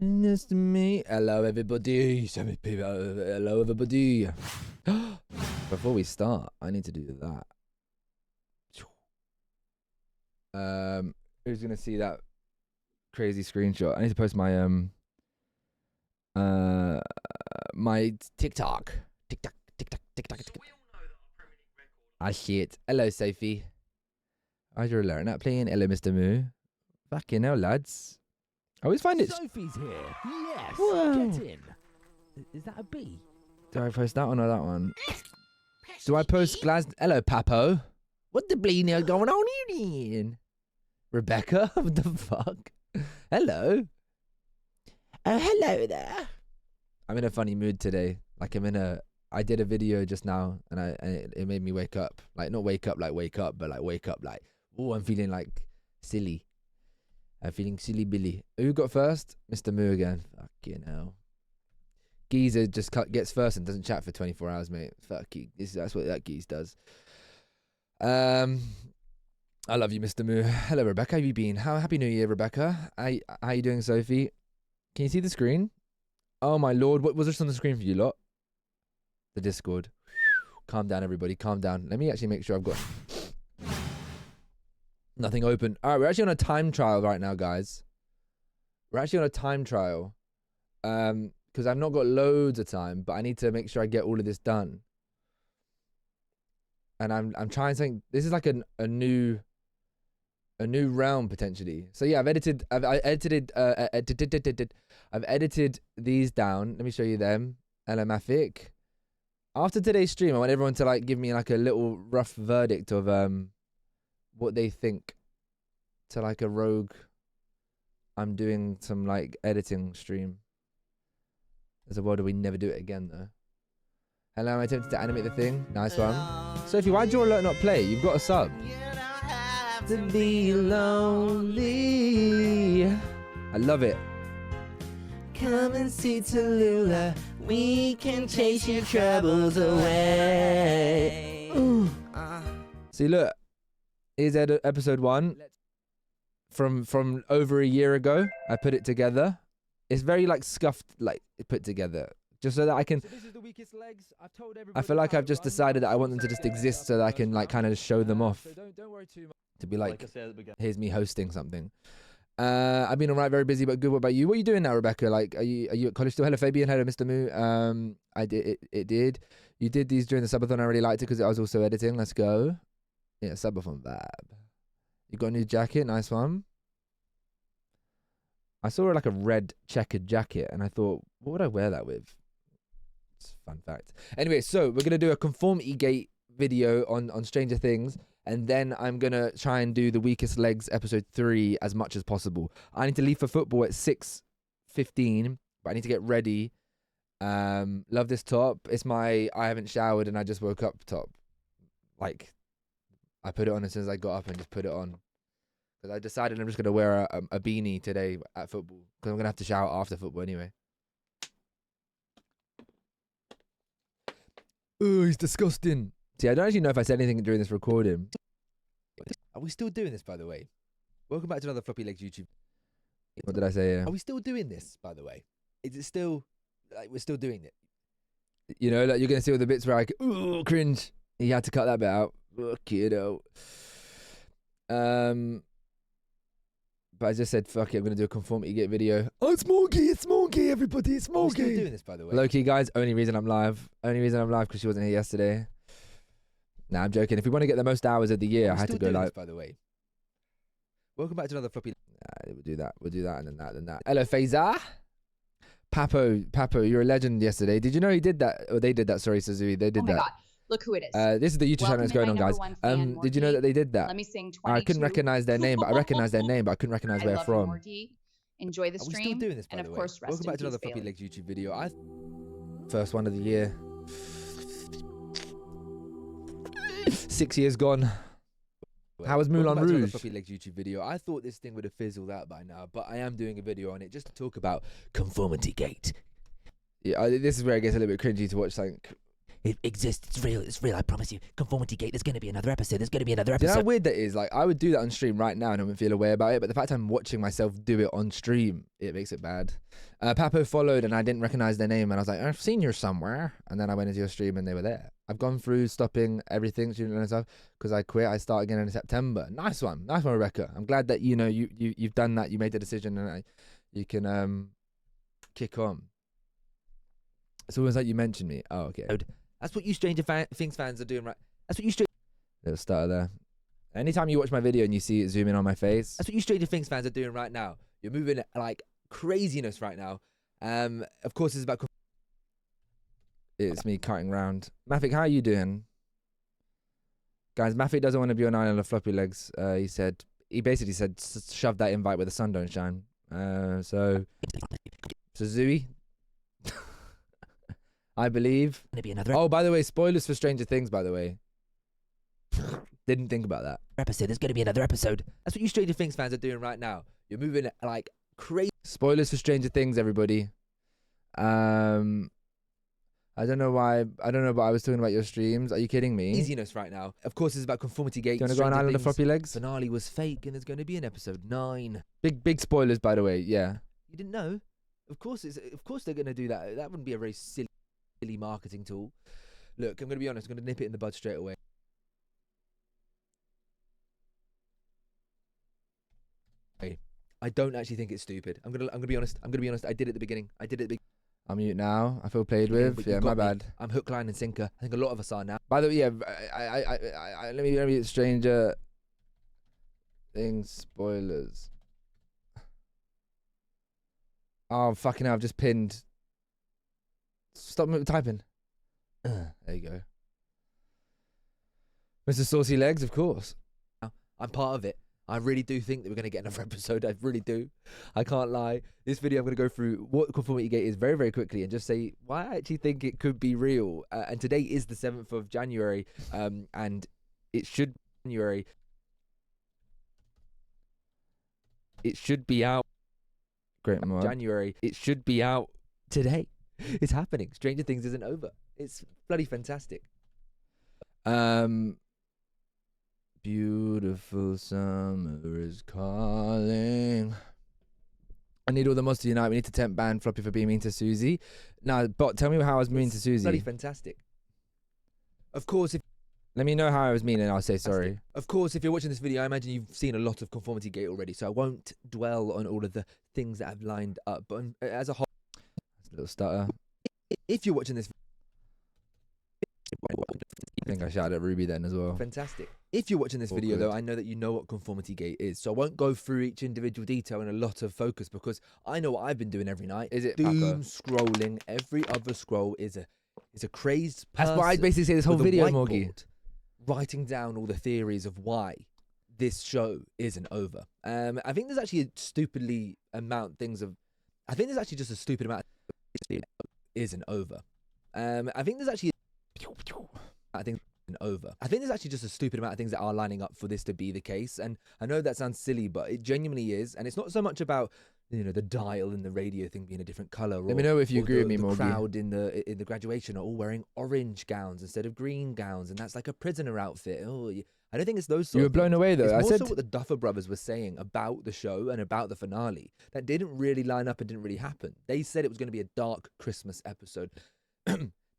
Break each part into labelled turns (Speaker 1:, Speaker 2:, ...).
Speaker 1: Nice to meet. Hello, everybody. Hello, everybody. Before we start, I need to do that. Who's gonna see that crazy screenshot? I need to post my my TikTok. TikTok. I see it. Hello, Sophie. How's your learning that playing? Hello, Mr. Moo. Fucking hell, lads. I always find it.
Speaker 2: Sophie's here. Yes.
Speaker 1: Whoa.
Speaker 2: Get in. Is that a bee?
Speaker 1: Do I post that one or that one? Do I post Glas? Hello, Papo. What the bleeding is going on here, then? Rebecca? What the fuck? Hello. Oh, hello there. I'm in a funny mood today. Like I did a video just now, and it made me wake up. Like not wake up, but like wake up like, oh, I'm feeling like silly. I'm feeling silly Billy. Who got first? Mr. Moo again. Fucking hell. Geezer just gets first and doesn't chat for 24 hours, mate. Fuck you. That's what that geese does. I love you, Mr. Moo. Hello, Rebecca. How have you been? Happy New Year, Rebecca. How you doing, Sophie? Can you see the screen? Oh my lord, what was this on the screen for you lot? The Discord. Calm down, everybody. Calm down. Let me actually make sure I've got nothing open. All right, we're actually on a time trial right now, guys. We're actually on a time trial. Because I've not got loads of time, but I need to make sure I get all of this done. And I'm trying something. This is like a new realm potentially. So yeah, I've edited these down. Let me show you them. Elematic. After today's stream, I want everyone to like give me like a little rough verdict of what they think to like a rogue. I'm doing some like editing stream. There's a world where we never do it again though. Hello, I attempted to animate the thing. Nice one. Sophie, why'd your alert not play? You've got a sub. To be lonely. I love it. Come and see Tallulah. We can chase your troubles away. See, look. Here's episode 1. From over a year ago. I put it together. It's very like scuffed, like put together. Just so that I can. So this is the weakest legs. I've told everybody. I feel like I've just decided that I want them to just exist so that I can like kind of show them off. So don't worry too much. To be like here's me hosting something. I've been alright, very busy, but good. What about you? What are you doing now, Rebecca? Like, are you at college still? Hello, Fabian. Hello, Mr. Moo. I did it. Did you did these during the subathon? I really liked it because I was also editing. Let's go. Yeah, subathon vibe. You got a new jacket? Nice one. I saw like a red checkered jacket, and I thought, what would I wear that with? It's a fun fact. Anyway, so we're gonna do a conformity gate video on Stranger Things. And then I'm going to try and do the Weakest Legs episode 3 as much as possible. I need to leave for football at 6:15, but I need to get ready. Love this top. It's my I haven't showered and I just woke up top. Like, I put it on as soon as I got up and just put it on. Because I decided I'm just going to wear a beanie today at football. Because I'm going to have to shower after football anyway. Oh, he's disgusting. See, I don't actually know if I said anything during this recording. Are we still doing this, by the way? Welcome back to another Floppylegss YouTube. What did I say? Are we still doing this, by the way? Is it still, like, we're still doing it? You know, like, you're going to see all the bits where I go, ooh, cringe. You had to cut that bit out. Fuck it out. But I just said, fuck it, I'm going to do a conformity gate video. Oh, it's Morgie, everybody, it's Morgie. Are we still doing this, by the way? Low-key, guys, only reason I'm live because she wasn't here yesterday. Nah, I'm joking. If we want to get the most hours of the year, I had to go live. This, by the way. Welcome back to another floppy. We'll do that, and then that. Hello, Faisal. Papo, you're a legend yesterday. Did you know he did that? Or they did that, sorry, Suzuki. They did that. Oh my God.
Speaker 3: Look who it is.
Speaker 1: This is the YouTube channel that's going on, guys. Did you know that they did that?
Speaker 3: Let me sing 22.
Speaker 1: I couldn't recognize their name, but I recognized their name, but I couldn't recognize where from.
Speaker 3: Morgie. Enjoy the stream.
Speaker 1: Are we still doing this, by
Speaker 3: and
Speaker 1: the
Speaker 3: of
Speaker 1: way?
Speaker 3: course, rest
Speaker 1: Welcome back to another
Speaker 3: Bailey.
Speaker 1: Floppylegss YouTube video. First one of the year. 6 years gone. How was Moulin Rouge? Floppylegss YouTube video. I thought this thing would have fizzled out by now, but I am doing a video on it just to talk about conformity gate. Yeah, this is where it gets a little bit cringy to watch something
Speaker 2: It exists. It's real. It's real. I promise you. Conformity Gate. There's going to be another episode. There's going to be another
Speaker 1: Do you know how
Speaker 2: episode.
Speaker 1: weird that is? Like, I would do that on stream right now and I wouldn't feel a way about it, but the fact I'm watching myself do it on stream, it makes it bad. Papo followed and I didn't recognize their name and I was like, I've seen you somewhere. And then I went into your stream and they were there. I've gone through stopping everything, student and stuff, because I quit. I start again in September. Nice one, Rebecca. I'm glad that you've done that. You made the decision and you can kick on. It's always like you mentioned me. Oh, okay.
Speaker 2: That's what you Stranger Things fans are doing right. That's what you
Speaker 1: Little starter there. Anytime you watch my video and you see it zoom in on my face.
Speaker 2: That's what you Stranger Things fans are doing right now. You're moving like craziness right now. Of course, it's about.
Speaker 1: It's me cutting round. Mafik, how are you doing? Guys, Mafik doesn't want to be on Island of Floppylegss. He basically said, shove that invite where the sun don't shine. So Zooey, I believe.
Speaker 2: Gonna be another
Speaker 1: Oh, by the way, spoilers for Stranger Things, by the way. Didn't think about that.
Speaker 2: episode. There's going to be another episode. That's what you Stranger Things fans are doing right now. You're moving like crazy.
Speaker 1: Spoilers for Stranger Things, everybody. I don't know why. I don't know, but I was talking about your streams. Are you kidding me?
Speaker 2: Easiness right now. Of course, it's about Conformity Gate.
Speaker 1: Do you want to go on Island of Floppylegss?
Speaker 2: Finale was fake, and there's going to be an episode 9.
Speaker 1: Big spoilers, by the way. Yeah.
Speaker 2: You didn't know? Of course they're going to do that. That wouldn't be a very silly marketing tool. Look, I'm going to be honest. I'm going to nip it in the bud straight away. I don't actually think it's stupid. I'm gonna be honest. I did it at the beginning.
Speaker 1: I'm mute now. I feel played with. Yeah, my bad.
Speaker 2: I'm hook, line, and sinker. I think a lot of us are now.
Speaker 1: By the way, yeah, let me Stranger Things spoilers. Oh, fucking hell, I've just pinned. Stop typing. There you go. Mr. Saucy Legs, of course.
Speaker 2: I'm part of it. I really do think that we're going to get another episode. I really do. I can't lie. This video, I'm going to go through what Conformity Gate is very, very quickly and just say why I actually think it could be real. And today is the 7th of January, and it should January. It should be out.
Speaker 1: Great mod.
Speaker 2: January. It should be out today. It's happening. Stranger Things isn't over. It's bloody fantastic.
Speaker 1: Beautiful summer is calling. I need all the mods to unite. We need to tempt ban Floppy for being mean to Susie. Now, but tell me how I was mean to Susie.
Speaker 2: Bloody fantastic. Of course,
Speaker 1: let me know how I was mean and I'll say sorry.
Speaker 2: Of course, if you're watching this video, I imagine you've seen a lot of Conformity Gate already, so I won't dwell on all of the things that have lined up. But as a whole,
Speaker 1: That's a little stutter.
Speaker 2: If you're watching this,
Speaker 1: I think I shouted at Ruby then as well.
Speaker 2: fantastic. If you're watching this video, though, I know that you know what Conformity Gate is, so I won't go through each individual detail in a lot of focus because I know what I've been doing every night.
Speaker 1: Is it
Speaker 2: doom scrolling? Every other scroll is a crazed person.
Speaker 1: That's what I'd basically say this whole
Speaker 2: with a
Speaker 1: video,
Speaker 2: whiteboard,
Speaker 1: Morgie.
Speaker 2: writing down all the theories of why this show isn't over. I think there's actually a stupidly amount things of. I think there's actually just a stupid amount. Isn't over. I think there's actually. I think over. I think there's actually just a stupid amount of things that are lining up for this to be the case, and I know that sounds silly, but it genuinely is. And it's not so much about the dial and the radio thing being a different color.
Speaker 1: Let me know if you agree with me, Morgie.
Speaker 2: The crowd in the graduation are all wearing orange gowns instead of green gowns, and that's like a prisoner outfit. I don't think it's those.
Speaker 1: You were blown away though.
Speaker 2: It's
Speaker 1: I
Speaker 2: more
Speaker 1: said
Speaker 2: so what the Duffer Brothers were saying about the show and about the finale that didn't really line up and didn't really happen. They said it was going to be a dark Christmas episode.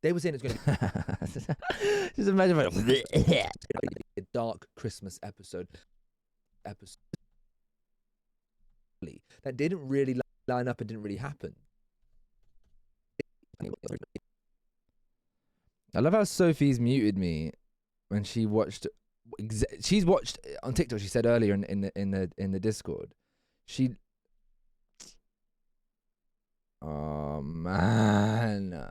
Speaker 2: They were saying it's going to be
Speaker 1: just imagine
Speaker 2: a dark Christmas episode. That didn't really line up and didn't really happen.
Speaker 1: I love how Sophie's muted me when she watched. She's watched on TikTok. She said earlier in the Discord. Oh man.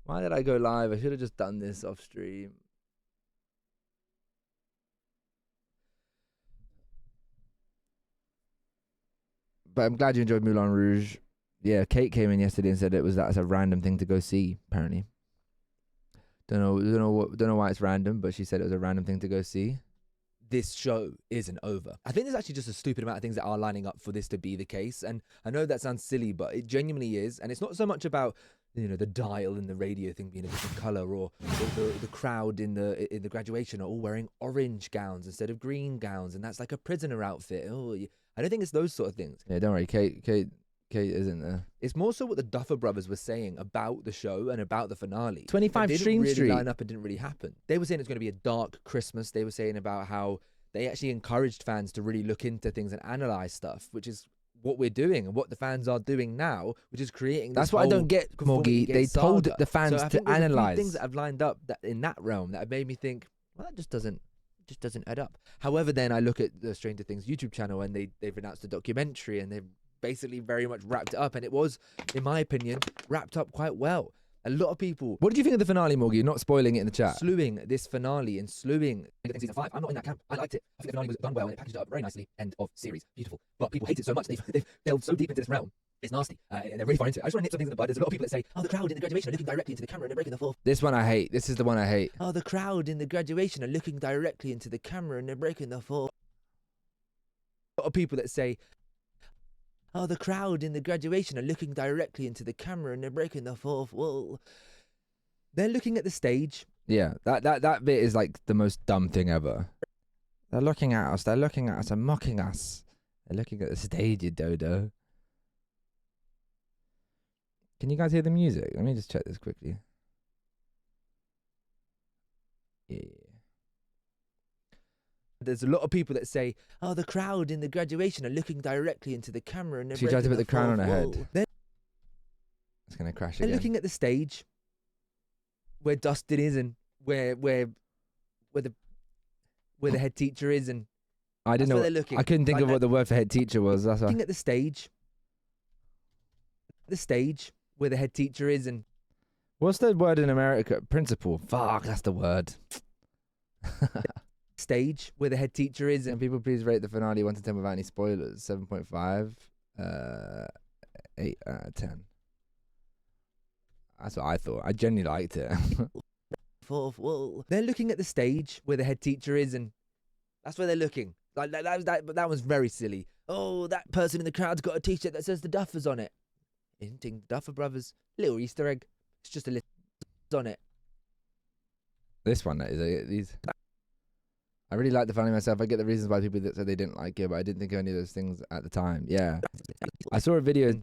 Speaker 1: Why did I go live? I should have just done this off stream. But I'm glad you enjoyed Moulin Rouge. Yeah, Kate came in yesterday and said that's a random thing to go see. Apparently, don't know why it's random, but she said it was a random thing to go see.
Speaker 2: This show isn't over. I think there's actually just a stupid amount of things that are lining up for this to be the case, and I know that sounds silly, but it genuinely is. And it's not so much about you know, the dial and the radio thing being a different color, or the crowd in the graduation are all wearing orange gowns instead of green gowns, and that's like a prisoner outfit. I don't think it's those sort of things.
Speaker 1: Yeah, don't worry, Kate isn't there.
Speaker 2: It's more so what the Duffer Brothers were saying about the show and about the finale.
Speaker 1: 25
Speaker 2: It
Speaker 1: Stream
Speaker 2: didn't really
Speaker 1: Street.
Speaker 2: line up and didn't really happen. They were saying it's going to be a dark Christmas. They were saying about how they actually encouraged fans to really look into things and analyze stuff, which is what we're doing and what the fans are doing now, which is creating this
Speaker 1: That's what I don't get, Morgie. They told the fans
Speaker 2: so I
Speaker 1: to
Speaker 2: think there's a few
Speaker 1: analyze
Speaker 2: things that have lined up that in that realm that have made me think, well, that just doesn't add up. However, then I look at the Stranger Things YouTube channel and they've announced a documentary and they've basically very much wrapped it up, and it was, in my opinion, wrapped up quite well. A lot of people
Speaker 1: What did you think of the finale, Morgie? You're not spoiling it in the chat.
Speaker 2: slewing this finale and slewing season 5. I'm not in that camp. I liked it. I think the finale was done well and it packaged it up very nicely. End of series. Beautiful. But people hate it so much. They've delved so deep into this realm. It's nasty. And they're really far into it. I just want to nip some things in the bud. There's a lot of people that say, oh, the crowd in the graduation are looking directly into the camera and they're breaking the fourth.
Speaker 1: This one I hate. This is the one I hate.
Speaker 2: Oh, the crowd in the graduation are looking directly into the camera and they're breaking the fourth. A lot of people that say, oh, the crowd in the graduation are looking directly into the camera and they're breaking the fourth wall. They're looking at the stage.
Speaker 1: Yeah, that bit is like the most dumb thing ever. They're looking at us. They're looking at us and mocking us. They're looking at the stage, you dodo. Can you guys hear the music? Let me just check this quickly. Yeah.
Speaker 2: There's a lot of people that say, oh, the crowd in the graduation are looking directly into the camera and they're
Speaker 1: She tried to
Speaker 2: breaking
Speaker 1: put the crown on her
Speaker 2: fourth
Speaker 1: head.
Speaker 2: wall. They're
Speaker 1: It's gonna crash
Speaker 2: They're
Speaker 1: again.
Speaker 2: looking at the stage where Dustin is and where the head teacher is, and
Speaker 1: I didn't
Speaker 2: that's where
Speaker 1: know.
Speaker 2: they're looking.
Speaker 1: I couldn't think
Speaker 2: Like
Speaker 1: of what the word for head teacher was. That's why.
Speaker 2: looking at the stage where the head teacher is, and
Speaker 1: What's the word in America? Principal. Fuck, that's the word.
Speaker 2: stage where the head teacher is,
Speaker 1: Can
Speaker 2: and
Speaker 1: people please rate the finale 1 to 10 without any spoilers? 7.5. 8 out of 10. That's what I thought. I genuinely liked it.
Speaker 2: fourth wall. They're looking at the stage where the head teacher is, and that's where they're looking. Like that was very silly. Oh, that person in the crowd's got a T-shirt that says the Duffers on it. Hinting the Duffer Brothers. Little Easter egg. It's just a little on it.
Speaker 1: This one, that is. These. I really like the finale myself. I get the reasons why people that said they didn't like it, but I didn't think of any of those things at the time. Yeah. I saw a video.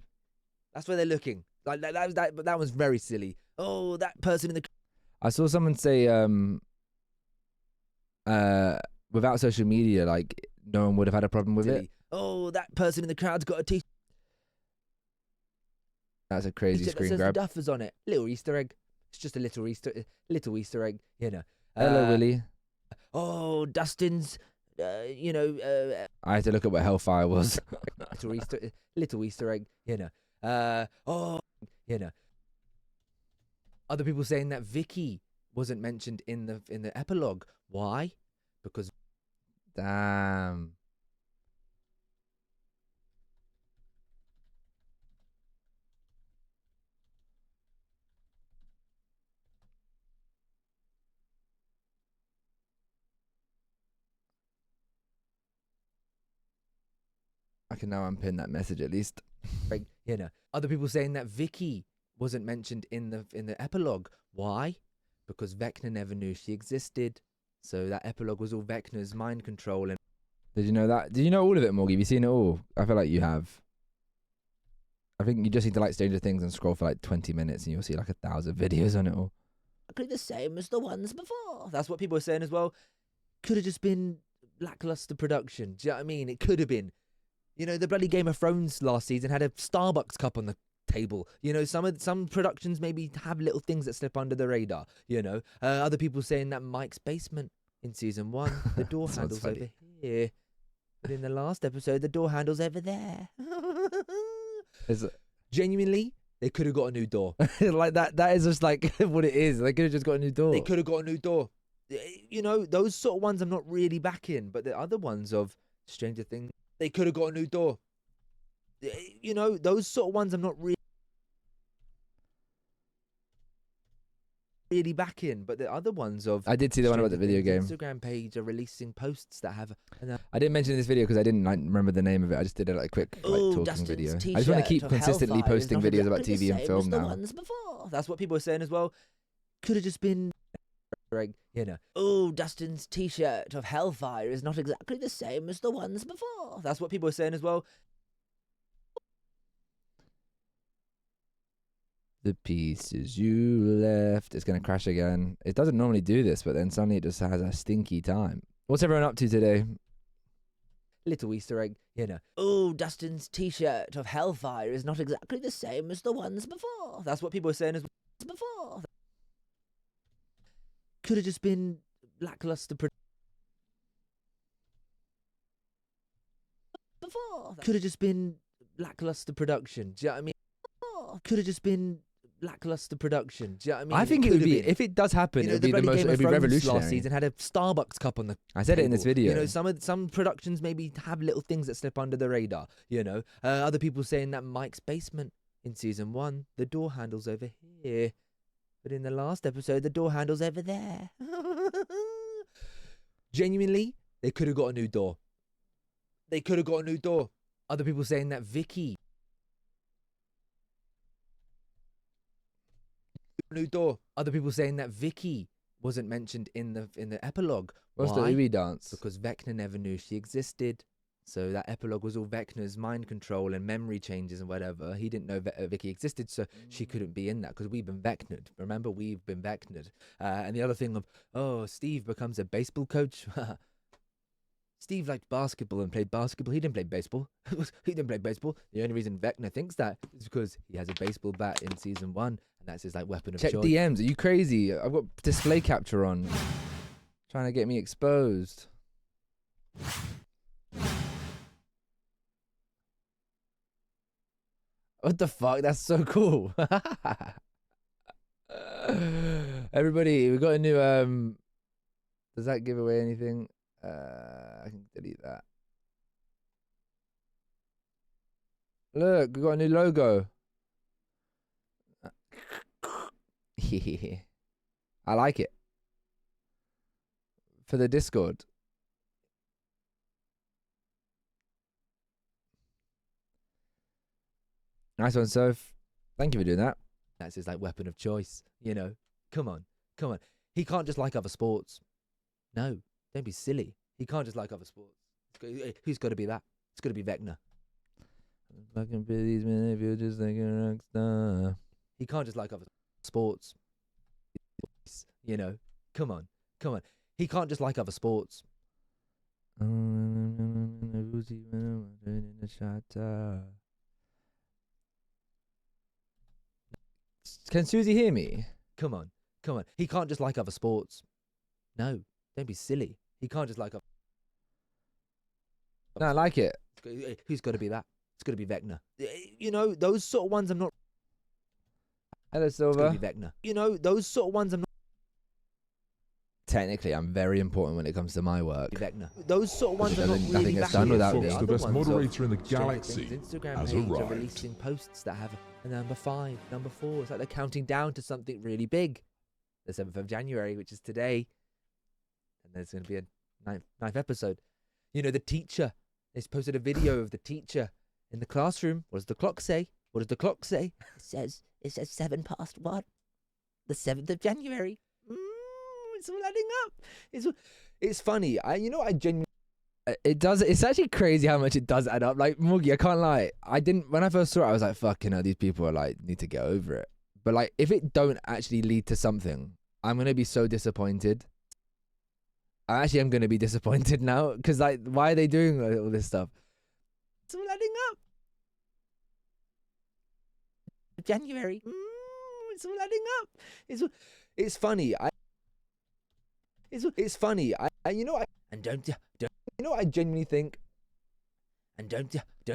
Speaker 2: That's where they're looking. Like but that was very silly. Oh, that person in the
Speaker 1: I saw someone say, without social media, like, no one would have had a problem with it.
Speaker 2: Oh, that person in the crowd's got a T-shirt
Speaker 1: That's a crazy
Speaker 2: that
Speaker 1: screen
Speaker 2: says
Speaker 1: grab.
Speaker 2: the Duffers on it. Little Easter egg. It's just a little Easter egg. You know.
Speaker 1: Hello, Willie.
Speaker 2: Oh, Dustin's. I
Speaker 1: I had to look at what Hellfire was.
Speaker 2: little Easter egg. You know. Other people saying that Vicky wasn't mentioned in the epilogue. Why? Because
Speaker 1: Damn. I can now unpin that message at least.
Speaker 2: other people saying that Vicky wasn't mentioned in the epilogue. Why? Because Vecna never knew she existed. So that epilogue was all Vecna's mind control. And
Speaker 1: Did you know that? Did you know all of it, Morgie? Have you seen it all? I feel like you have. I think you just need to like Stranger Things and scroll for like 20 minutes and you'll see like 1,000 videos on it all.
Speaker 2: exactly the same as the ones before. That's what people were saying as well. Could have just been lackluster production. Do you know what I mean? It could have been. You know, the bloody Game of Thrones last season had a Starbucks cup on the table. You know, some productions maybe have little things that slip under the radar. You know, other people saying that Mike's basement in season 1, the door
Speaker 1: Sounds
Speaker 2: handle's
Speaker 1: funny.
Speaker 2: over here, but in the last episode, the door handle's over there. Genuinely, they could have got a new door.
Speaker 1: Like that is just like what it is. They could have just got a new door.
Speaker 2: They could have got a new door. You know, those sort of ones I'm not really backing, but the other ones of Stranger Things, they could have got a new door. You know, those sort of ones I'm not really really back in, but the other ones of
Speaker 1: I did see the one about the video game.
Speaker 2: Instagram page are releasing posts that have.
Speaker 1: I didn't mention this video because I didn't remember the name of it. I just did a quick talking
Speaker 2: Dustin's
Speaker 1: video. I
Speaker 2: t-shirt
Speaker 1: just want to keep
Speaker 2: of
Speaker 1: consistently
Speaker 2: Hellfire is
Speaker 1: posting
Speaker 2: not
Speaker 1: videos about
Speaker 2: exactly the
Speaker 1: TV and
Speaker 2: same
Speaker 1: film
Speaker 2: as the
Speaker 1: now.
Speaker 2: ones before. That's what people are saying as well. Could have just been, Dustin's t-shirt of Hellfire is not exactly the same as the ones before. That's what people are saying as well.
Speaker 1: The pieces you left. It's going to crash again. It doesn't normally do this, but then suddenly it just has a stinky time. What's everyone up to today?
Speaker 2: Little Easter egg, Dustin's t-shirt of Hellfire is not exactly the same as the ones before. That's what people are saying as before. Could have just been lackluster. Could have just been lackluster production. Do you know what I mean? Could have just been lackluster production. Do you know what I mean?
Speaker 1: I think it would be, if it does happen, it would be the most, it would be revolutionary.
Speaker 2: Last season had a Starbucks cup on the
Speaker 1: I said it in this video.
Speaker 2: Some productions maybe have little things that slip under the radar. Other people saying that Mike's basement in season 1, the door handle's over here, but in the last episode, the door handle's over there. Genuinely, they could have got a new door. Other people saying that Vicky. New door. Other people saying that Vicky wasn't mentioned in the epilogue.
Speaker 1: What's the Ubi dance?
Speaker 2: Because Vecna never knew she existed. So that epilogue was all Vecna's mind control and memory changes and whatever. He didn't know Vicky existed, so she couldn't be in that because we've been Vecna'd. Remember, we've been Vecna'd. And the other thing of, Steve becomes a baseball coach. Steve liked basketball and played basketball. He didn't play baseball. The only reason Vecna thinks that is because he has a baseball bat in season 1, and that's his weapon of choice.
Speaker 1: Check DMs. Are you crazy? I've got display capture on. Trying to get me exposed. What the fuck? That's so cool. Everybody, we got a new does that give away anything? I can delete that. Look, we got a new logo. I like it. For the Discord. Nice one, Soph. Thank you for doing that.
Speaker 2: That's his weapon of choice. Come on. He can't just like other sports. No, don't be silly. He can't just like other sports. Who's got to be that? It's got to be Vecna.
Speaker 1: Fucking these men if you're just like a rock star.
Speaker 2: He can't just like other sports. Come on. He can't just like other sports.
Speaker 1: Can Susie hear me?
Speaker 2: Come on. He can't just like other sports. No, don't be silly. He can't just like other.
Speaker 1: No, I like it.
Speaker 2: Who's got to be that? It's got to be Vecna. Those sort of ones I'm not.
Speaker 1: Hello, Silver.
Speaker 2: It's got to be Vecna. Those sort of ones I'm not.
Speaker 1: Technically, I'm very important when it comes to my work.
Speaker 2: Vecna. Those sort of ones are not really
Speaker 1: nothing gets done without
Speaker 4: Fox,
Speaker 1: me.
Speaker 4: the best moderator in the galaxy,
Speaker 2: Instagram
Speaker 4: has
Speaker 2: page are
Speaker 4: arrived.
Speaker 2: releasing posts that have a number 5, number 4. It's like they're counting down to something really big. The 7th of January, which is today. And there's going to be a ninth episode. The teacher. They posted a video of the teacher in the classroom. What does the clock say? It says 1:07. The 7th of January. It's all adding up. It's funny. I genuinely.
Speaker 1: It does. It's actually crazy how much it does add up. Like Moogie, I can't lie. When I first saw it, I was like, "Fucking hell, these people are need to get over it." But if it don't actually lead to something, I'm gonna be so disappointed. I actually am gonna be disappointed now because why are they doing all this stuff?
Speaker 2: It's all adding up. January. It's all adding up. It's funny. It's funny. I genuinely think. And don't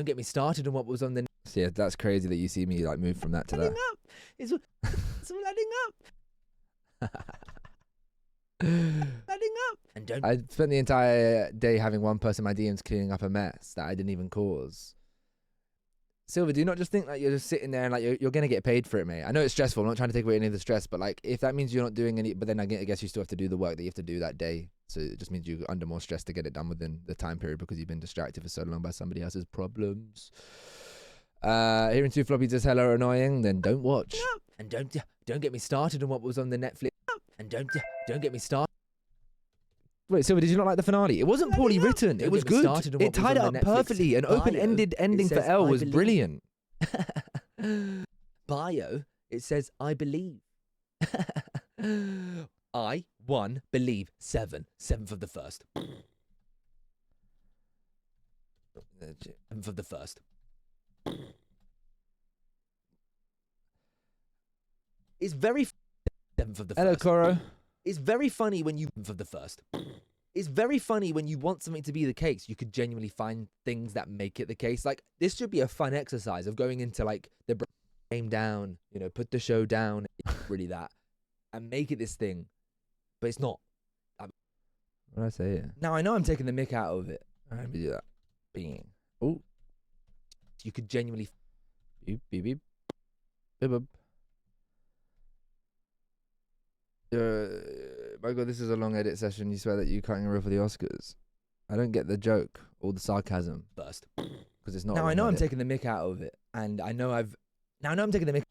Speaker 2: get me started on what was on the.
Speaker 1: Yeah, that's crazy that you see me move from that to that.
Speaker 2: It's all adding up. Adding up. And
Speaker 1: I spent the entire day having one person in my DMs cleaning up a mess that I didn't even cause.
Speaker 2: Silver, do you not just think like you're just sitting there and like you're gonna get paid for it, mate? I know it's stressful. I'm not trying to take away any of the stress, but like if that means you're not doing any, but then I guess you still have to do the work that you have to do that day. So it just means you're under more stress to get it done within the time period because you've been distracted for so long by somebody else's problems. Hearing two floppies is hella annoying. Then don't watch. And don't get me started on what was on the Netflix. And don't get me started. Wait, Silver, did you not like the finale? It wasn't poorly written. It was good. It tied it up perfectly. An open-ended ending for Elle was brilliant. Bio, it says, I believe. I, 1, believe, 7. 7th of the 1st. 7th of the 1st. It's very 7th of the 1st.
Speaker 1: Hello, Coro.
Speaker 2: It's very funny when you for the 1st. It's very funny when you want something to be the case. You could genuinely find things that make it the case. Like this should be a fun exercise of going into like the game down, you know, put the show down, really that, and make it this thing. But it's not.
Speaker 1: What did I say here?
Speaker 2: Now I know I'm taking the mick out of it.
Speaker 1: All right, let me do that.
Speaker 2: Being. Oh. You could genuinely.
Speaker 1: Beep beep beep. Beep beep. My God, this is a long edit session. You swear that you cutting a reel for the Oscars? I don't get the joke or the sarcasm
Speaker 2: First.
Speaker 1: because it's not.
Speaker 2: Now I know I'm
Speaker 1: edit.
Speaker 2: taking the mick out of it, and I know I'm taking the mick.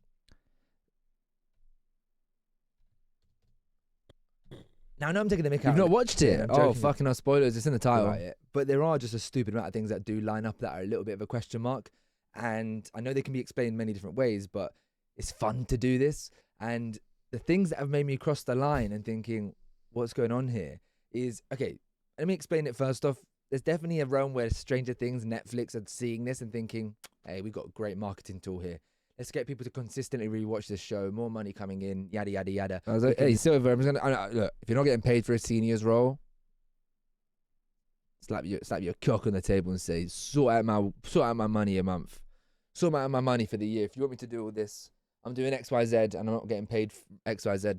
Speaker 2: Now I know I'm taking the mick out.
Speaker 1: You've not watched it?
Speaker 2: I'm
Speaker 1: Oh,
Speaker 2: joking
Speaker 1: fucking no spoilers! It's in the title.
Speaker 2: about it. But there are just a stupid amount of things that do line up that are a little bit of a question mark, and I know they can be explained many different ways, but it's fun to do this. And the things that have made me cross the line and thinking, what's going on here is, okay, let me explain it first off. There's definitely a realm where Stranger Things, Netflix are seeing this and thinking, hey, we got a great marketing tool here. Let's get people to consistently rewatch this show, more money coming in, yada, yada, yada.
Speaker 1: I was like, hey, Silver, I'm just gonna look. If you're not getting paid for a senior's role, slap your cock on the table and say, sort out my money a month, sort out my money for the year. If you want me to do all this, I'm doing X, Y, Z, and I'm not getting paid for X, Y, Z.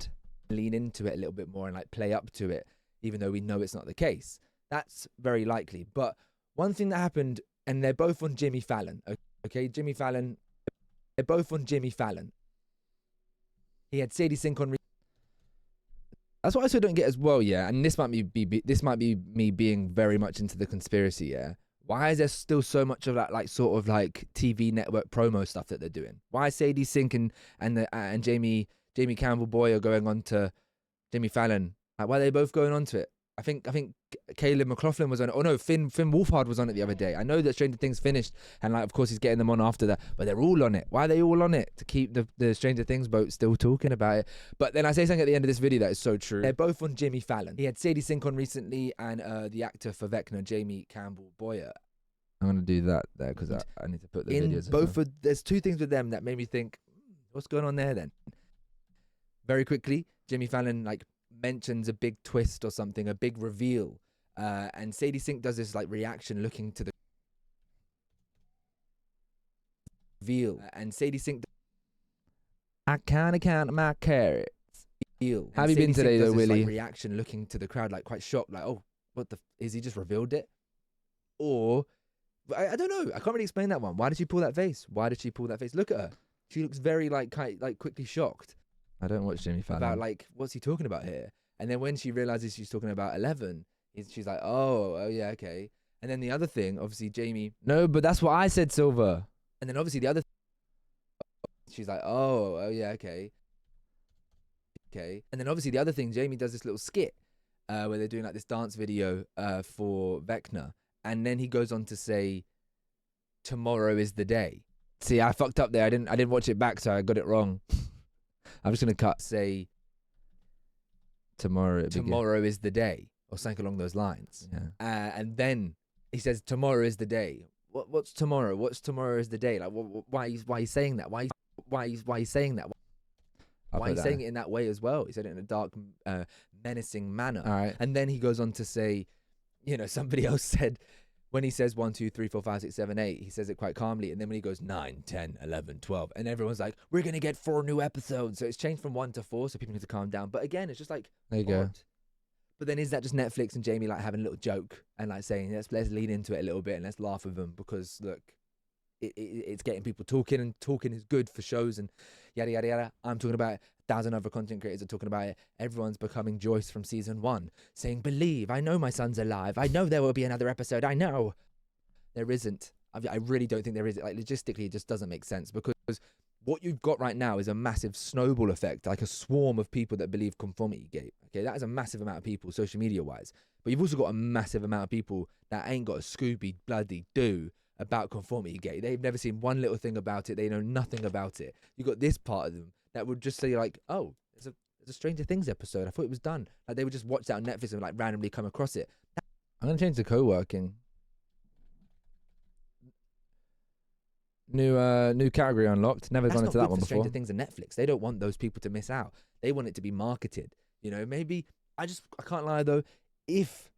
Speaker 1: Lean into it a little bit more and like play up to it, even though we know it's not the case. That's very likely. But one thing that happened, and they're both on Jimmy Fallon. Okay, Jimmy Fallon. They're both on Jimmy Fallon. He had Sadie Sink on. That's what I still don't get as well, yeah. And this might be me being very much into the conspiracy, yeah. Why is there still so much of that, like, sort of like TV network promo stuff that they're doing? Why is Sadie Sink and Jamie Campbell Boy are going on to Jimmy Fallon? Like, why are they both going on to it? I think Caleb McLaughlin was on it. Oh no, Finn Wolfhard was on it the other day. I know that Stranger Things finished, and like, of course, he's getting them on after that. But they're all on it. Why are they all on it? To keep the Stranger Things boat still talking about it. But then I say something at the end of this video that is so true. They're both on Jimmy Fallon. He had Sadie Sink on recently, and the actor for Vecna, Jamie Campbell Boyer. I'm gonna do that there because I need to put the
Speaker 2: In
Speaker 1: videos.
Speaker 2: both of there's two things with them that made me think, what's going on there then? Very quickly, Jimmy Fallon like mentions a big twist or something, a big reveal, and Sadie Sink does this like reaction looking to the reveal, and Sadie Sink
Speaker 1: I can't count my carrots.
Speaker 2: reveal.
Speaker 1: Have you been today though, Willie?
Speaker 2: Like, reaction looking to the crowd like quite shocked, like, oh, what the is he just revealed it? Or I don't know. I can't really explain that one. Why did she pull that face? Why did she pull that face? Look at her. She looks very like quickly shocked.
Speaker 1: I don't watch Jimmy Fallon.
Speaker 2: About like, what's he talking about here? And then when she realizes she's talking about 11, she's like, oh yeah, okay. And then the other thing, obviously Jamie.
Speaker 1: No, but that's what I said, Silver.
Speaker 2: And then obviously the other. She's like, oh yeah, okay. And then obviously the other thing, Jamie does this little skit where they're doing like this dance video for Vecna, and then he goes on to say, tomorrow is the day.
Speaker 1: See, I fucked up there. I didn't watch it back, so I got it wrong. I'm just gonna cut.
Speaker 2: Say
Speaker 1: Tomorrow
Speaker 2: is the day, or something along those lines.
Speaker 1: Yeah.
Speaker 2: And then he says, tomorrow is the day. What's tomorrow? What's tomorrow is the day? Like, why he's saying that? Why he's saying that? Why he's saying it in that way as well? He said it in a dark, menacing manner.
Speaker 1: All right.
Speaker 2: And then he goes on to say, you know, somebody else said, when he says 1, 2, 3, 4, 5, 6, 7, 8, he says it quite calmly. And then when he goes 9, 10, 11, 12, and everyone's like, we're going to get 4 new episodes. So it's changed from 1 to 4, so people need to calm down. But again, it's just like,
Speaker 1: There you go.
Speaker 2: But then is that just Netflix and Jamie like having a little joke and like saying, let's lean into it a little bit and let's laugh with them because look, it's getting people talking, and talking is good for shows and yada yada yada. I'm talking about it. 1,000 other content creators are talking about it. Everyone's becoming Joyce from season 1, saying, "Believe, I know my son's alive. I know there will be another episode. I know." There isn't. I really don't think there is. Like, logistically, it just doesn't make sense, because what you've got right now is a massive snowball effect, like a swarm of people that believe conformity gate. Okay, that is a massive amount of people, social media wise. But you've also got a massive amount of people that ain't got a Scooby bloody do about conformity gate. They've never seen one little thing about it. They know nothing about it. You got this part of them that would just say like, "Oh, there's a Stranger Things episode. I thought it was done." Like, they would just watch that on Netflix and like randomly come across it.
Speaker 1: I'm gonna change to co-working. New category unlocked. Never gone into that one before.
Speaker 2: Stranger Things and Netflix. They don't want those people to miss out. They want it to be marketed. You know, maybe I can't lie though. If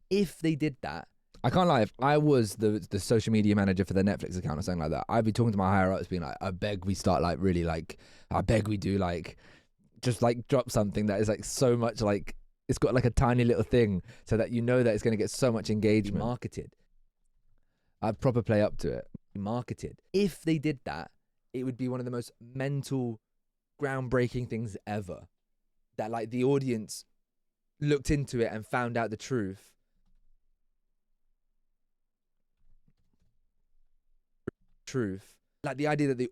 Speaker 2: they did that,
Speaker 1: I can't lie. If I was the social media manager for the Netflix account or something like that, I'd be talking to my higher ups, being like, "I beg we start like really like, I beg we do like, just like drop something that is like so much like it's got like a tiny little thing, so that you know that it's going to get so much engagement."
Speaker 2: Marketed.
Speaker 1: I'd proper play up to it.
Speaker 2: Marketed. If they did that, it would be one of the most mental, groundbreaking things ever. That like the audience looked into it and found out the truth. Like the idea that the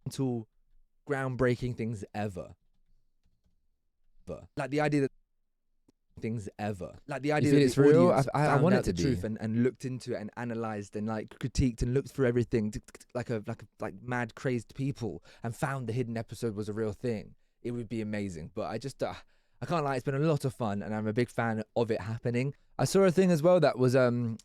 Speaker 2: mental, groundbreaking things ever. Like the idea that things ever. Like the idea that
Speaker 1: it's
Speaker 2: the
Speaker 1: real.
Speaker 2: audience
Speaker 1: I want it to
Speaker 2: the
Speaker 1: be
Speaker 2: truth and looked into it and analyzed and like critiqued and looked through everything like mad crazed people and found the hidden episode was a real thing. It would be amazing. But I just I can't lie, it's been a lot of fun and I'm a big fan of it happening.
Speaker 1: I saw a thing as well that was whatever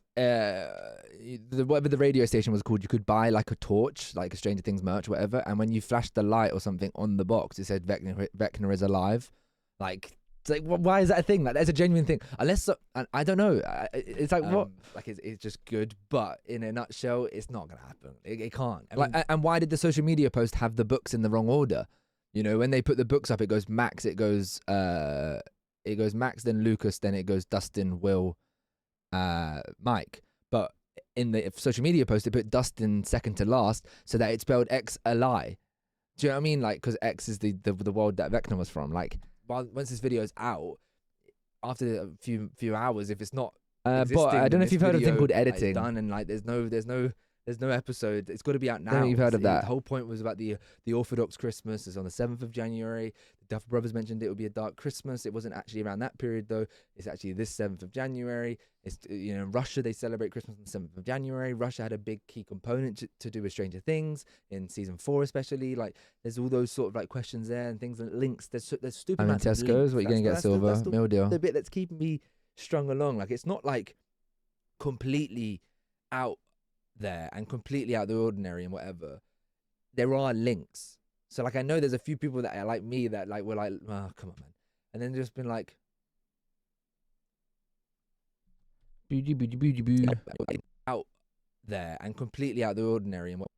Speaker 1: the radio station was called, you could buy like a torch, like a Stranger Things merch or whatever, and when you flashed the light or something on the box, it said Vecna is alive. Like, it's like, why is that a thing? Like, that's a genuine thing. Unless I don't know. It's like what?
Speaker 2: Like it's just good, but in a nutshell, it's not gonna happen. It can't. I
Speaker 1: mean, and why did the social media post have the books in the wrong order? You know, when they put the books up, it goes Max, it goes Max, then Lucas, then it goes Dustin, Will, Mike. But in the social media post, it put Dustin second to last, so that it spelled X a lie. Do you know what I mean? Like, because X is the world that Vecna was from. Like, once this video is out, after a few hours, if it's not, but I don't know if you've heard of a thing called editing.
Speaker 2: Done and like, there's no episode. It's got to be out now. I
Speaker 1: don't know if you've heard of that.
Speaker 2: The whole point was about the Orthodox Christmas. It's on the 7th of January. The Duff Brothers mentioned it would be a dark Christmas. It wasn't actually around that period though. It's actually this 7th of January. It's, you know, in Russia they celebrate Christmas on the 7th of January. Russia had a big key component to do with Stranger Things in season 4 especially. Like, there's all those sort of like questions there and things and links. There's stupid.
Speaker 1: I'm in Tesco's. What are you going to get, Silver? Meal deal.
Speaker 2: The bit that's keeping me strung along. Like, it's not like completely out there and completely out of the ordinary and whatever. There are links. So like, I know there's a few people that are like me that like were like, "Oh, come on, man," and then just been like, out there and completely out of the ordinary and what.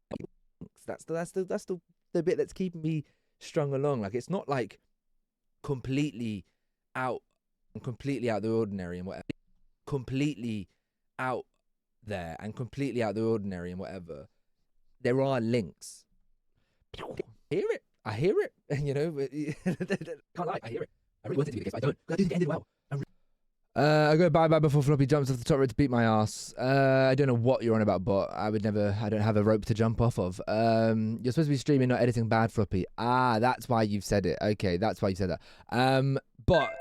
Speaker 2: That's the bit that's keeping me strung along. Like, it's not like completely out and completely out of the ordinary and whatever. Completely out there and completely out of the ordinary and whatever. There are links. I hear it. You know, can't lie, I hear it. I really wanted to be the case, but I don't. I do think it ended well.
Speaker 1: I go bye before Floppy jumps off the top rope to beat my ass. I don't know what you're on about, but I don't have a rope to jump off of. You're supposed to be streaming, not editing, bad Floppy. That's why you've said it. Okay, that's why you said that. But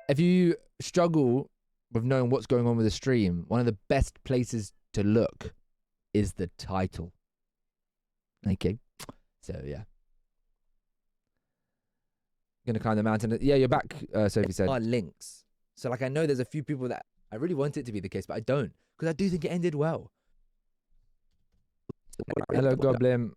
Speaker 1: if you struggle with knowing what's going on with the stream, one of the best places to look is the title. Okay, so yeah. Gonna climb the mountain. Yeah, you're back, Sophie said.
Speaker 2: Are links. So like, I know there's a few people that I really want it to be the case, but I don't, because I do think it ended well.
Speaker 1: Hello, Goblin.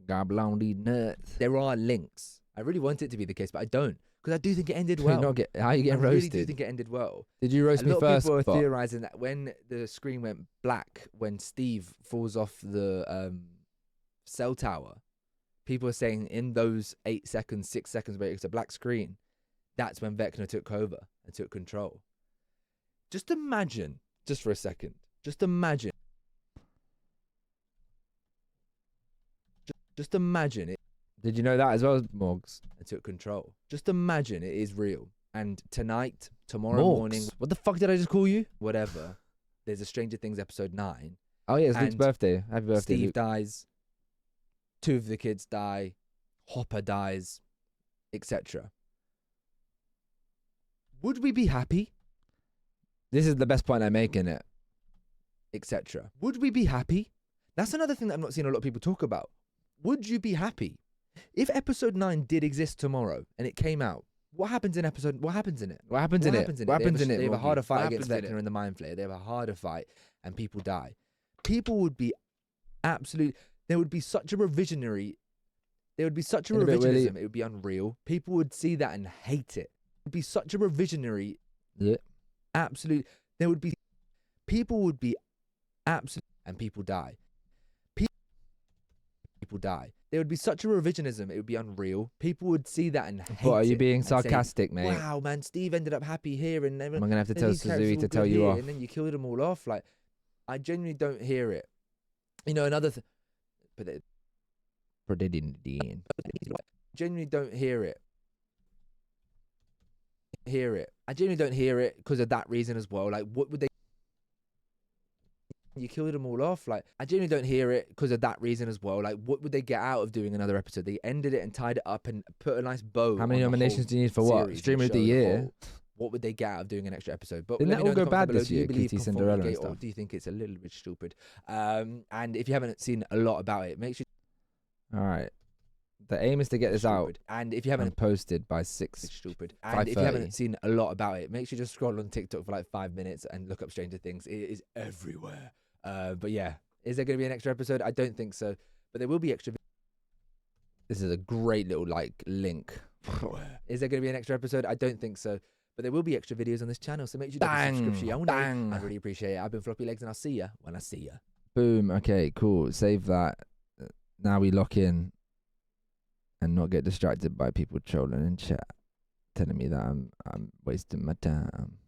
Speaker 1: Goblin the nuts.
Speaker 2: There are links. I really want it to be the case, but I don't, because I do think it ended well.
Speaker 1: How are you getting roasted? I really do
Speaker 2: think it ended well.
Speaker 1: Did you roast me first?
Speaker 2: A lot of people are theorizing that when the screen went black, when Steve falls off the cell tower, people are saying in those 8 seconds, 6 seconds where it's a black screen, that's when Vecna took over and took control. Just imagine, just for a second, just imagine Just imagine it.
Speaker 1: Did you know that as well, Morgs?
Speaker 2: And took control. Just imagine it is real. And tonight, tomorrow
Speaker 1: Morgs?
Speaker 2: morning,
Speaker 1: What the fuck did I just call you?
Speaker 2: whatever, there's a Stranger Things episode 9.
Speaker 1: Oh yeah, it's Luke's
Speaker 2: And
Speaker 1: birthday. Happy birthday,
Speaker 2: Steve
Speaker 1: Luke.
Speaker 2: dies. 2 of the kids die. Hopper dies, etc. Would we be happy?
Speaker 1: This is the best point I'm making it.
Speaker 2: Etc. Would we be happy? That's another thing that I'm not seeing a lot of people talk about. Would you be happy if episode 9 did exist tomorrow and it came out? What happens in episode? What happens in it?
Speaker 1: What happens in it? What happens in it?
Speaker 2: They have a
Speaker 1: Morgie?
Speaker 2: harder
Speaker 1: What
Speaker 2: fight against
Speaker 1: happens in
Speaker 2: Vecna and the Mind Flayer. They have a harder fight, and people die. People would be absolute. There would be such a revisionary. There would be such a
Speaker 1: In a bit,
Speaker 2: revisionism.
Speaker 1: Willie.
Speaker 2: It would be unreal. People would see that and hate it. It would be such a revisionary.
Speaker 1: Yeah.
Speaker 2: Absolute. There would be. People would be absolute, and people die. People die. There would be such a revisionism. It would be unreal. People would see that and hate it.
Speaker 1: What, are you being
Speaker 2: and say,
Speaker 1: sarcastic, mate?
Speaker 2: Wow, man, Steve ended up happy here, and
Speaker 1: Am I going to have to
Speaker 2: then
Speaker 1: tell
Speaker 2: these characters
Speaker 1: Suzui
Speaker 2: were
Speaker 1: to
Speaker 2: good
Speaker 1: tell you
Speaker 2: here,
Speaker 1: off?
Speaker 2: and then you killed them all off. Like, I genuinely don't hear it. You know, another thing, but genuinely don't hear it. I genuinely don't hear it because of that reason as well. Like, what would they? You killed them all off. Like, I genuinely don't hear it because of that reason as well. Like, what would they get out of doing another episode? They ended it and tied it up and put a nice bow.
Speaker 1: How many
Speaker 2: on the
Speaker 1: nominations
Speaker 2: whole
Speaker 1: do you need for what?
Speaker 2: series and
Speaker 1: Streamer of the
Speaker 2: show,
Speaker 1: year?
Speaker 2: whole- What would they get out of doing an extra episode? But
Speaker 1: Didn't
Speaker 2: let
Speaker 1: that
Speaker 2: me
Speaker 1: all
Speaker 2: know in
Speaker 1: go
Speaker 2: the
Speaker 1: bad
Speaker 2: comments below,
Speaker 1: this
Speaker 2: do you
Speaker 1: year,
Speaker 2: believe
Speaker 1: QT
Speaker 2: Conformity
Speaker 1: Cinderella and
Speaker 2: Gate, or
Speaker 1: stuff?
Speaker 2: do you think it's a little bit stupid? And if you haven't seen a lot about it, make sure.
Speaker 1: All right. The aim is to get this out
Speaker 2: Stupid. And if you
Speaker 1: and
Speaker 2: haven't,
Speaker 1: posted by 6.
Speaker 2: it's stupid. And if you
Speaker 1: 5:30.
Speaker 2: haven't seen a lot about it, make sure you just scroll on TikTok for like 5 minutes and look up Stranger Things. It is everywhere. But yeah, is there going to be an extra episode? I don't think so. But there will be extra.
Speaker 1: This is a great little like link.
Speaker 2: Is there going to be an extra episode? I don't think so. But there will be extra videos on this channel, so make sure you
Speaker 1: Bang,
Speaker 2: subscribe.
Speaker 1: bang.
Speaker 2: I'd really appreciate it. I've been Floppyleggs, and I'll see ya when I see ya.
Speaker 1: Boom. Okay, cool. Save that. Now we lock in and not get distracted by people trolling in chat, telling me that I'm wasting my time.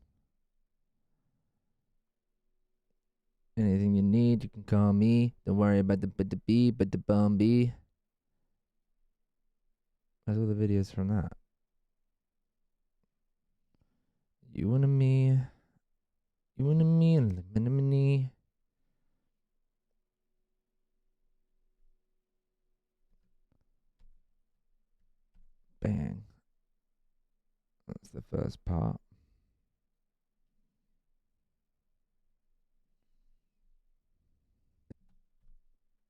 Speaker 1: Anything you need, you can call me. Don't worry about the B, but the bum B. Where's all the videos from that? You and me, and the mini. Bang. That's the first part.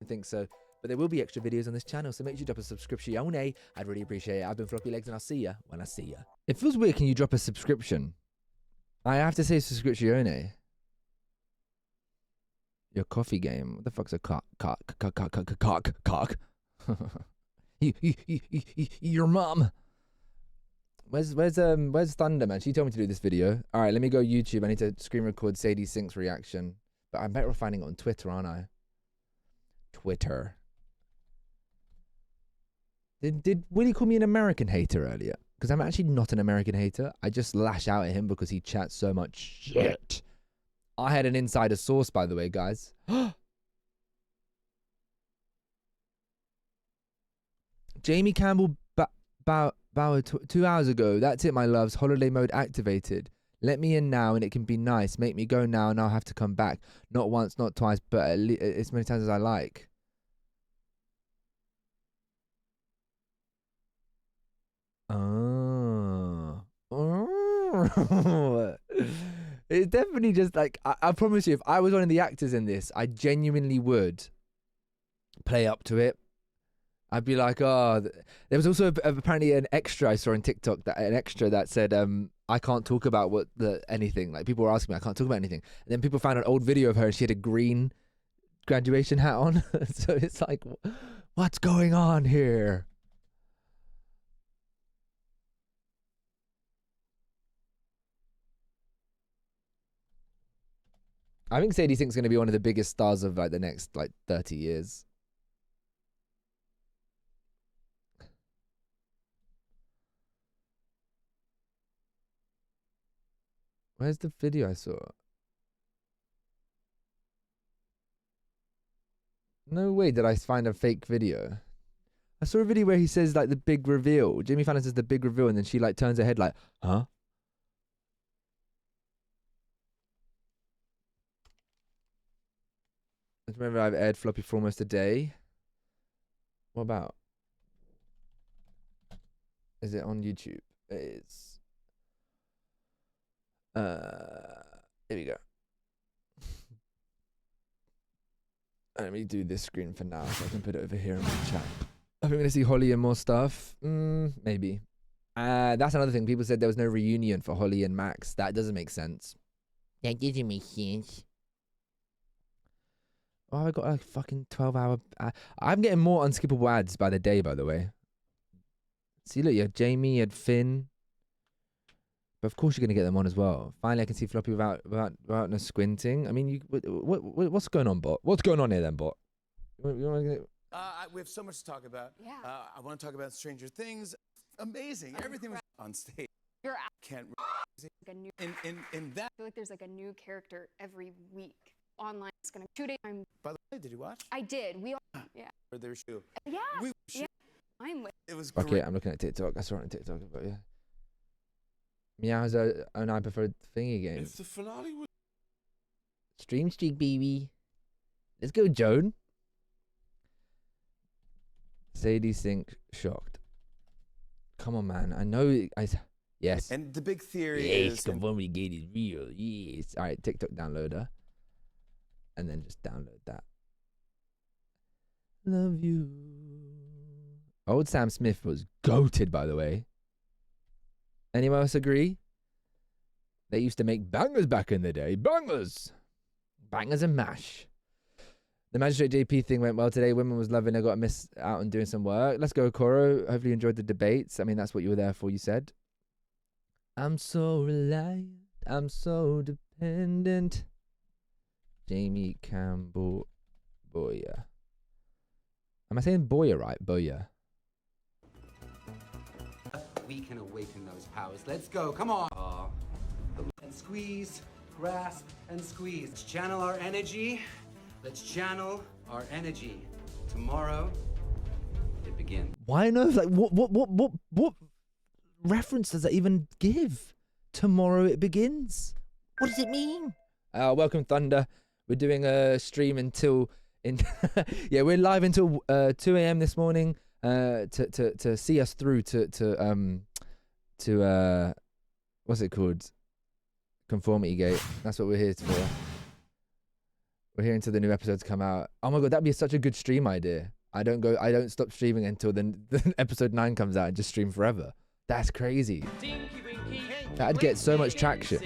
Speaker 2: I think so. But there will be extra videos on this channel, so make sure you drop a subscription. I'd really appreciate it. I've been Floppyleggs, and I'll see ya when I see ya.
Speaker 1: It feels weird. Can you drop a subscription? I have to say subscription. Your coffee game. What the fuck's a cock? Your mum. Where's Thunder, man? She told me to do this video. All right, let me go YouTube. I need to screen record Sadie Sink's reaction. But I'm better finding it on Twitter, aren't I? Twitter. Did Willie call me an American hater earlier? Because I'm actually not an American hater. I just lash out at him because he chats so much shit. I had an insider source, by the way, guys. Jamie Campbell Bauer 2 hours ago. That's it, my loves. Holiday mode activated. Let me in now and it can be nice. Make me go now and I'll have to come back. Not once, not twice, but at least as many times as I like. Oh. It's definitely just like, I promise you, if I was one of the actors in this, I genuinely would play up to it. I'd be like, oh, there was also apparently an extra I saw on TikTok, that said, I can't talk about anything. Like, people were asking me, I can't talk about anything. And then people found an old video of her and she had a green graduation hat on. So it's like, what's going on here? I think Sadie Sink's going to be one of the biggest stars of like the next like 30 years. Where's the video I saw? No way did I find a fake video. I saw a video where he says like the big reveal. Jimmy Fallon says the big reveal, and then she like turns her head like, huh? I remember I've aired Floppy for almost a day. What about? Is it on YouTube? It is. Here we go. Let me do this screen for now so I can put it over here in my chat. Are we going to see Holly and more stuff? Maybe. That's another thing. People said there was no reunion for Holly and Max. That doesn't make sense. That doesn't make sense. Oh, I got a fucking 12-hour... I'm getting more unskippable ads by the day, by the way. See, look, you had Jamie, you had Finn. But of course you're going to get them on as well. Finally, I can see Floppy without no squinting. I mean, what's going on, bot? What's going on here, then, bot?
Speaker 5: We have so much to talk about.
Speaker 3: Yeah.
Speaker 5: I want to talk about Stranger Things. Amazing. Everything was on stage.
Speaker 3: You're
Speaker 5: Can't
Speaker 3: like a new.
Speaker 5: in that.
Speaker 3: I feel like there's like a new character every week. Online, it's gonna 2 days.
Speaker 5: By the way, did you watch?
Speaker 3: I did. We all. Yeah.
Speaker 5: Or their shoe.
Speaker 3: Yeah.
Speaker 5: Yeah.
Speaker 3: I'm with.
Speaker 5: It was
Speaker 1: Okay,
Speaker 5: great.
Speaker 1: I'm looking at TikTok. I saw it on TikTok, but yeah. Meow's own I preferred thingy game.
Speaker 4: If the finale was
Speaker 1: Stream streak, baby. Let's go, Joan. Sadie Sink shocked. Come on, man. I know. Yes.
Speaker 5: And the big theory
Speaker 1: Yes,
Speaker 5: is.
Speaker 1: conformity gate is real. Yes. All right, TikTok downloader. And then just download that. Love you. Old Sam Smith was goated, by the way. Anyone else agree? They used to make bangers back in the day. Bangers! Bangers and mash. The Magistrate JP thing went well today. Women was loving it. Got to miss out on doing some work. Let's go, Coro. Hopefully you enjoyed the debates. I mean, that's what you were there for, you said. I'm so reliant. I'm so dependent. Jamie Campbell Boyer. Am I saying Boyer right? Boyer.
Speaker 6: We can awaken those powers. Let's go. Come on. And squeeze, grasp, and squeeze. Let's channel our energy. Let's channel our energy. Tomorrow, it begins.
Speaker 1: Why no? Like, what reference does that even give? Tomorrow it begins. What does it mean? Welcome, Thunder. We're doing a stream until yeah, we're live until 2 a.m. this morning. To see us through to what's it called? Conformity Gate. That's what we're here for. We're here until the new episodes come out. Oh my god, that'd be such a good stream idea. I don't stop streaming until the episode 9 comes out and just stream forever. That's crazy. That'd get so much traction.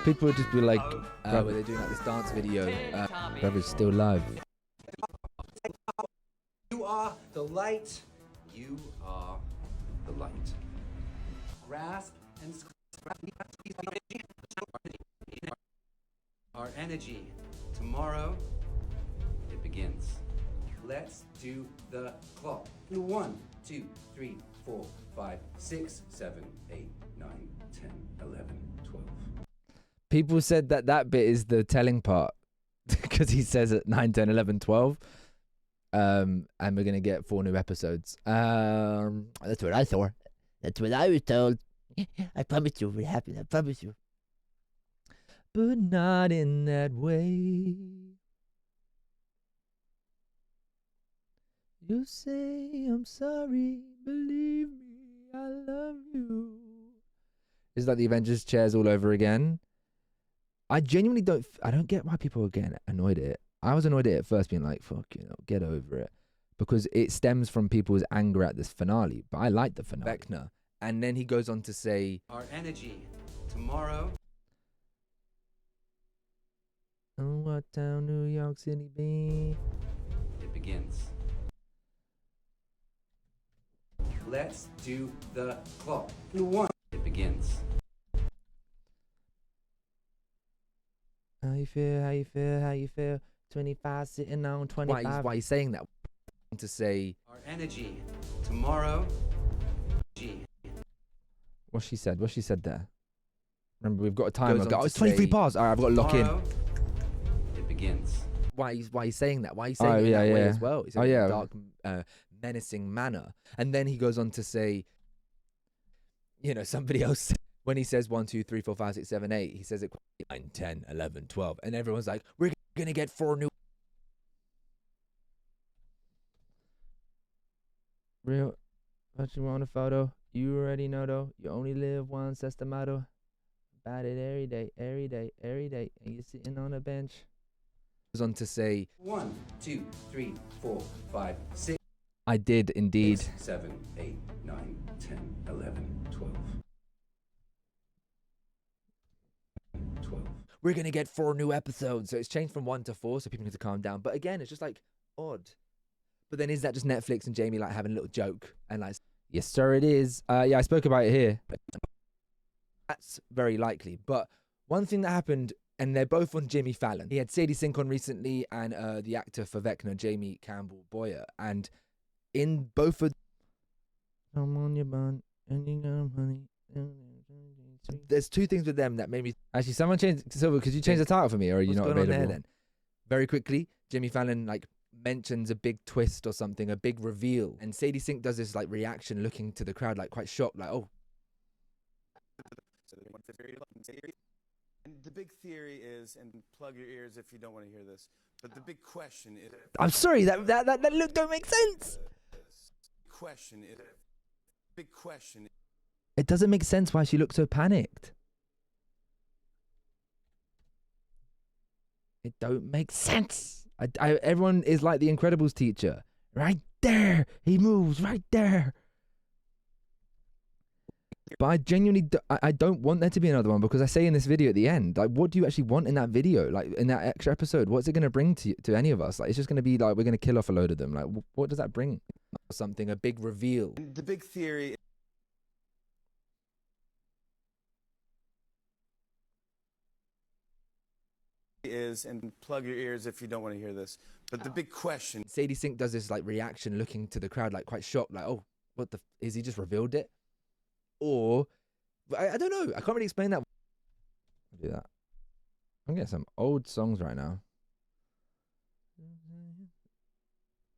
Speaker 1: People would just be like, where they're doing like this dance video. Brother's still live.
Speaker 6: You are the light. You are the light. Grasp and squeeze our energy. Tomorrow, it begins. Let's do the clock. 1, 2, 3, 4, 5, 6, 7, 8, 9, 10, 11, 12.
Speaker 1: People said that bit is the telling part because he says at 9, 10, 11, 12. And we're going to get 4 new episodes. That's what I thought. That's what I was told. I promise you we're happy. I promise you. But not in that way. You say I'm sorry. Believe me, I love you. It's like the Avengers chairs all over again. I genuinely don't get why people are getting annoyed at it. I was annoyed at it at first, being like, fuck, get over it. Because it stems from people's anger at this finale. But I like the finale. Vecna. And then he goes on to say,
Speaker 6: our energy. Tomorrow.
Speaker 1: oh, what town New York City be?
Speaker 6: It begins. Let's do the clock. 1. It begins.
Speaker 1: How you feel? How you feel? How you feel? 25 sitting on 25. Why he's saying that? To say
Speaker 6: our energy. Tomorrow.
Speaker 1: what she said. What she said there. Remember, we've got a timer.
Speaker 2: Goes on
Speaker 1: Oh,
Speaker 2: to
Speaker 1: it's 23
Speaker 2: say,
Speaker 1: bars. All right, I've got to lock in.
Speaker 6: Tomorrow, it begins.
Speaker 2: why he's saying that. Why he's saying it in that way as well. He's saying it in a dark, menacing manner. And then he goes on to say, you know, somebody else, when he says 1, 2, 3, 4, 5, 6, 7, 8, he says it 9, 10, 11, 12. And everyone's like, we're going to get 4 new.
Speaker 1: Real, what you want a photo? You already know though. You only live once, that's the motto. About it every day, every day, every day. And you're sitting on a bench.
Speaker 2: Goes on to say
Speaker 6: 1, 2, 3, 4, 5, 6,
Speaker 1: I did indeed.
Speaker 6: 7, 8, 9, 10, 11, 12. 12.
Speaker 2: we're going to get 4 new episodes. So it's changed from 1 to 4, so people need to calm down. But again, it's just like odd. But then is that just Netflix and Jamie like having a little joke? And like,
Speaker 1: Yes, sir, it is. Yeah, I spoke about it here.
Speaker 2: that's very likely. But one thing that happened, and they're both on Jimmy Fallon. He had Sadie Sink on recently, and the actor for Vecna, Jamie Campbell Boyer. And in both of
Speaker 1: I'm on your bun, and you got money.
Speaker 2: there's 2 things with them that made me.
Speaker 1: Actually, someone changed. Silver, could you change the title for me, or are you
Speaker 2: What's
Speaker 1: not
Speaker 2: going
Speaker 1: available?
Speaker 2: on there then? Very quickly, Jimmy Fallon like mentions a big twist or something, a big reveal, and Sadie Sink does this like reaction, looking to the crowd like quite shocked, like, oh.
Speaker 5: And the big theory is, and plug your ears if you don't want to hear this, but the big question is.
Speaker 2: I'm sorry, that look don't make sense.
Speaker 5: Big question.
Speaker 1: It doesn't make sense why she looked so panicked. It don't make sense. Everyone is like the Incredibles teacher. Right there. He moves right there. But I genuinely, I don't want there to be another one, because I say in this video at the end, like, what do you actually want in that video? Like, in that extra episode, what's it going to bring to any of us? Like, it's just going to be like, we're going to kill off a load of them. Like, what does that bring?
Speaker 2: Something, a big reveal.
Speaker 5: And the big theory is, and plug your ears if you don't want to hear this, but the big question.
Speaker 2: Sadie Sink does this like reaction, looking to the crowd like quite shocked, like, oh, what the, is he just revealed it? Or, I don't know, I can't really explain that.
Speaker 1: I'll do that. I'm getting some old songs right now.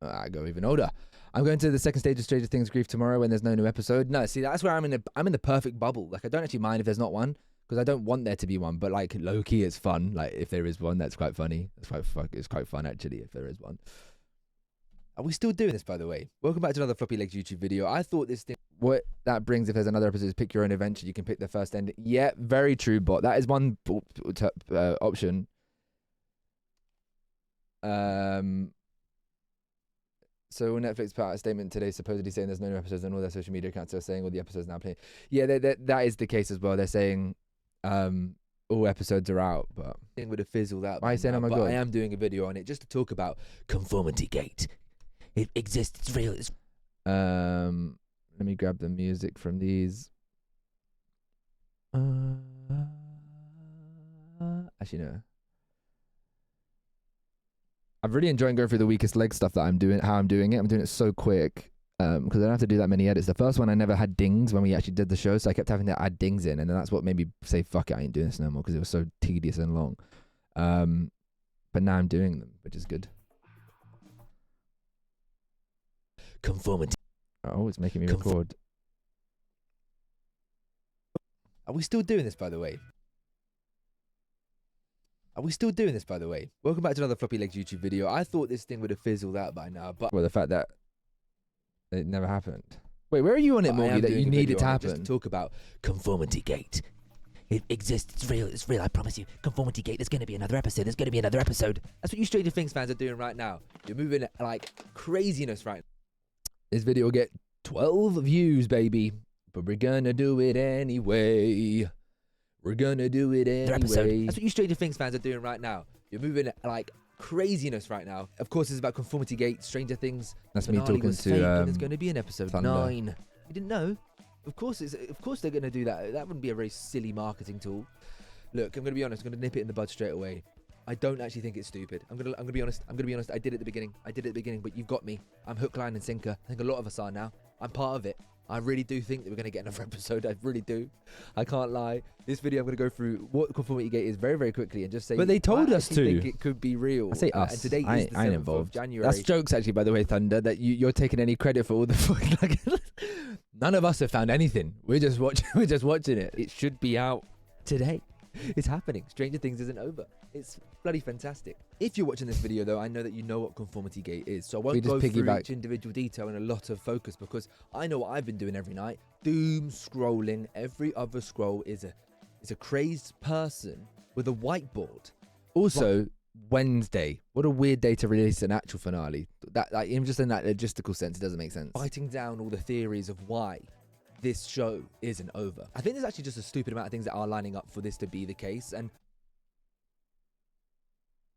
Speaker 2: I go even older. I'm going to the second stage of Stranger Things grief tomorrow when there's no new episode. No, see, that's where I'm in the perfect bubble. Like, I don't actually mind if there's not one, because I don't want there to be one. But like, low key, it's fun. Like, if there is one, that's quite funny. It's quite fun actually if there is one. Are we still doing this, by the way? Welcome back to another Floppyleggs YouTube video. I thought this thing,
Speaker 1: What that brings, if there's another episode, is pick your own adventure. You can pick the first ending. Yeah, very true, bot. That is one option. So Netflix put out a statement today supposedly saying there's no new episodes, and all their social media accounts are saying all the episodes now playing. Yeah, that is the case as well. They're saying all episodes are out, but
Speaker 2: thing would have fizzled out.
Speaker 1: Why are you saying, oh my God?
Speaker 2: I am doing a video on it just to talk about conformity gate. It exists, it's real.
Speaker 1: let me grab the music from these. Actually, no. I'm really enjoying going through the weakest leg stuff that I'm doing, how I'm doing it. I'm doing it so quick because I don't have to do that many edits. The first one, I never had dings when we actually did the show, so I kept having to add dings in, and then that's what made me say, fuck it, I ain't doing this no more, because it was so tedious and long. But now I'm doing them, which is good.
Speaker 2: Conformity.
Speaker 1: Oh, it's making me record.
Speaker 2: Are we still doing this, by the way? Are we still doing this, by the way? Welcome back to another Floppyleggs YouTube video. I thought this thing would have fizzled out by now, but
Speaker 1: Well, the fact that it never happened. Wait, where are you on it,
Speaker 2: I am
Speaker 1: Morgie, that
Speaker 2: doing
Speaker 1: you
Speaker 2: a
Speaker 1: need
Speaker 2: video
Speaker 1: it to
Speaker 2: on just
Speaker 1: happen?
Speaker 2: talk about conformity gate. It exists. It's real. It's real. I promise you. Conformity gate. There's going to be another episode. There's going to be another episode. That's what you Stranger Things fans are doing right now. You're moving like craziness right now. This video will get 12 views, baby. But we're going to do it anyway. We're going to do it anyway.
Speaker 1: Episode.
Speaker 2: That's what you Stranger Things fans are doing right now. You're moving like craziness right now. Of course, it's about conformity gate, Stranger Things.
Speaker 1: That's me
Speaker 2: finale
Speaker 1: talking
Speaker 2: was
Speaker 1: to,
Speaker 2: fake, and there's going to be an episode
Speaker 1: Thunder.
Speaker 2: 9. You didn't know? Of course they're going to do that. That wouldn't be a very silly marketing tool. Look, I'm going to be honest. I'm going to nip it in the bud straight away. I don't actually think it's stupid. I'm going to be honest. I did it at the beginning. But you've got me. I'm hook, line, and sinker. I think a lot of us are now. I'm part of it. I really do think that we're going to get another episode. I really do. I can't lie. This video, I'm going to go through what Conformity Gate is very, very quickly and just say.
Speaker 1: But they told us
Speaker 2: I actually
Speaker 1: to.
Speaker 2: think it could be real.
Speaker 1: I say us.
Speaker 2: And today
Speaker 1: I
Speaker 2: is the
Speaker 1: ain't
Speaker 2: 7th
Speaker 1: involved.
Speaker 2: of January.
Speaker 1: That's jokes, actually, by the way, Thunder, that you're taking any credit for all the fucking. None of us have found anything. We're just watching. We're just watching it. It should be out today.
Speaker 2: It's happening. Stranger Things isn't over. It's bloody fantastic. If you're watching this video, though, I know that you know what Conformity Gate is, so I won't go through each individual detail in a lot of focus because I know what I've been doing every night. Doom scrolling. Every other scroll is a crazed person with a whiteboard.
Speaker 1: Also, Wednesday. What a weird day to release an actual finale. That, like, even just in that logistical sense, it doesn't make sense.
Speaker 2: Fighting down all the theories of why this show isn't over. I think there's actually just a stupid amount of things that are lining up for this to be the case, and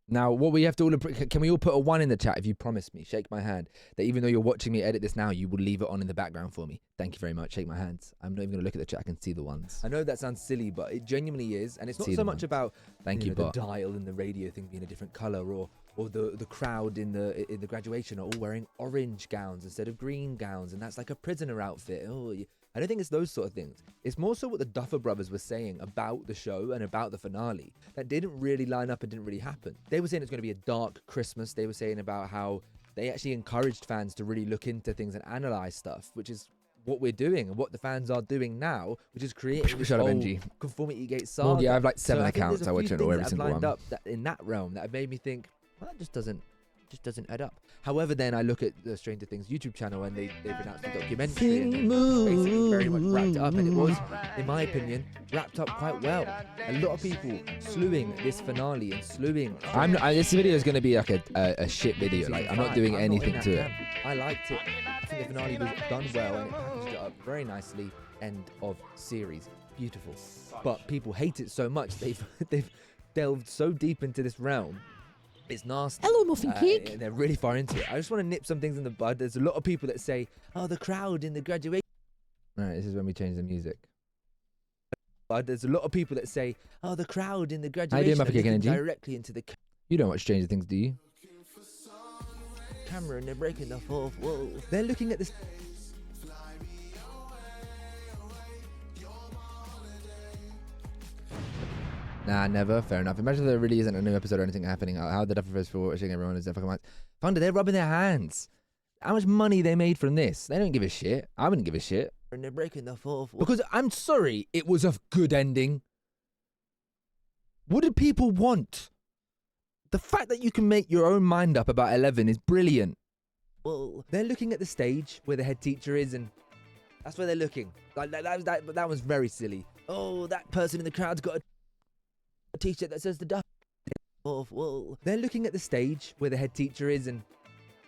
Speaker 1: now, what we have to all, can we all put a 1 in the chat if you promise me, shake my hand, that even though you're watching me edit this now, you will leave it on in the background for me. Thank you very much. Shake my hands. I'm not even going to look at the chat. I can see the ones.
Speaker 2: I know that sounds silly, but it genuinely is. And it's not
Speaker 1: See
Speaker 2: so
Speaker 1: the
Speaker 2: much
Speaker 1: ones.
Speaker 2: about
Speaker 1: Thank you,
Speaker 2: the
Speaker 1: bot.
Speaker 2: dial and the radio thing being a different color, or the crowd in the graduation are all wearing orange gowns instead of green gowns, and that's like a prisoner outfit. I don't think it's those sort of things. It's more so what the Duffer Brothers were saying about the show and about the finale that didn't really line up and didn't really happen. They were saying it's going to be a dark Christmas. They were saying about how they actually encouraged fans to really look into things and analyze stuff, which is what we're doing and what the fans are doing now, which is creating this whole Conformity Gate saga.
Speaker 1: Well, yeah, I have like 7
Speaker 2: So I think
Speaker 1: accounts.
Speaker 2: there's
Speaker 1: I
Speaker 2: a
Speaker 1: watch
Speaker 2: few
Speaker 1: it
Speaker 2: things
Speaker 1: every
Speaker 2: that have
Speaker 1: single
Speaker 2: lined
Speaker 1: one.
Speaker 2: up that in that realm that have made me think, well, that just doesn't add up. However, then I look at the Stranger Things YouTube channel and they've announced a documentary and they basically very much wrapped it up, and it was, in my opinion, wrapped up quite well. A lot of people slewing this finale and slewing.
Speaker 1: This video is going to be like a shit video. Like, I'm not doing anything to it.
Speaker 2: I liked it. I think the finale was done well and it packaged it up very nicely. End of series. Beautiful. But people hate it so much. They've delved so deep into this realm. It's nasty.
Speaker 1: Hello, Muffin Cake.
Speaker 2: They're really far into it. I just want to nip some things in the bud. There's a lot of people that say, oh, the crowd in the graduation.
Speaker 1: Alright, this is when we change the music.
Speaker 2: There's a lot of people that say, oh, the crowd in the graduation.
Speaker 1: How you doing, Muffin Cake
Speaker 2: looking
Speaker 1: Energy?
Speaker 2: directly into the
Speaker 1: You don't watch Stranger Things, do you?
Speaker 2: camera and they're breaking the fourth wall. They're looking at this.
Speaker 1: Nah, never. Fair enough. Imagine there really isn't a new episode or anything happening. How the Duffer Brothers for watching everyone is fucking much. Thunder, they're rubbing their hands. How much money they made from this? They don't give a shit. I wouldn't give a shit.
Speaker 2: And they're breaking the fourth wall.
Speaker 1: Because I'm sorry, it was a good ending. What do people want? The fact that you can make your own mind up about 11 is brilliant.
Speaker 2: Well, they're looking at the stage where the head teacher is, and that's where they're looking. Like that was very silly. Oh, that person in the crowd's got a t-shirt that says the Duff. Well, they're looking at the stage where the head teacher is, and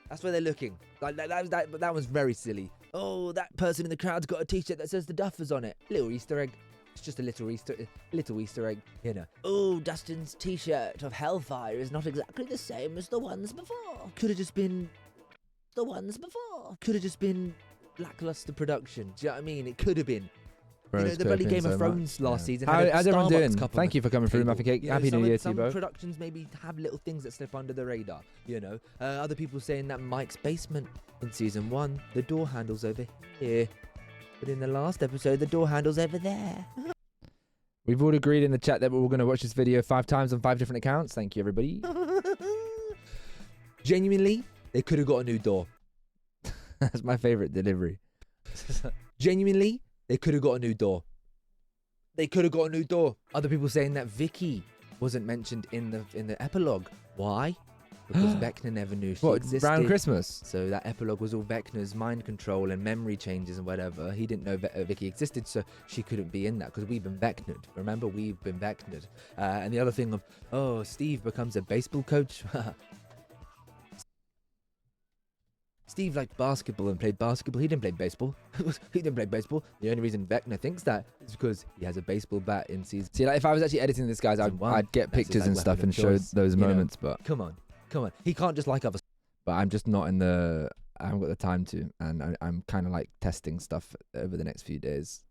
Speaker 2: that's where they're looking. Like that was very silly. Oh, that person in the crowd's got a t-shirt that says the Duffers on it. Little Easter egg. It's just a little Easter egg, you know. Oh, Dustin's t-shirt of Hellfire is not exactly the same as the ones before. Could have just been the ones before. Could have just been lackluster production. Do you know what I mean? It could have been. You know, the bloody Game of Thrones last season.
Speaker 1: How's everyone doing?
Speaker 2: Cup
Speaker 1: Thank you for coming through, Muffin Cake. Happy New Year to you, bro.
Speaker 2: Some productions maybe have little things that slip under the radar, you know. Other people saying that Mike's basement in season 1, the door handle's over here. But in the last episode, the door handle's over there.
Speaker 1: We've all agreed in the chat that we're all going to watch this video 5 times on 5 different accounts. Thank you, everybody.
Speaker 2: Genuinely, they could have got a new door.
Speaker 1: That's my favorite delivery.
Speaker 2: Genuinely, they could have got a new door. They could have got a new door. Other people saying that Vicky wasn't mentioned in the epilogue. Why? Because Vecna never knew she existed.
Speaker 1: Around Christmas?
Speaker 2: So that epilogue was all Vecna's mind control and memory changes and whatever. He didn't know Vicky existed, so she couldn't be in that because we've been Vecna'd. Remember, we've been Vecna'd. And the other thing of, oh, Steve becomes a baseball coach. Steve liked basketball and played basketball. He didn't play baseball. He didn't play baseball. The only reason Vecna thinks that is because he has a baseball bat in season.
Speaker 1: See, like, if I was actually editing this, guys, I'd get pictures and stuff and show those moments, but
Speaker 2: Come on. He can't just like other.
Speaker 1: but I'm just not in the. I haven't got the time to, and I'm kind of like testing stuff over the next few days.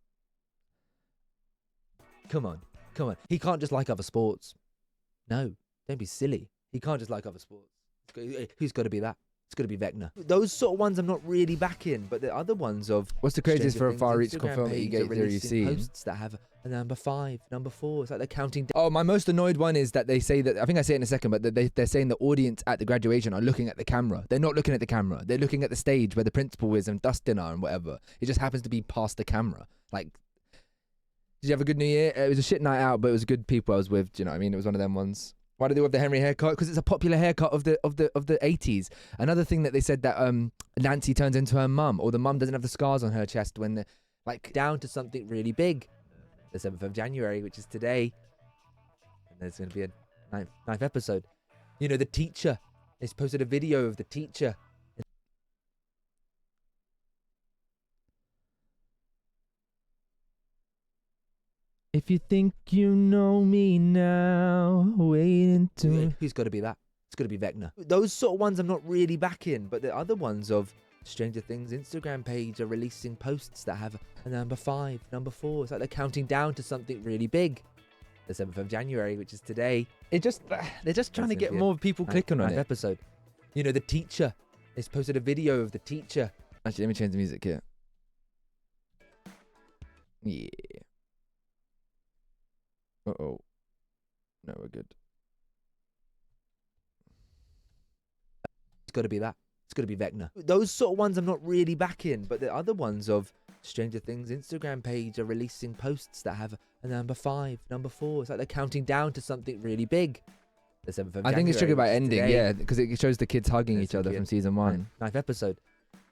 Speaker 2: Come on. He can't just like other sports. No, don't be silly. He can't just like other sports. Who's got to be that? It's got to be Vecna. Those sort of ones I'm not really backing, but the other ones of
Speaker 1: What's the craziest
Speaker 2: Stranger
Speaker 1: for a
Speaker 2: Things
Speaker 1: far-reach
Speaker 2: Instagram
Speaker 1: conformity
Speaker 2: page
Speaker 1: gate
Speaker 2: are
Speaker 1: theory you've
Speaker 2: releasing
Speaker 1: seen?
Speaker 2: posts that have a number 5, number 4. It's like they're counting down.
Speaker 1: Oh, my most annoyed one is that they say that, I think I say it in a second, but that they're saying the audience at the graduation are looking at the camera. They're not looking at the camera. They're looking at the stage where the principal is and Dustin are and whatever. It just happens to be past the camera. Like, did you have a good New Year? It was a shit night out, but it was good people I was with. Do you know what I mean? It was one of them ones. Why do they have the Henry haircut? Because it's a popular haircut of the 80s. Another thing that they said that Nancy turns into her mum, or the mum doesn't have the scars on her chest when the down to something really big. The 7th of January, which is today. And there's going to be a ninth episode. You know, the teacher. They posted a video of the teacher. If you think you know me now, wait until...
Speaker 2: Who's got to be that? It's got to be Vecna. Those sort of ones I'm not really backing, but the other ones of Stranger Things Instagram page are releasing posts that have a number 5, number 4. It's like they're counting down to something really big. The 7th of January, which is today.
Speaker 1: They're just trying to get more people clicking on it.
Speaker 2: Episode. You know, the teacher. They posted a video of the teacher.
Speaker 1: Actually, let me change the music here. Yeah. Uh-oh. No, we're good.
Speaker 2: It's got to be that. It's got to be Vecna. Those sort of ones I'm not really backing, but the other ones of Stranger Things Instagram page are releasing posts that have a number 5, number 4. It's like they're counting down to something really big. The 7th of January.
Speaker 1: I think it's triggered by
Speaker 2: which is
Speaker 1: ending,
Speaker 2: today.
Speaker 1: yeah, because it shows the kids hugging
Speaker 2: There's
Speaker 1: each other
Speaker 2: gonna be
Speaker 1: from
Speaker 2: a
Speaker 1: season 1.
Speaker 2: Ninth episode.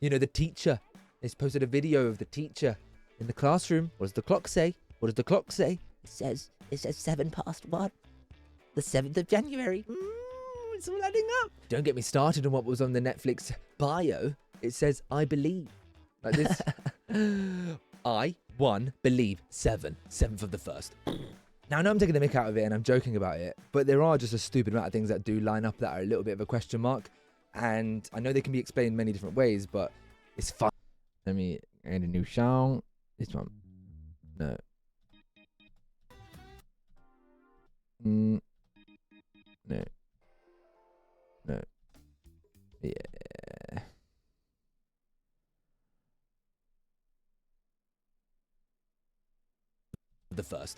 Speaker 2: You know, the teacher. They posted a video of the teacher in the classroom. What does the clock say? What does the clock say? It says 1:07. The 7th of January. It's all adding up. Don't get me started on what was on the Netflix bio. It says, I believe. Like this. I, 1, believe, 7. 7th of the 1st. Now, I know I'm taking the mick out of it and I'm joking about it, but there are just a stupid amount of things that do line up that are a little bit of a question mark. And I know they can be explained many different ways, but it's fun.
Speaker 1: Let me add a new song. This one. No. No. No. Yeah.
Speaker 2: The 1st.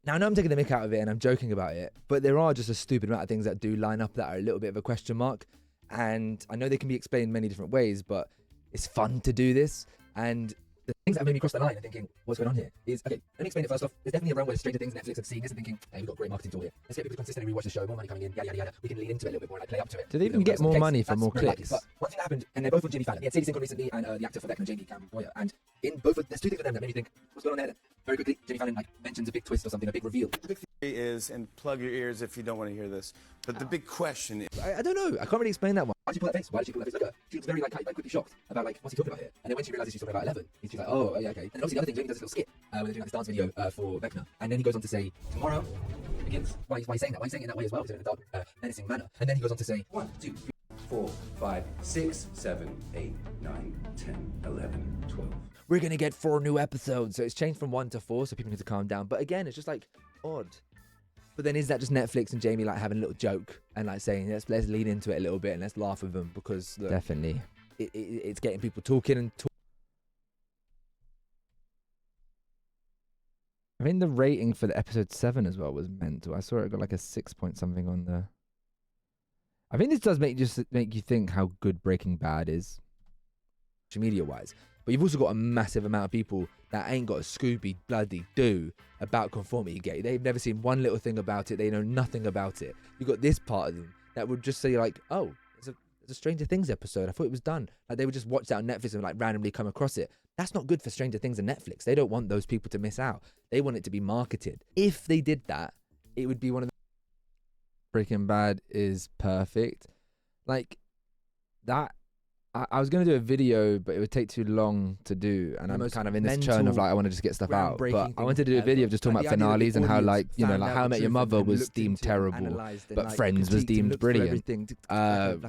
Speaker 2: Now, I know I'm taking the mick out of it and I'm joking about it, but there are just a stupid amount of things that do line up that are a little bit of a question mark. And I know they can be explained many different ways, but it's fun to do this. And the things that have made me cross the line and thinking, what's going on here? Is, okay, let me explain it first off. There's definitely a realm where Stranger Things, Netflix have seen this and thinking, hey, we've got a great marketing tool here. Let's get people to consistently rewatch the show, more money coming in, yada, yada, yada. We can lean into it a little bit more and play up to it.
Speaker 1: Do they even get more money for more clicks?
Speaker 2: But one thing that happened, and they're both on Jimmy Fallon. We had Sadie Sink on recently and the actor for Vecna, Jamie Boyer. And in both of, there's two things with them that made me think, what's going on there then? Very quickly, Jimmy Fallon mentions a big twist or something, a big reveal.
Speaker 5: The big theory is, and plug your ears if you don't want to hear this, but the big question is...
Speaker 2: I don't know. I can't really explain that one. Why did she pull that face? Why did she pull that face? Look at her. She looks very like quickly shocked about what's he talking about here. And then when she realizes she's talking about 11, she's like, oh, yeah, okay. And then obviously the other thing, Jamie does a little skit when they're doing this dance video for Vecna. And then he goes on to say, tomorrow begins. Why are you saying that? Why are you saying it in that way as well? He's in a dark, menacing manner. And then he goes on to say,
Speaker 6: 1, 2, 3, 4, 5, 6, 7, 8, 9, 10, 11, 12.
Speaker 2: we're going to get 4 new episodes. So it's changed from 1 to 4, so people need to calm down. But again, it's just like odd. But then is that just Netflix and Jamie like having a little joke and like saying, let's lean into it a little bit and let's laugh with them because look,
Speaker 1: Definitely.
Speaker 2: it's getting people talking and talking.
Speaker 1: I think the rating for the episode 7 as well was mental. I saw it got like a 6 point something on the... I think this does make you think how good Breaking Bad is.
Speaker 2: Social media wise. But you've also got a massive amount of people that ain't got a Scooby bloody do about Conformity Gate. They've never seen one little thing about it. They know nothing about it. You've got this part of them that would just say like, oh, there's a Stranger Things episode. I thought it was done. Like they would just watch that on Netflix and like randomly come across it. That's not good for Stranger Things and Netflix. They don't want those people to miss out. They want it to be marketed. If they did that, it would be one of the...
Speaker 1: Breaking Bad is perfect. Like that... I was going to do a video, but it would take too long to do. And I'm kind of in this churn of like, I want to just get stuff out. But I wanted to do a video of just talking about finales and how like, you know, like How I Met Your Mother was deemed terrible, but Friends was deemed brilliant.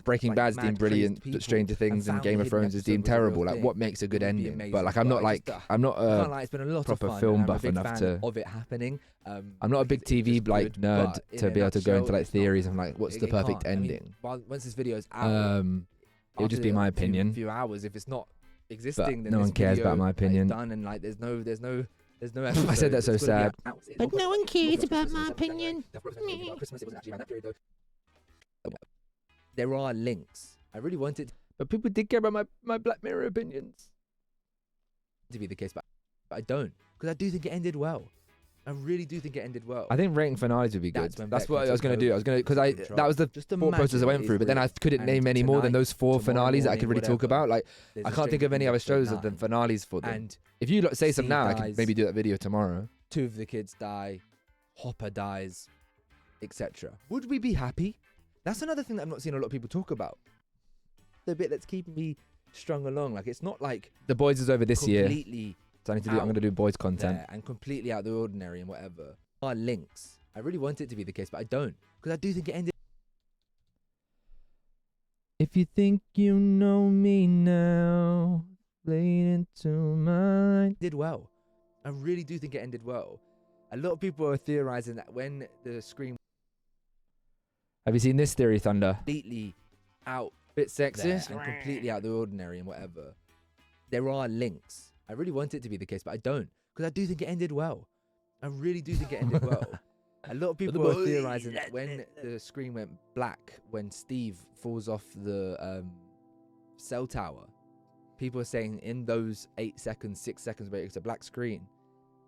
Speaker 1: Breaking Bad's deemed brilliant, but Stranger Things and Game of Thrones is deemed terrible. Like what makes a good ending? But like, I'm not a proper film buff enough to...
Speaker 2: of it happening.
Speaker 1: I'm not a big TV like nerd to be able to go into like theories and like, what's the perfect ending?
Speaker 2: Once this video is out...
Speaker 1: It would just be my opinion.
Speaker 2: Few hours. If it's not existing, then
Speaker 1: no
Speaker 2: this
Speaker 1: one cares
Speaker 2: video,
Speaker 1: about my
Speaker 2: like,
Speaker 1: opinion.
Speaker 2: done and like there's no
Speaker 1: I said that's so sad.
Speaker 2: But
Speaker 1: no one cares about my opinion.
Speaker 2: There are links. I really wanted
Speaker 1: But people did care about my Black Mirror opinions.
Speaker 2: to be the case, but I don't, because I do think it ended well. I really do think it ended well.
Speaker 1: I think rating finales would be good.
Speaker 2: That's
Speaker 1: What
Speaker 2: when
Speaker 1: I was going to do. I was going to, because that was the
Speaker 2: Just
Speaker 1: 4 posters I went through, but then I couldn't name any more than those 4 finales that I could really talk about. Like, I can't think of any other shows other than finales for them.
Speaker 2: And
Speaker 1: If you say some
Speaker 2: Steve
Speaker 1: now, I
Speaker 2: dies.
Speaker 1: could maybe do that video tomorrow.
Speaker 2: 2 of the kids die, Hopper dies, etc. Would we be happy? That's another thing that I'm not seeing a lot of people talk about. The bit that's keeping me strung along. Like, it's not like
Speaker 1: The Boys is over this year,
Speaker 2: completely
Speaker 1: so I need to do. I'm going to do boys content.
Speaker 2: there and completely out of the ordinary and whatever. Are links. I really want it to be the case, but I don't, because I do think it ended.
Speaker 1: If you think you know me now, play it into mine.
Speaker 2: Did well. I really do think it ended well. A lot of people are theorizing that when the screen
Speaker 1: Have you seen this theory, Thunder?
Speaker 2: completely out
Speaker 1: Bit
Speaker 2: there
Speaker 1: sexist.
Speaker 2: and completely out of the ordinary and whatever, there are links. I really want it to be the case, but I don't, because I do think it ended well. I really do think it ended well. A lot of people are theorizing that when the screen went black, when Steve falls off the cell tower, people are saying in those 8 seconds, 6 seconds where it's a black screen,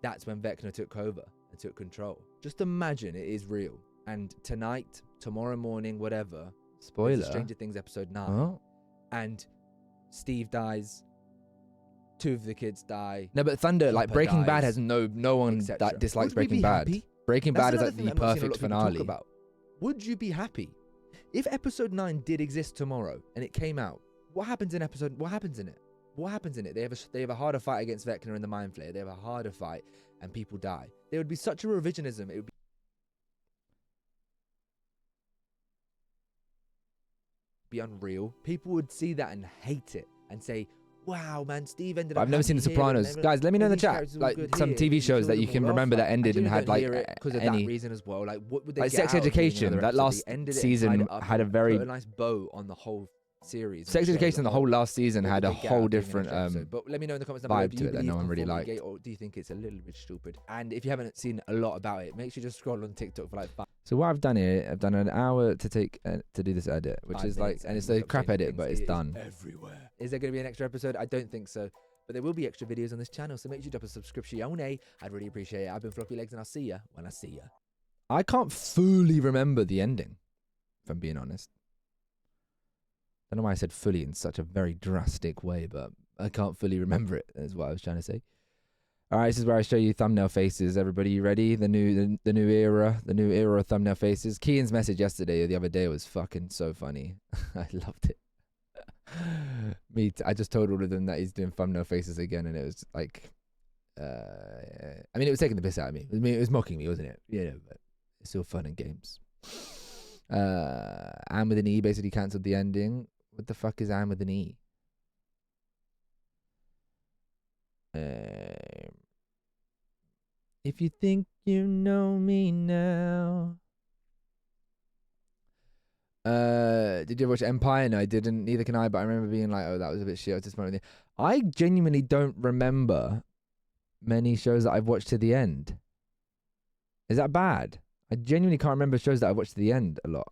Speaker 2: that's when Vecna took over and took control. Just imagine it is real. And tonight, tomorrow morning, whatever, there's a
Speaker 1: Spoiler.
Speaker 2: Stranger Things episode 9,
Speaker 1: Oh.
Speaker 2: and Steve dies, 2 of the kids die.
Speaker 1: No, but Thunder, like
Speaker 2: Hopper
Speaker 1: Breaking Bad,
Speaker 2: dies,
Speaker 1: has no one
Speaker 2: etc.
Speaker 1: that dislikes
Speaker 2: Would we
Speaker 1: Breaking
Speaker 2: be
Speaker 1: Bad.
Speaker 2: happy?
Speaker 1: Breaking
Speaker 2: That's
Speaker 1: Bad is
Speaker 2: another
Speaker 1: like
Speaker 2: thing
Speaker 1: the
Speaker 2: that I'm not seeing a
Speaker 1: perfect
Speaker 2: lot of people talk
Speaker 1: finale.
Speaker 2: about. Would you be happy if episode 9 did exist tomorrow and it came out? What happens in episode? What happens in it? What happens in it? They have a harder fight against Vecna and the Mind Flayer. They have a harder fight, and people die. There would be such a revisionism. It would be unreal. People would see that and hate it and say, "Wow, man, Steve ended
Speaker 1: But
Speaker 2: up."
Speaker 1: I've never seen The
Speaker 2: happy here and
Speaker 1: Sopranos.
Speaker 2: never-
Speaker 1: Guys, let me know in the
Speaker 2: these
Speaker 1: chat,
Speaker 2: characters are all
Speaker 1: like
Speaker 2: good
Speaker 1: some
Speaker 2: here,
Speaker 1: TV
Speaker 2: and
Speaker 1: shows that
Speaker 2: killed
Speaker 1: you
Speaker 2: them
Speaker 1: can
Speaker 2: all
Speaker 1: remember
Speaker 2: off.
Speaker 1: that ended
Speaker 2: I
Speaker 1: and
Speaker 2: genuinely
Speaker 1: had
Speaker 2: don't
Speaker 1: like
Speaker 2: hear it because of that
Speaker 1: any.
Speaker 2: reason as well. Like, what would they
Speaker 1: Like
Speaker 2: get
Speaker 1: Sex
Speaker 2: out of doing
Speaker 1: Education,
Speaker 2: another
Speaker 1: that
Speaker 2: episode?
Speaker 1: last
Speaker 2: They ended it and
Speaker 1: season
Speaker 2: tied it up
Speaker 1: had a
Speaker 2: and
Speaker 1: very-
Speaker 2: put a nice bow on the whole series.
Speaker 1: Sex Education, the whole last season
Speaker 2: What
Speaker 1: had
Speaker 2: would
Speaker 1: a
Speaker 2: they get out
Speaker 1: whole
Speaker 2: of doing an
Speaker 1: different
Speaker 2: extra episode? But let me know in the comments down below,
Speaker 1: vibe
Speaker 2: do
Speaker 1: to
Speaker 2: you
Speaker 1: it that
Speaker 2: believe
Speaker 1: no one really
Speaker 2: Conformity
Speaker 1: liked.
Speaker 2: Gate, or do you think it's a little bit stupid? And if you haven't seen a lot about it, make sure you just scroll on TikTok for like 5
Speaker 1: So what I've done here, I've done an hour to take to do this edit, which is like,
Speaker 2: minutes
Speaker 1: and it's
Speaker 2: and
Speaker 1: a
Speaker 2: look up
Speaker 1: crap
Speaker 2: Stranger
Speaker 1: edit, but
Speaker 2: Things.
Speaker 1: it's
Speaker 2: It is
Speaker 1: done.
Speaker 2: everywhere. Is there going to be an extra episode? I don't think so. But there will be extra videos on this channel, so make sure you drop a subscription. I'd really appreciate it. I've been Floppyleggs, and I'll see ya when I see ya.
Speaker 1: I can't fully remember the ending, if I'm being honest. I don't know why I said fully in such a very drastic way, but I can't fully remember it, is what I was trying to say. All right, this is where I show you thumbnail faces. Everybody, you ready? The new era of thumbnail faces. Kian's message yesterday or the other day was fucking so funny. I loved it. I just told all of them that he's doing thumbnail faces again, and it was like, I mean, it was taking the piss out of me. It was mocking me, wasn't it? Yeah, but it's still fun and games. Anne with an E basically cancelled the ending. What the fuck is Anne with an E? If you think you know me now. Did you ever watch Empire? No, I didn't. Neither can I. But I remember being like, "Oh, that was a bit shit." I was disappointed. I genuinely don't remember many shows that I've watched to the end. Is that bad? I genuinely can't remember shows that I've watched to the end a lot.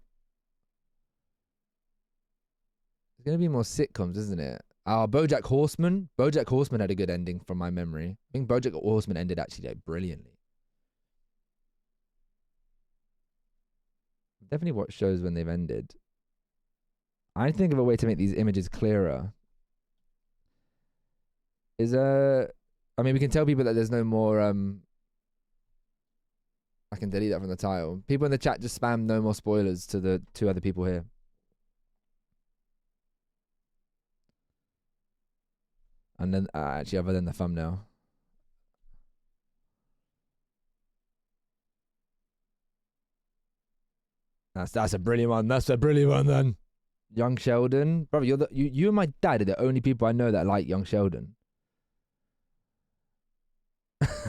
Speaker 1: There's gonna be more sitcoms, isn't it? BoJack Horseman. BoJack Horseman had a good ending from my memory. I think BoJack Horseman ended actually like brilliantly. Definitely watch shows when they've ended. I think of a way to make these images clearer. I mean, we can tell people that there's no more. I can delete that from the title. People in the chat just spam no more spoilers to the 2 other people here. And then actually, other than the thumbnail. That's a brilliant one. That's a brilliant one then. Young Sheldon. Brother, you and my dad are the only people I know that like Young Sheldon.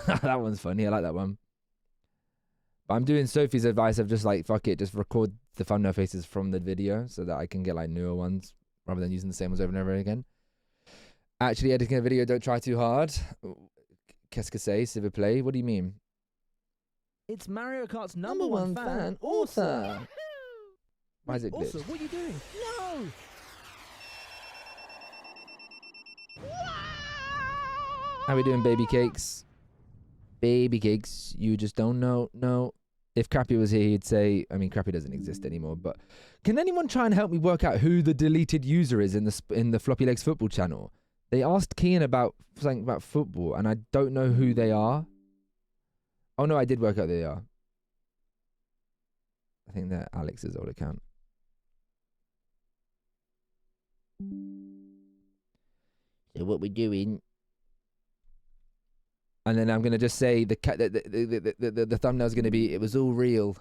Speaker 1: That one's funny. I like that one. But I'm doing Sophie's advice of just like, fuck it, just record the thumbnail faces from the video so that I can get like newer ones
Speaker 2: rather than using the same ones over and over again. Actually editing a video, don't try too hard. Qu'est-ce que c'est, s'il vous plaît? What do you mean?
Speaker 1: It's Mario Kart's number one fan, author.
Speaker 2: Why is it glitched?
Speaker 1: Also, what are you doing? No!
Speaker 2: How we doing, baby cakes? Baby cakes, you just don't know. No. If Crappy was here, he'd say, I mean, Crappy doesn't exist anymore, but can anyone try and help me work out who the deleted user is in the Floppylegss football channel? They asked Kian about something about football, and I don't know who they are. Oh, no, I did work out who they are. I think they're Alex's old account. So what we're doing... And then I'm going to just say the thumbnail's going to be, it was all real.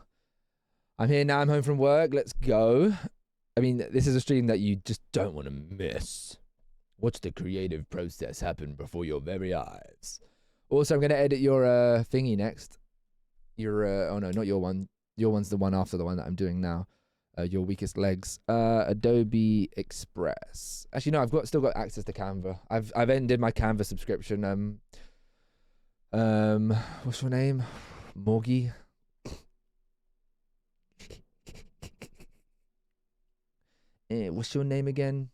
Speaker 2: I'm here now, I'm home from work, let's go. I mean, this is a stream that you just don't want to miss. Watch the creative process happen before your very eyes. Also, I'm going to edit your thingy next. Your, oh no, not your one. Your one's the one after the one that I'm doing now. Your weakest legs. Adobe Express. Actually, no, I've still got access to Canva. I've ended my Canva subscription. What's your name? Morgie. What's your name again?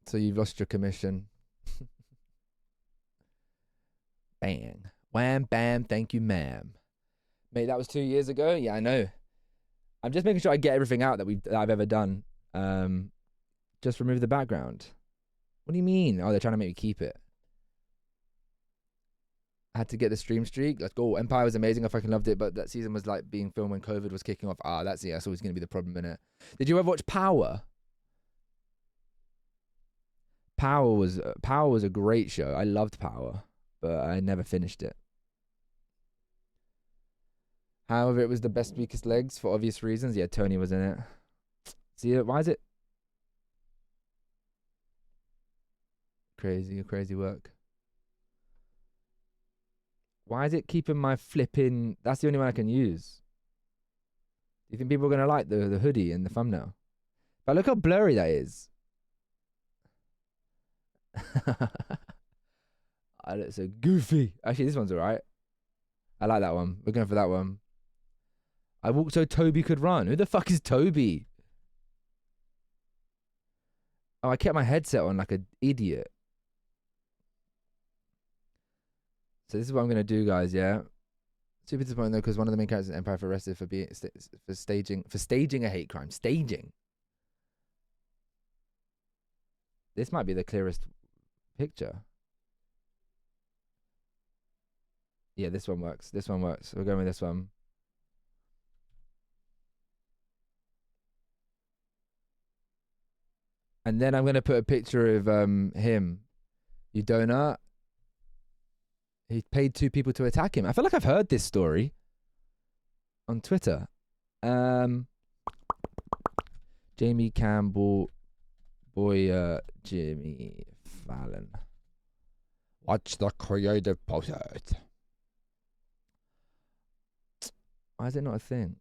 Speaker 2: So you've lost your commission. Bang. Wham, bam, thank you, ma'am. Mate, that was 2 years ago? Yeah, I know. I'm just making sure I get everything out that I've ever done. Just remove the background. What do you mean? Oh, they're trying to make me keep it. I had to get the stream streak. Let's go. Empire was amazing. I fucking loved it. But that season was like being filmed when COVID was kicking off. That's always going to be the problem, innit? Did you ever watch Power? Power was a great show. I loved Power, but I never finished it. However, it was the best, weakest legs for obvious reasons. Yeah, Tony was in it. See, why is it? Crazy work. Why is it keeping my flipping... That's the only one I can use. Do you think people are going to like the hoodie and the thumbnail? But look how blurry that is. I look so goofy. Actually, this one's alright. I like that one. We're going for that one. I walked so Toby could run. Who the fuck is Toby? Oh, I kept my headset on like an idiot. So this is what I'm going to do, guys, yeah? Super disappointing, though, because one of the main characters in Empire for arrested for staging a hate crime. Staging. This might be the clearest picture. Yeah, this one works. This one works. We're going with this one. And then I'm going to put a picture of him. You donut. He paid 2 people to attack him. I feel like I've heard this story on Twitter. Jamie Campbell, Jimmy Fallon. Watch the creative process. Why is it not a thing?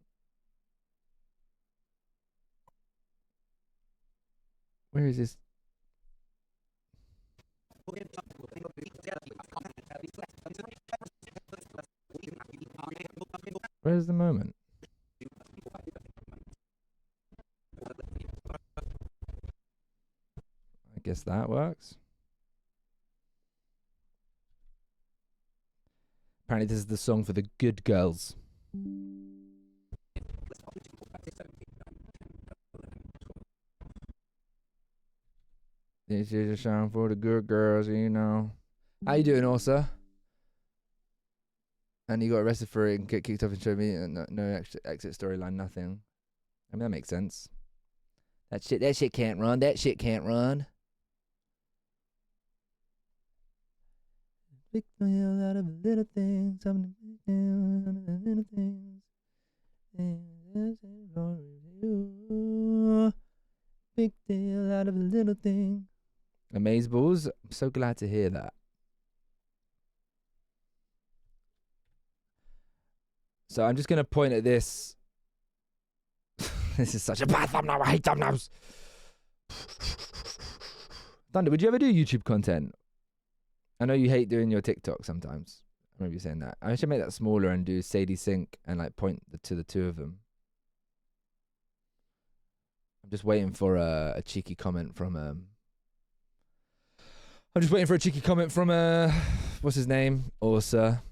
Speaker 2: Where is this? Where's the moment? I guess that works. Apparently this is the song for the good girls. This is a song for the good girls, you know. How you doing, Orsa? And he got arrested for it and get kicked off and showed me no exit storyline, nothing. I mean, that makes sense. That shit can't run. That shit can't run. Pick the hell out of little things. I'm little things. Big deal out of a little thing. Amazeballs. I'm so glad to hear that. So I'm just going to point at this
Speaker 1: This is such a bad thumbnail. I hate thumbnails. Thunder, would you ever do YouTube content? I know you hate doing your TikTok sometimes. I remember you saying that. I should make that smaller and do Sadie Sink and like point to the two of them. I'm just waiting for a cheeky comment from I'm just waiting for a cheeky comment from what's his name? Orsa.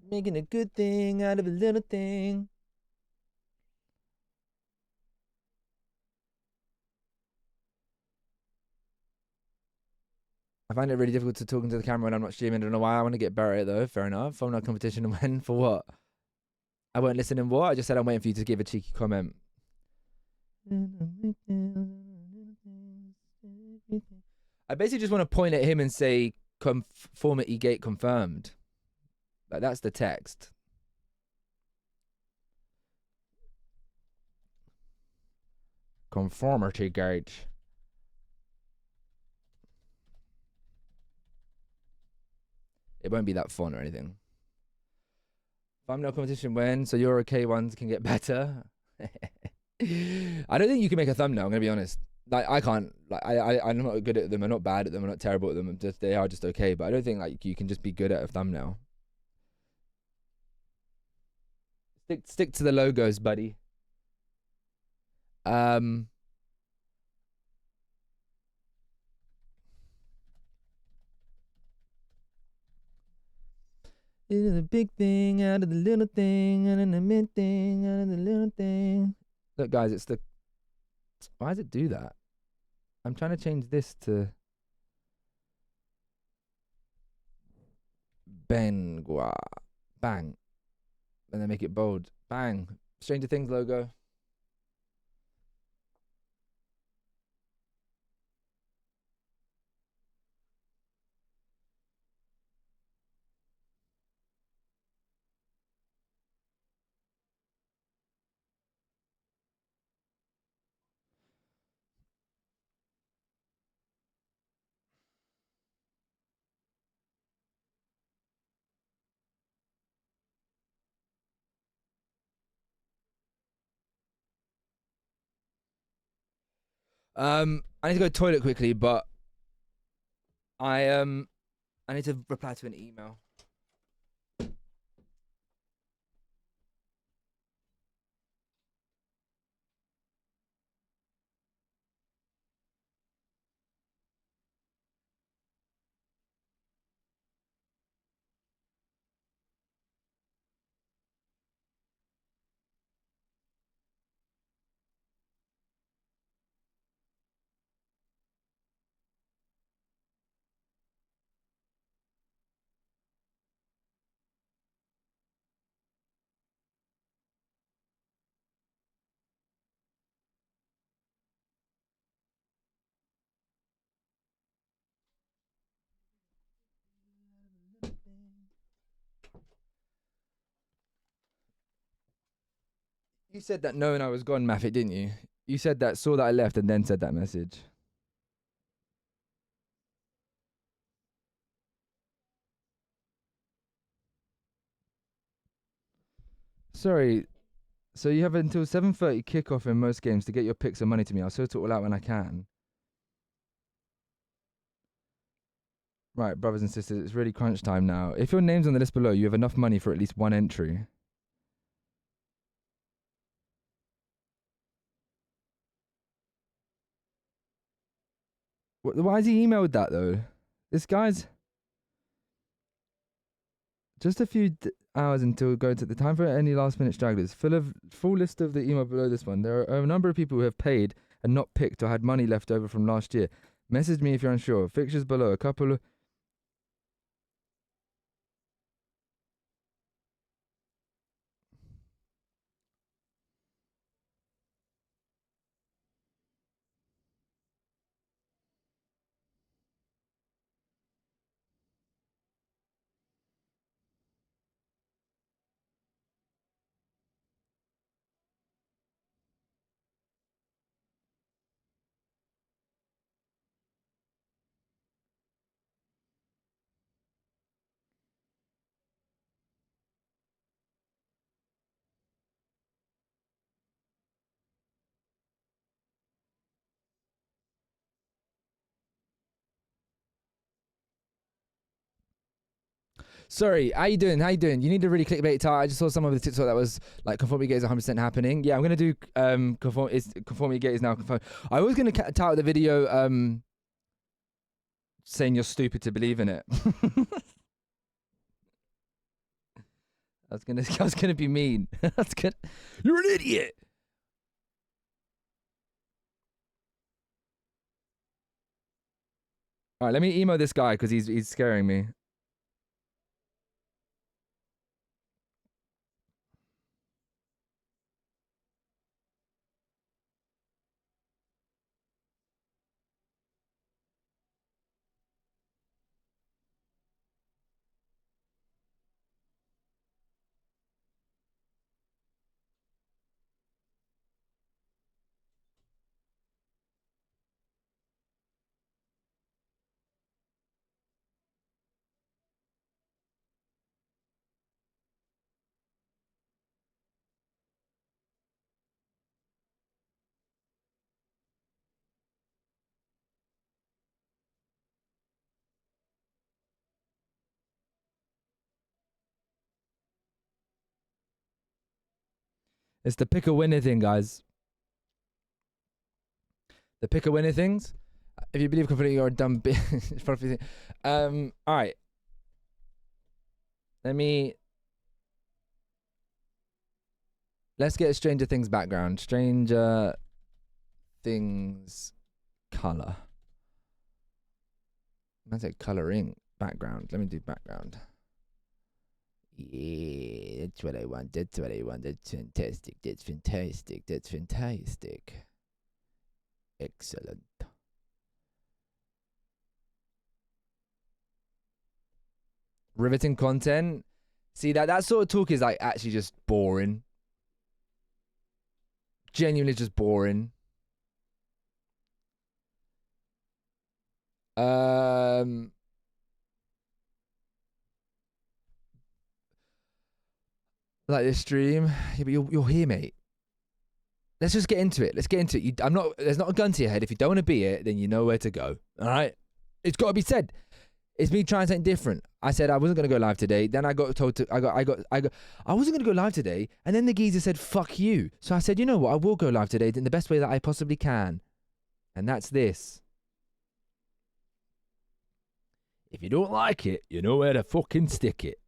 Speaker 1: Making a good thing out of a little thing. I find it really difficult to talk into the camera when I'm not streaming. I don't know why. I want to get better at it though. Fair enough. Phone out competition and when for what? I won't listen in what? I just said I'm waiting for you to give a cheeky comment. I basically just want to point at him and say conformity gate confirmed. Like that's the text. Conformity gate. It won't be that fun or anything. Thumbnail competition when, so your okay ones can get better. I don't think you can make a thumbnail, I'm gonna be honest. Like I can't, like I'm not good at them, I'm not bad at them, I'm not terrible at them, they are just okay, but I don't think like you can just be good at a thumbnail. Stick to the logos, buddy. It's a big thing out of the little thing, and then the mid thing out of the little thing. Look, guys, it's the. Why does it do that? I'm trying to change this to. Bengua. Bang. And then make it bold. Bang. Stranger Things logo. I need to go to the toilet quickly, but I need to reply to an email. You said that knowing I was gone, Maffit, didn't you? You said that, saw that I left, and then said that message. Sorry. So you have until 7:30 kickoff in most games to get your picks and money to me. I'll sort it all out when I can. Right, brothers and sisters, it's really crunch time now. If your name's on the list below, you have enough money for at least one entry. Why has he emailed that though? This guy's just a few hours until go to the time for any last minute stragglers. Full list of the email below this one. There are a number of people who have paid and not picked or had money left over from last year. Message me if you're unsure. Fixtures below. A couple of Sorry, how you doing? How you doing? You need to really clickbait it out. I just saw some of the TikTok that was like conformity gate is 100% happening. Yeah, I'm gonna do conformity gate is now confirmed. I was gonna tout the video saying you're stupid to believe in it. I was gonna be mean. That's good. You're an idiot. All right, let me emo this guy because he's scaring me. It's the pick a winner thing, guys. The pick a winner things. If you believe completely, you're a dumb bitch. All right. Let's get a Stranger Things background. Stranger Things color. I say coloring background. Let me do background. Yeah, that's what I want. That's what I want. That's fantastic. That's fantastic. That's fantastic. Excellent. Riveting content. See, that sort of talk is like actually just boring. Genuinely just boring. Like this stream. Yeah, but you're here, mate. Let's just get into it. Let's get into it. There's not a gun to your head. If you don't want to be it, then you know where to go. All right? It's got to be said. It's me trying something different. I said I wasn't going to go live today. Then I got told I wasn't going to go live today. And then the geezer said, fuck you. So I said, you know what? I will go live today in the best way that I possibly can. And that's this. If you don't like it, you know where to fucking stick it.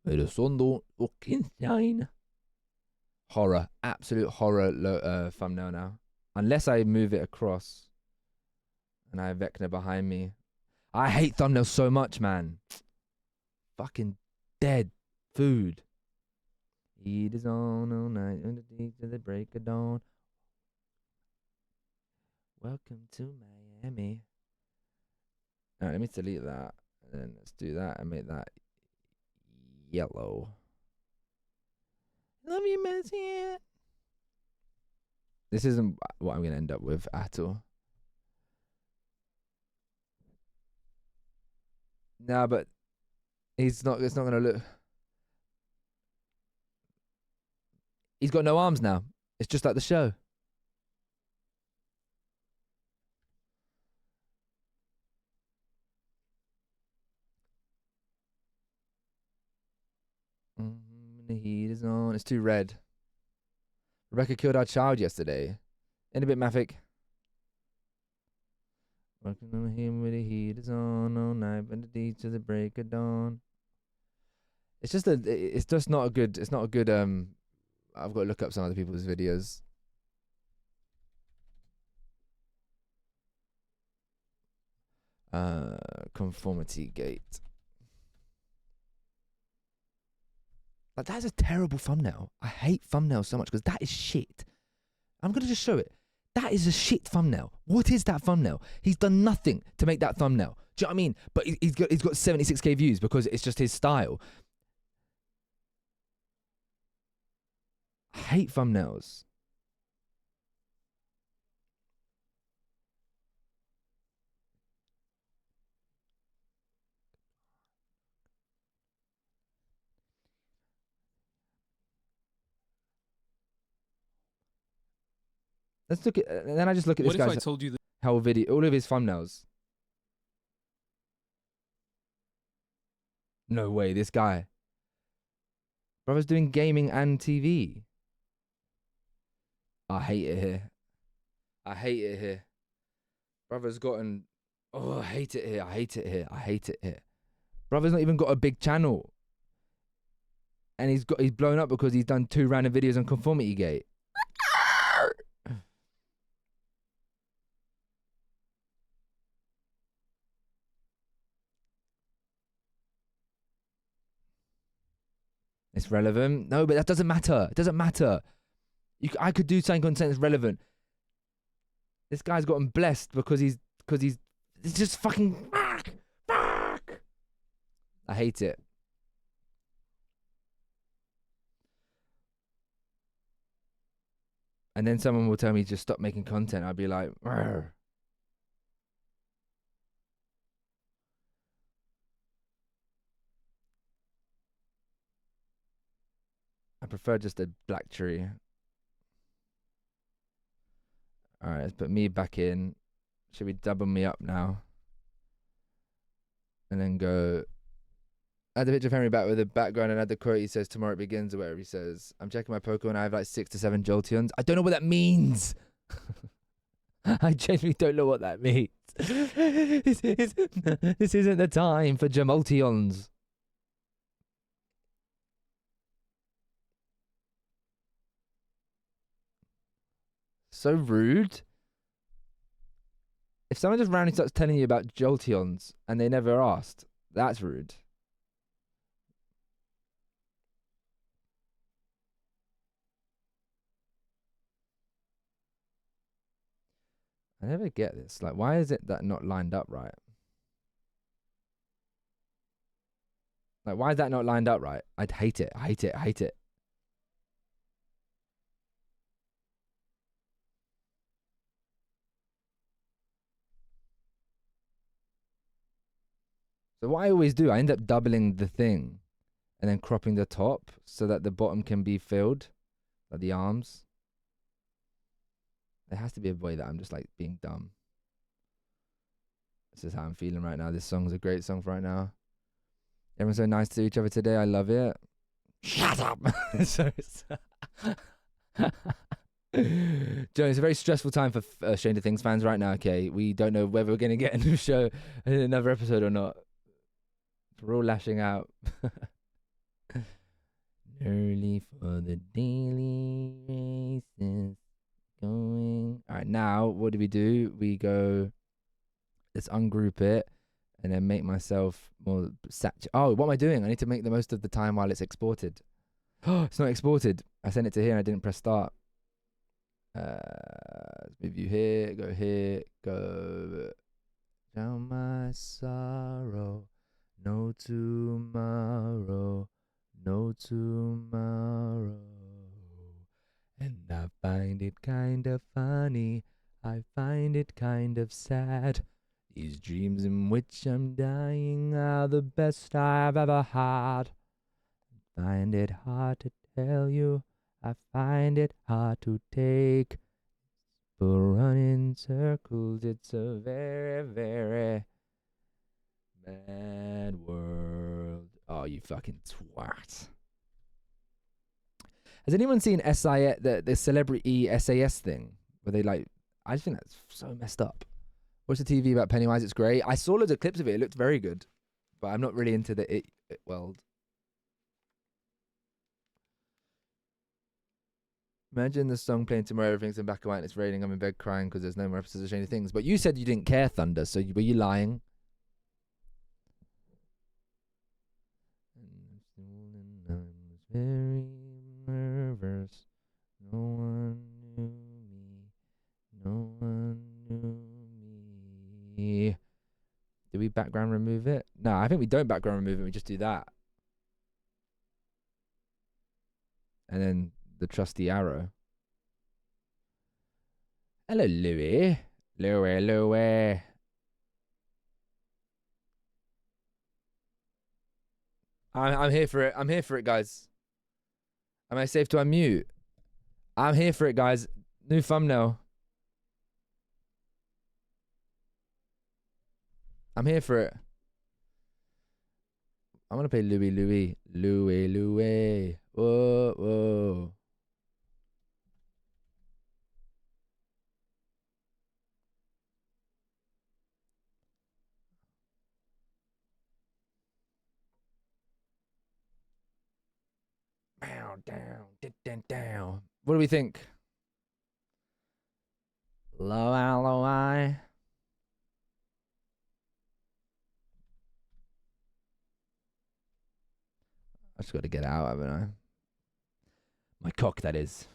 Speaker 1: Where the sun don't fucking shine. Horror. Absolute horror thumbnail now. Unless I move it across. And I have Vecna behind me. I hate thumbnails so much, man. Fucking dead food. Heat is on all night underneath to the break of dawn. Welcome to Miami. Alright, let me delete that. And then let's do that and make that yellow. Love you, Messi. This isn't what I'm going to end up with at all. Nah, but it's not going to look. He's got no arms now. It's just like the show. The heat is on. It's too red. Rebecca killed our child yesterday. In a bit, Mafik. Working on him with the heat is on all night, and the deeds to the break of dawn. It's just not a good. It's not a good. I've got to look up some other people's videos. Conformity gate. Like, that's a terrible thumbnail. I hate thumbnails so much because that is shit. I'm going to just show it. That is a shit thumbnail. What is that thumbnail? He's done nothing to make that thumbnail. Do you know what I mean? But he's got 76k views because it's just his style. I hate thumbnails. Let's look at, and then I just look at this guy's whole video, all of his thumbnails. No way, this guy. Brother's doing gaming and TV. I hate it here. I hate it here. Brother's gotten... Oh, I hate it here. I hate it here. I hate it here. Brother's not even got a big channel. And he's blown up because he's done 2 random videos on Conformity Gate. It's relevant. No, but that doesn't matter. It doesn't matter. I could do something content that's relevant. This guy's gotten blessed because he's it's just fucking fuck. I hate it. And then someone will tell me just stop making content. I'd be like, "Arr." I prefer just a black tree. Alright, let's put me back in. Should we double me up now? And then go. Add the picture of Henry back with the background and add the quote he says, tomorrow it begins, or whatever he says. I'm checking my Pokemon. I have like 6 to 7 Jolteons. I don't know what that means. I genuinely don't know what that means. This isn't the time for Jamolteons. So rude. If someone just randomly starts telling you about Jolteons and they never asked, that's rude. I never get this. Like, why is it that not lined up right? Like, why is that not lined up right? I'd hate it. I hate it. I hate it. So what I always do, I end up doubling the thing and then cropping the top so that the bottom can be filled, like the arms. There has to be a way that I'm just like being dumb. This is how I'm feeling right now. This song's a great song for right now. Everyone's so nice to each other today. I love it. Shut up. Joe, it's a very stressful time for Stranger Things fans right now, okay? We don't know whether we're going to get a new show in another episode or not. We're all lashing out. Early for the daily races. Going. All right, now what do? We go, let's ungroup it and then make myself more Oh, what am I doing? I need to make the most of the time while it's exported. Oh, it's not exported. I sent it to here and I didn't press start. Let's move you here, go. Down my sorrow, no tomorrow, no tomorrow. And I find it kind of funny, I find it kind of sad. These dreams in which I'm dying are the best I've ever had. I find it hard to tell you, I find it hard to take. But run in circles, it's a very, very bad world. Oh, you fucking twat. Has anyone seen SIS, the celebrity SAS thing? Where they like, I just think that's so messed up. Watch the TV about Pennywise, it's great. I saw loads of clips of it, it looked very good. But I'm not really into the it world. Imagine the song playing tomorrow, everything's in black and white and it's raining, I'm in bed crying because there's no more episodes of Stranger Things. But you said you didn't care, Thunder, so were you lying? Very nervous. No one knew me. No one knew me. Do we background remove it? No, I think we don't background remove it. We just do that. And then the trusty arrow. Hello, Louis. Louis. I'm here for it. I'm here for it, guys. Am I safe to unmute? I'm here for it, guys. New thumbnail. I'm here for it. I want to play Louis Louis. Louis Louis. Whoa, whoa. Down, down, down. What do we think? Low I. I just got to get out, haven't I? My cock, that is.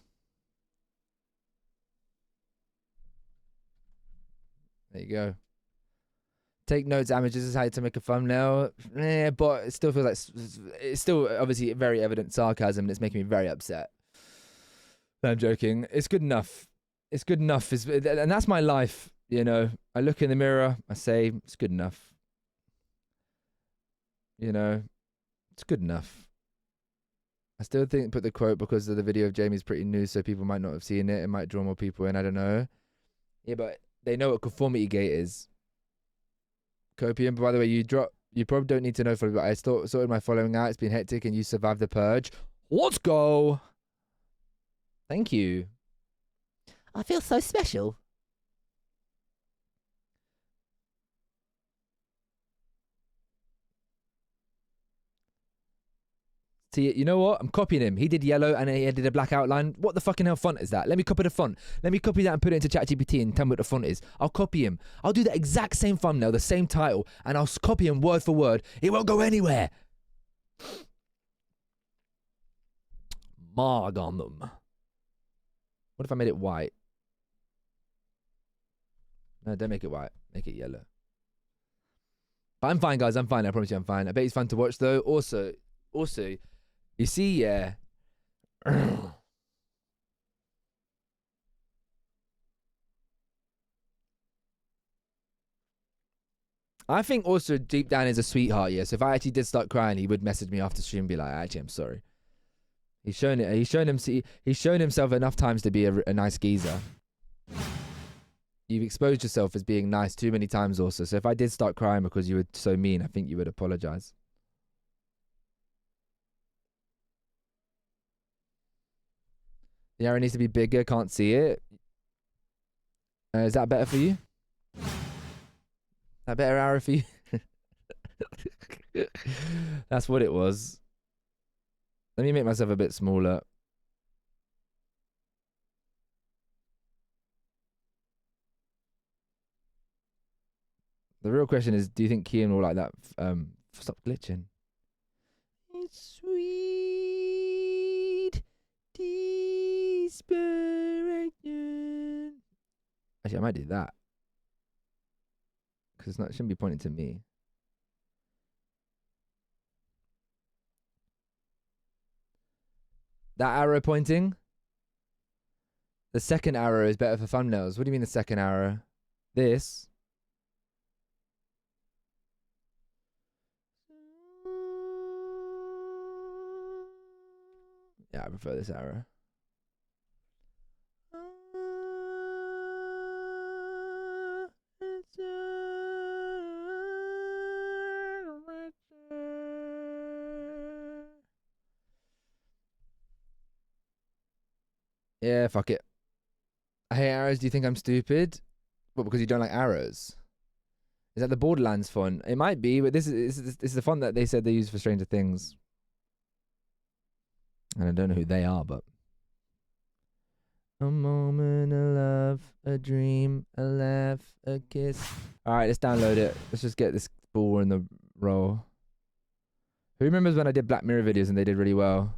Speaker 1: There you go. Take notes, amateurs, is how to make a thumbnail. But it still feels like it's still obviously very evident sarcasm, and it's making me very upset. I'm joking. It's good enough. It's good enough. And that's my life, you know. I look in the mirror, I say, it's good enough. You know, it's good enough. I still think put the quote because of the video of Jamie's pretty new, so people might not have seen it. It might draw more people in. I don't know. Yeah, but they know what conformity gate is. Copium, by the way, you probably don't need to know fully, but I sorted my following out. It's been hectic and you survived the purge. Let's go. Thank you. I feel so special. See, you know what? I'm copying him. He did yellow and he did a black outline. What the fucking hell font is that? Let me copy the font. Let me copy that and put it into ChatGPT and tell me what the font is. I'll copy him. I'll do the exact same thumbnail, the same title, and I'll copy him word for word. It won't go anywhere. Marg on them. What if I made it white? No, don't make it white. Make it yellow. But I'm fine, guys. I'm fine. I promise you I'm fine. I bet he's fun to watch, though. Also, you see, yeah. I think also deep down is a sweetheart, yeah. So if I actually did start crying, he would message me after stream and be like, actually, I'm sorry. He's shown himself enough times to be a nice geezer. You've exposed yourself as being nice too many times also. So if I did start crying because you were so mean, I think you would apologize. The arrow needs to be bigger. Can't see it. Is that better for you? That better arrow for you? That's what it was. Let me make myself a bit smaller. The real question is, do you think Kian will like that? Stop glitching. It's sweet desperation. Actually, I might do that. Because it shouldn't be pointing to me. That arrow pointing? The second arrow is better for thumbnails. What do you mean the second arrow? This? Yeah, I prefer this arrow. Yeah, fuck it. I hate arrows. Do you think I'm stupid? What, because you don't like arrows? Is that the Borderlands font? It might be, but this is the font that they said they use for Stranger Things. And I don't know who they are, but... A moment of love, a dream, a laugh, a kiss. Alright, let's download it. Let's just get this ball in the roll. Who remembers when I did Black Mirror videos and they did really well?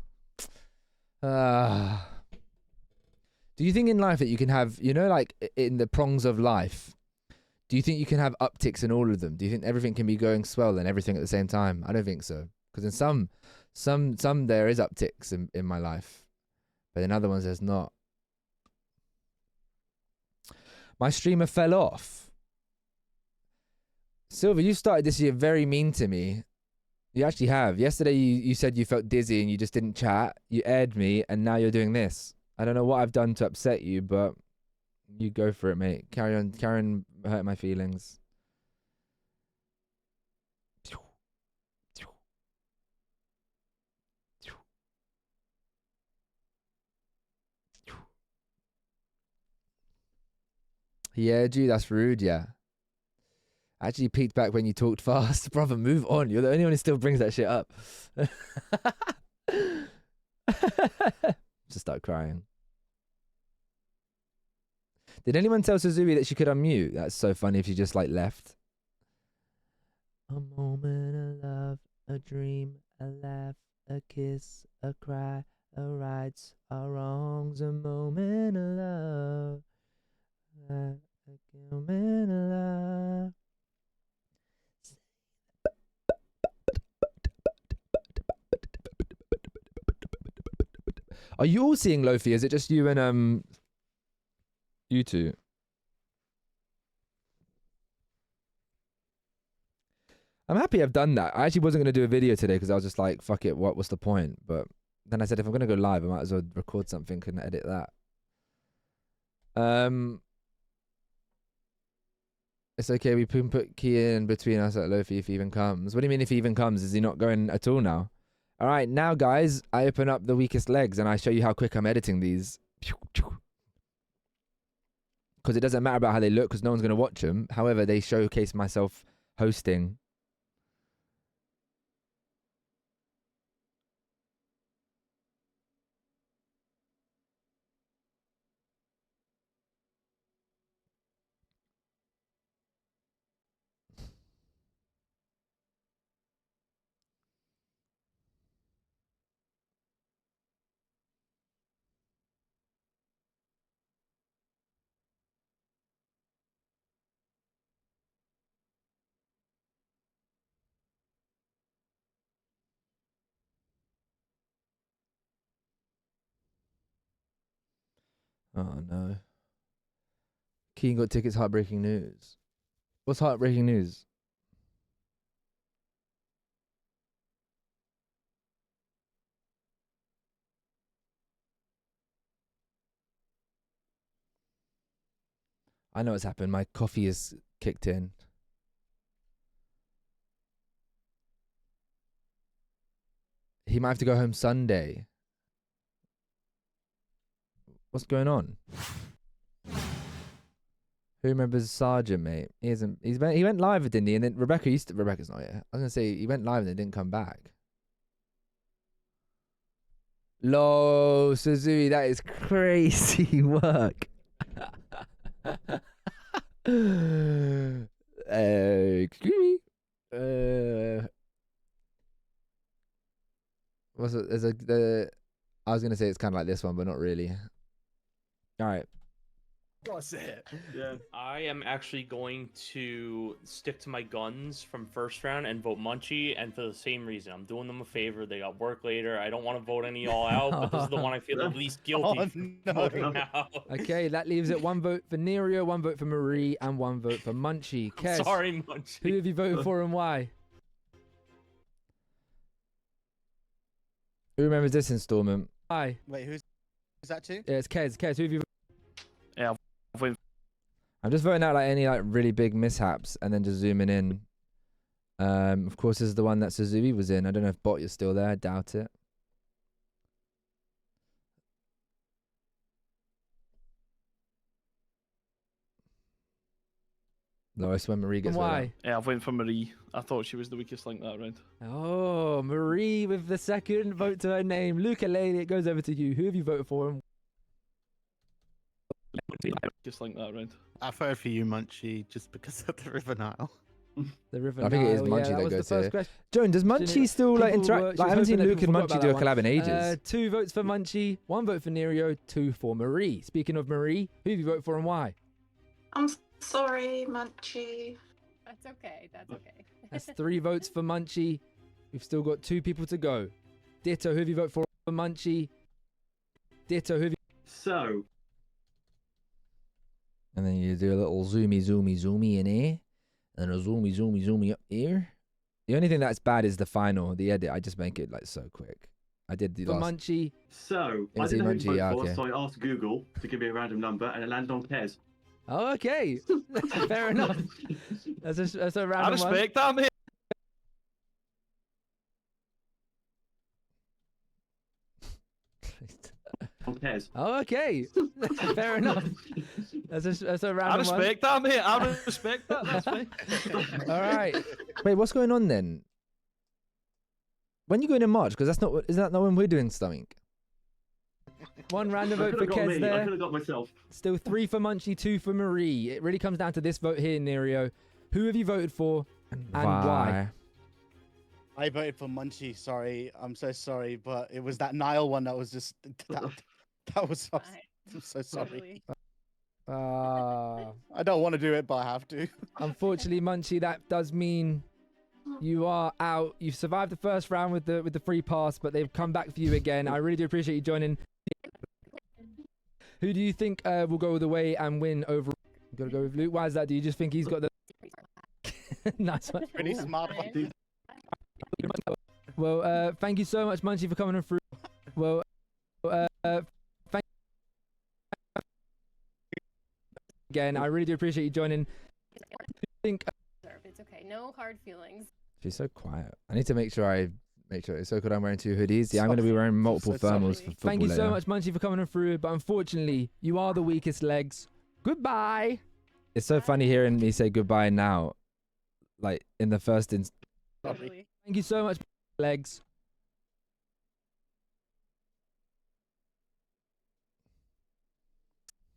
Speaker 1: Do you think in life that you can have, you know, like in the prongs of life, do you think you can have upticks in all of them? Do you think everything can be going swell and everything at the same time? I don't think so. Because in some there is upticks in my life. But in other ones there's not. My streamer fell off. Silver, you started this year very mean to me. You actually have. Yesterday you said you felt dizzy and you just didn't chat. You aired me and now you're doing this. I don't know what I've done to upset you, but you go for it, mate. Carry on. Karen hurt my feelings. Yeah, Jew, that's rude, yeah. Actually peeked back when you talked fast. Brother, move on. You're the only one who still brings that shit up. Just start crying. Did anyone tell Suzui that she could unmute? That's so funny if she just like left. A moment of love, a dream, a laugh, a kiss, a cry, a rights, a wrongs, a moment of love, a moment of love. Are you all seeing Lofi? Is it just you and you two? I'm happy I've done that. I actually wasn't going to do a video today because I was just like, fuck it, what's the point? But then I said, if I'm going to go live, I might as well record something and edit that. It's okay, we can put Key in between us at Lofi if he even comes. What do you mean if he even comes? Is he not going at all now? All right, now guys, I open up the weakest legs and I show you how quick I'm editing these. Because it doesn't matter about how they look because no one's going to watch them. However, they showcase myself hosting. Oh no. Keen got tickets, heartbreaking news. What's heartbreaking news? I know what's happened. My coffee is kicked in. He might have to go home Sunday. What's going on? Who remembers Sergeant, mate? He went live, didn't he? And then Rebecca's not here. I was gonna say he went live and then didn't come back. Lo, Suzui, that is crazy work. Excuse me. What's it? I was gonna say it's kind of like this one, but not really. All right.
Speaker 7: That's it.
Speaker 8: Yeah. I am actually going to stick to my guns from first round and vote Munchie, and for the same reason. I'm doing them a favor. They got work later. I don't want to vote any all out, but this is the one I feel the least guilty for voting out.
Speaker 1: Okay, that leaves it 1 vote for Nerio, 1 vote for Marie, and 1 vote for Munchie. Kes,
Speaker 8: Sorry, Munchie.
Speaker 1: who have you voted for and why? Who remembers this installment? Hi.
Speaker 7: Wait, who's that to?
Speaker 1: Yeah, it's Kez. Kez, who have you
Speaker 8: Yeah,
Speaker 1: I'm just voting out like any like really big mishaps and then just zooming in. Of course, this is the one that Suzui was in. I don't know if Bot you're still there. I doubt it. Lois, when Marie gets
Speaker 9: Why? Yeah, I've went for Marie. I thought she was the weakest link that round.
Speaker 1: Oh, Marie with the second vote to her name. Luca Lady, it goes over to you. Who have you voted for?
Speaker 9: Just like that round.
Speaker 7: I voted for you, Munchie, just because of the River Nile.
Speaker 1: The River
Speaker 2: I think it is
Speaker 1: Nile,
Speaker 2: Munchie
Speaker 1: yeah,
Speaker 2: that
Speaker 1: was
Speaker 2: goes
Speaker 1: the first
Speaker 2: here.
Speaker 1: question.
Speaker 2: Joan, does Munchie still like interact? Like, I haven't seen Luke and Munchie do a collab in ages.
Speaker 1: 2 votes for Munchie, 1 vote for Nerio, 2 for Marie. Speaking of Marie, who have you voted for and why?
Speaker 10: I'm sorry, Munchie.
Speaker 3: That's okay. That's okay.
Speaker 1: That's 3 votes for Munchie. We've still got 2 people to go. Ditto, who have you voted for Munchie? Ditto, who have you...
Speaker 11: So...
Speaker 2: And then you do a little zoomy in here. And a zoomy up here.
Speaker 1: The only thing that's bad is the final, the edit. I just make it like so quick. I did the
Speaker 11: For
Speaker 1: last...
Speaker 11: Munchie. So, I didn't know who to vote for, so I asked Google to give me a random number, and it landed on Kez.
Speaker 1: Oh, okay. Fair enough. That's a random
Speaker 9: I respect that, mate.
Speaker 11: On Kez.
Speaker 1: Oh, okay. Fair enough. That's a
Speaker 9: I
Speaker 1: random one.
Speaker 9: respect that, mate. I respect that. That's fine.
Speaker 1: All right. Wait, what's going on then? When you going in March? Because is that not when we're doing something? One random vote for Kez
Speaker 11: I
Speaker 1: there.
Speaker 11: could have got myself.
Speaker 1: Still 3 for Munchie, 2 for Marie. It really comes down to this vote here, Nerio. Who have you voted for and why?
Speaker 7: I voted for Munchie. Sorry, I'm so sorry, but it was that Nile one that was just that was. I'm so sorry. I don't want to do it, but I have to.
Speaker 1: Unfortunately, Munchie, that does mean you are out. You've survived the first round with the free pass, but they've come back for you again. I really do appreciate you joining. Who do you think will go all the way and win over? You gotta go with Luke. Why is that? Do you just think he's got the nice one?
Speaker 7: Pretty smart.
Speaker 1: Well, thank you so much, Munchie, for coming on through. Well, thank again. I really do appreciate you joining.
Speaker 12: It's okay. No hard feelings.
Speaker 1: She's so quiet. I need to make sure it's so good. I'm wearing 2 hoodies. Yeah, I'm going to be wearing multiple thermals for football. Thank you so much, Munchie, for coming on through. But unfortunately, you are the weakest legs. Goodbye. It's so funny hearing me say goodbye now, like in the first instance. Thank you so much, legs.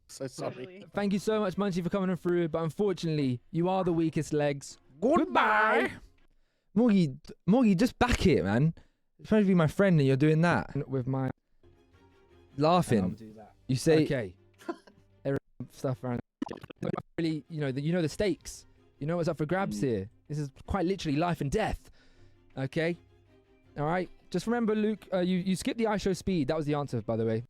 Speaker 7: So sorry.
Speaker 1: Thank you so much, Munchie, for coming on through. But unfortunately, you are the weakest legs. Goodbye. Morgie, just back it, man. You're supposed to be my friend and you're doing that. With my laughing. You say okay. Stuff around. Really, you know the stakes. You know what's up for grabs here. This is quite literally life and death. Okay. All right. Just remember, Luke. You skipped the iShow speed. That was the answer, by the way.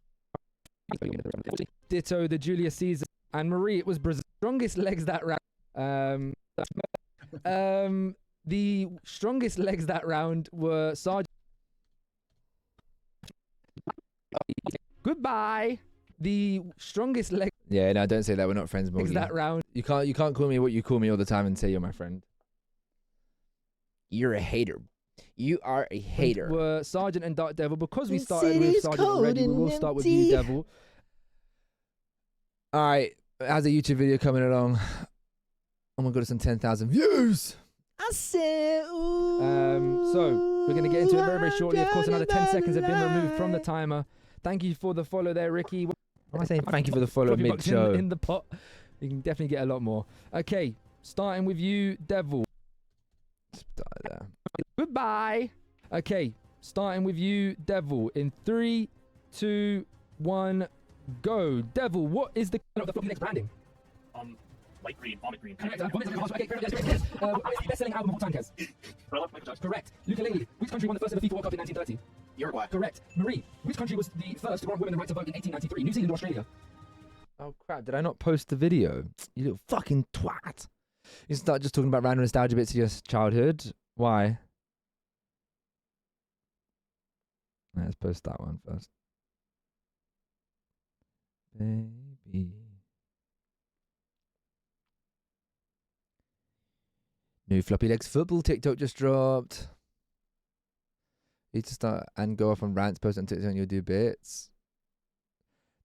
Speaker 1: Ditto the Julius Caesar and Marie. It was Brazil's strongest legs that round. The strongest legs that round were Sergeant. Goodbye. The strongest legs. Yeah, no, don't say that. We're not friends, Morgie. That round. You can't call me what you call me all the time and say you're my friend. You're a hater. You are a hater. Were Sergeant and Dark Devil. Because we started with Sergeant already, we will start with you, Devil. All right. How's a YouTube video coming along? Oh my god, it's on 10,000 views. I said, so we're gonna get into it very, very shortly. Of course, another 10 seconds have been removed from the timer. Thank you for the follow there, Ricky. What am I saying? Thank you for the follow mid-show. In the pot, you can definitely get a lot more. Okay, starting with you, Devil. Start there. Goodbye. Okay, starting with you, Devil. In 3, 2, 1, go. Devil, what is the of the Floppylegss branding?
Speaker 8: Light green, vomit green.
Speaker 1: Correct. Vomit green. Okay, correct. Yes. What is the best-selling album of all time, Kez? Correct. Ukulele. Which country won the first ever FIFA World Cup in 1930? Uruguay. Correct. Marie. Which country was the first to grant women the right to vote in 1893? New Zealand or Australia? Oh crap! Did I not post the video? You little fucking twat! You start just talking about random nostalgia bits of your childhood. Why? Let's post that one first. Baby. New Floppylegss football TikTok just dropped. You need to start and go off on rants, post on TikTok, and you'll do bits.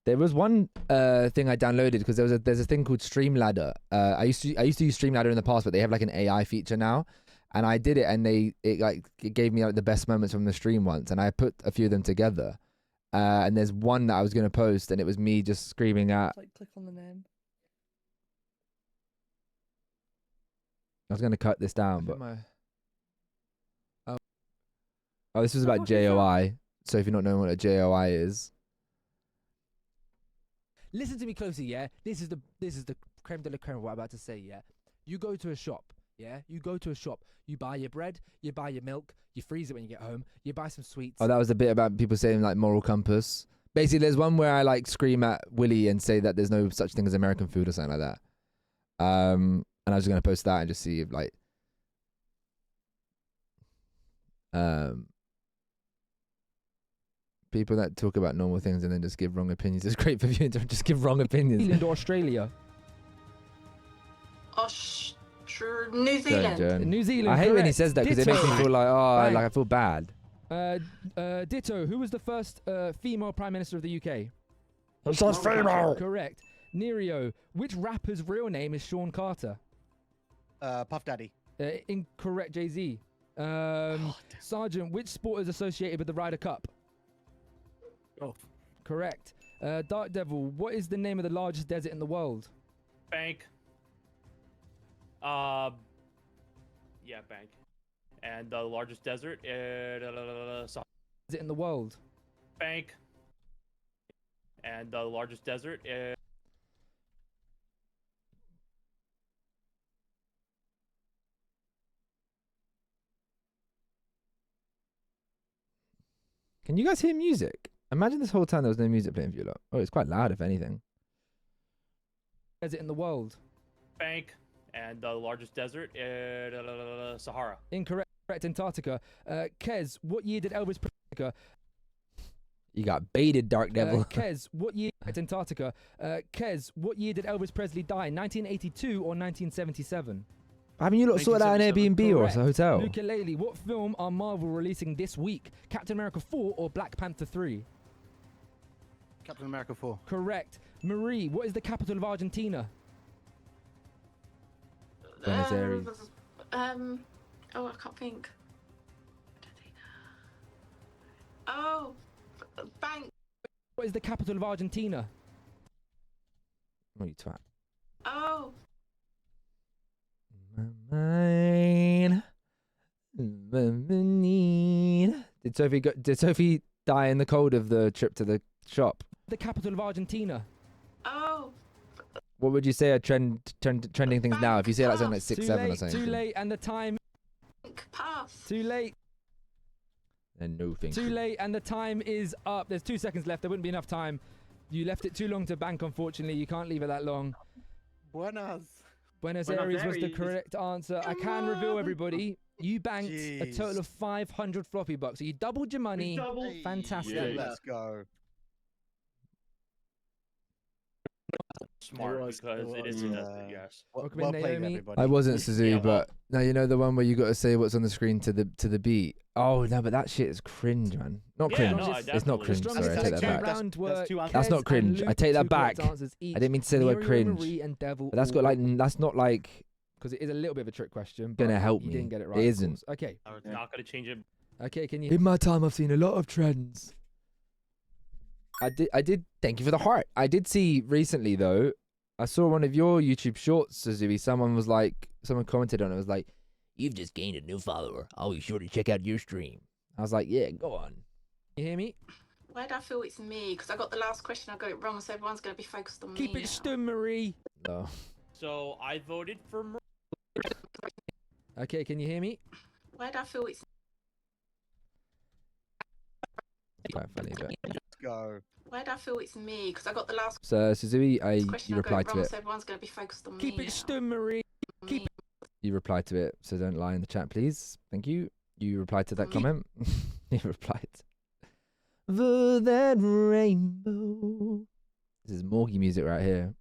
Speaker 1: There was one thing I downloaded because there's a thing called Streamladder. I used to use Streamladder in the past, but they have like an AI feature now, and I did it, and it gave me like the best moments from the stream once, and I put a few of them together. And there's one that I was gonna post, and it was me just screaming at.
Speaker 13: Like click on the name.
Speaker 1: I was going to cut this down, but... Oh, this was about JOI. So if you're not knowing what a JOI is... Listen to me closely, yeah? This is the creme de la creme of what I'm about to say, yeah? You go to a shop, yeah? You go to a shop. You buy your bread, you buy your milk, you freeze it when you get home, you buy some sweets. Oh, that was the bit about people saying, like, moral compass. Basically, there's one where I, like, scream at Willie and say that there's no such thing as American food or something like that. And I was just going to post that and just see if, like, people that talk about normal things and then just give wrong opinions. It's great for you to just give wrong opinions. New Zealand or Australia?
Speaker 10: New Zealand.
Speaker 1: New Zealand. I hate when he says that because it makes me feel like, I feel bad. Ditto. Who was the first female Prime Minister of the UK?
Speaker 13: It says female.
Speaker 1: Correct. Nereo, which rapper's real name is Sean Carter?
Speaker 7: Puff Daddy.
Speaker 1: Incorrect, Jay-Z. Sergeant, which sport is associated with the Ryder Cup?
Speaker 9: Golf.
Speaker 1: Correct. Dark Devil, what is the name of the largest desert in the world?
Speaker 8: Bank. Yeah, bank. And the largest desert is
Speaker 1: Is it in the world?
Speaker 8: bank. And the largest desert is
Speaker 1: Can you guys hear music? Imagine this whole time there was no music playing for you lot. Oh, it's quite loud, if anything. Is it in the world?
Speaker 8: bank. And the largest desert is Sahara.
Speaker 1: Incorrect. Antarctica. Kez, what year did Elvis Presley? You got baited, Dark Devil. Kez, what year? Antarctica. Kez, what year did Elvis Presley die? 1982 or 1977? Haven't you lot sorted out an Airbnb or a hotel? Ukulele, what film are Marvel releasing this week? Captain America 4 or Black Panther 3?
Speaker 7: Captain America 4.
Speaker 1: Correct. Marie, what is the capital of Argentina?
Speaker 10: Buenos Aires. Oh, I can't think. Oh, bank.
Speaker 1: What is the capital of Argentina? Oh, you twat.
Speaker 10: Oh.
Speaker 1: Mine. Did Sophie die in the cold of the trip to the shop? The capital of Argentina.
Speaker 10: Oh.
Speaker 1: What would you say are trending things now? If you say like something like 6, 7 or something. Too late, and the time.
Speaker 10: Pass.
Speaker 1: Too late. And no thing. Too late, and the time is up. There's 2 seconds left. There wouldn't be enough time. You left it too long to bank, unfortunately. You can't leave it that long. Buenos Aires was the correct answer. I can reveal, everybody, you banked a total of 500 floppy bucks. So you doubled your money. Fantastic.
Speaker 7: Yeah, let's go.
Speaker 8: Smart because it is a desert, yes.
Speaker 7: Well played, everybody.
Speaker 1: I wasn't Suzuki,
Speaker 8: Yeah,
Speaker 1: but now you know the one where you got to say what's on the screen to the beat. Oh no, but that shit is cringe, man. Not
Speaker 8: Yeah,
Speaker 1: cringe.
Speaker 8: no,
Speaker 1: It's not cringe.
Speaker 8: definitely-
Speaker 1: Sorry, I take that back. That's not
Speaker 7: Kez
Speaker 1: cringe. I take that back. I didn't mean to say the word cringe. But that's got like that's not like because it is a little bit of a trick question. Gonna help me. You didn't get it right. It isn't.
Speaker 8: Okay. Not gonna change it.
Speaker 1: Okay, can you? In my time, I've seen a lot of trends. I did. Thank you for the heart. I did see recently though. I saw one of your YouTube shorts, Suzuki. Someone commented on it. It was like, "You've just gained a new follower. I'll be sure to check out your stream." I was like, "Yeah, go on." You hear me?
Speaker 10: Why do I feel it's me? Because I got the last question, I got it wrong, so everyone's going to be focused on me.
Speaker 1: Keep it stum, Marie. No.
Speaker 8: So I voted for
Speaker 1: Okay, can you hear me?
Speaker 10: Why do I feel it's
Speaker 1: Quite funny, but.
Speaker 7: Let's go.
Speaker 10: Why do I feel it's me? Because I got the last
Speaker 1: So Suzuki,
Speaker 10: question,
Speaker 1: you replied
Speaker 10: I got it
Speaker 1: to
Speaker 10: wrong,
Speaker 1: it.
Speaker 10: so everyone's going to be focused on
Speaker 1: Keep
Speaker 10: me.
Speaker 1: it stum, Marie. Keep. You replied to it, so don't lie in the chat, please. Thank you. You replied to that comment. You replied. For that rainbow. This is Morgie music right here.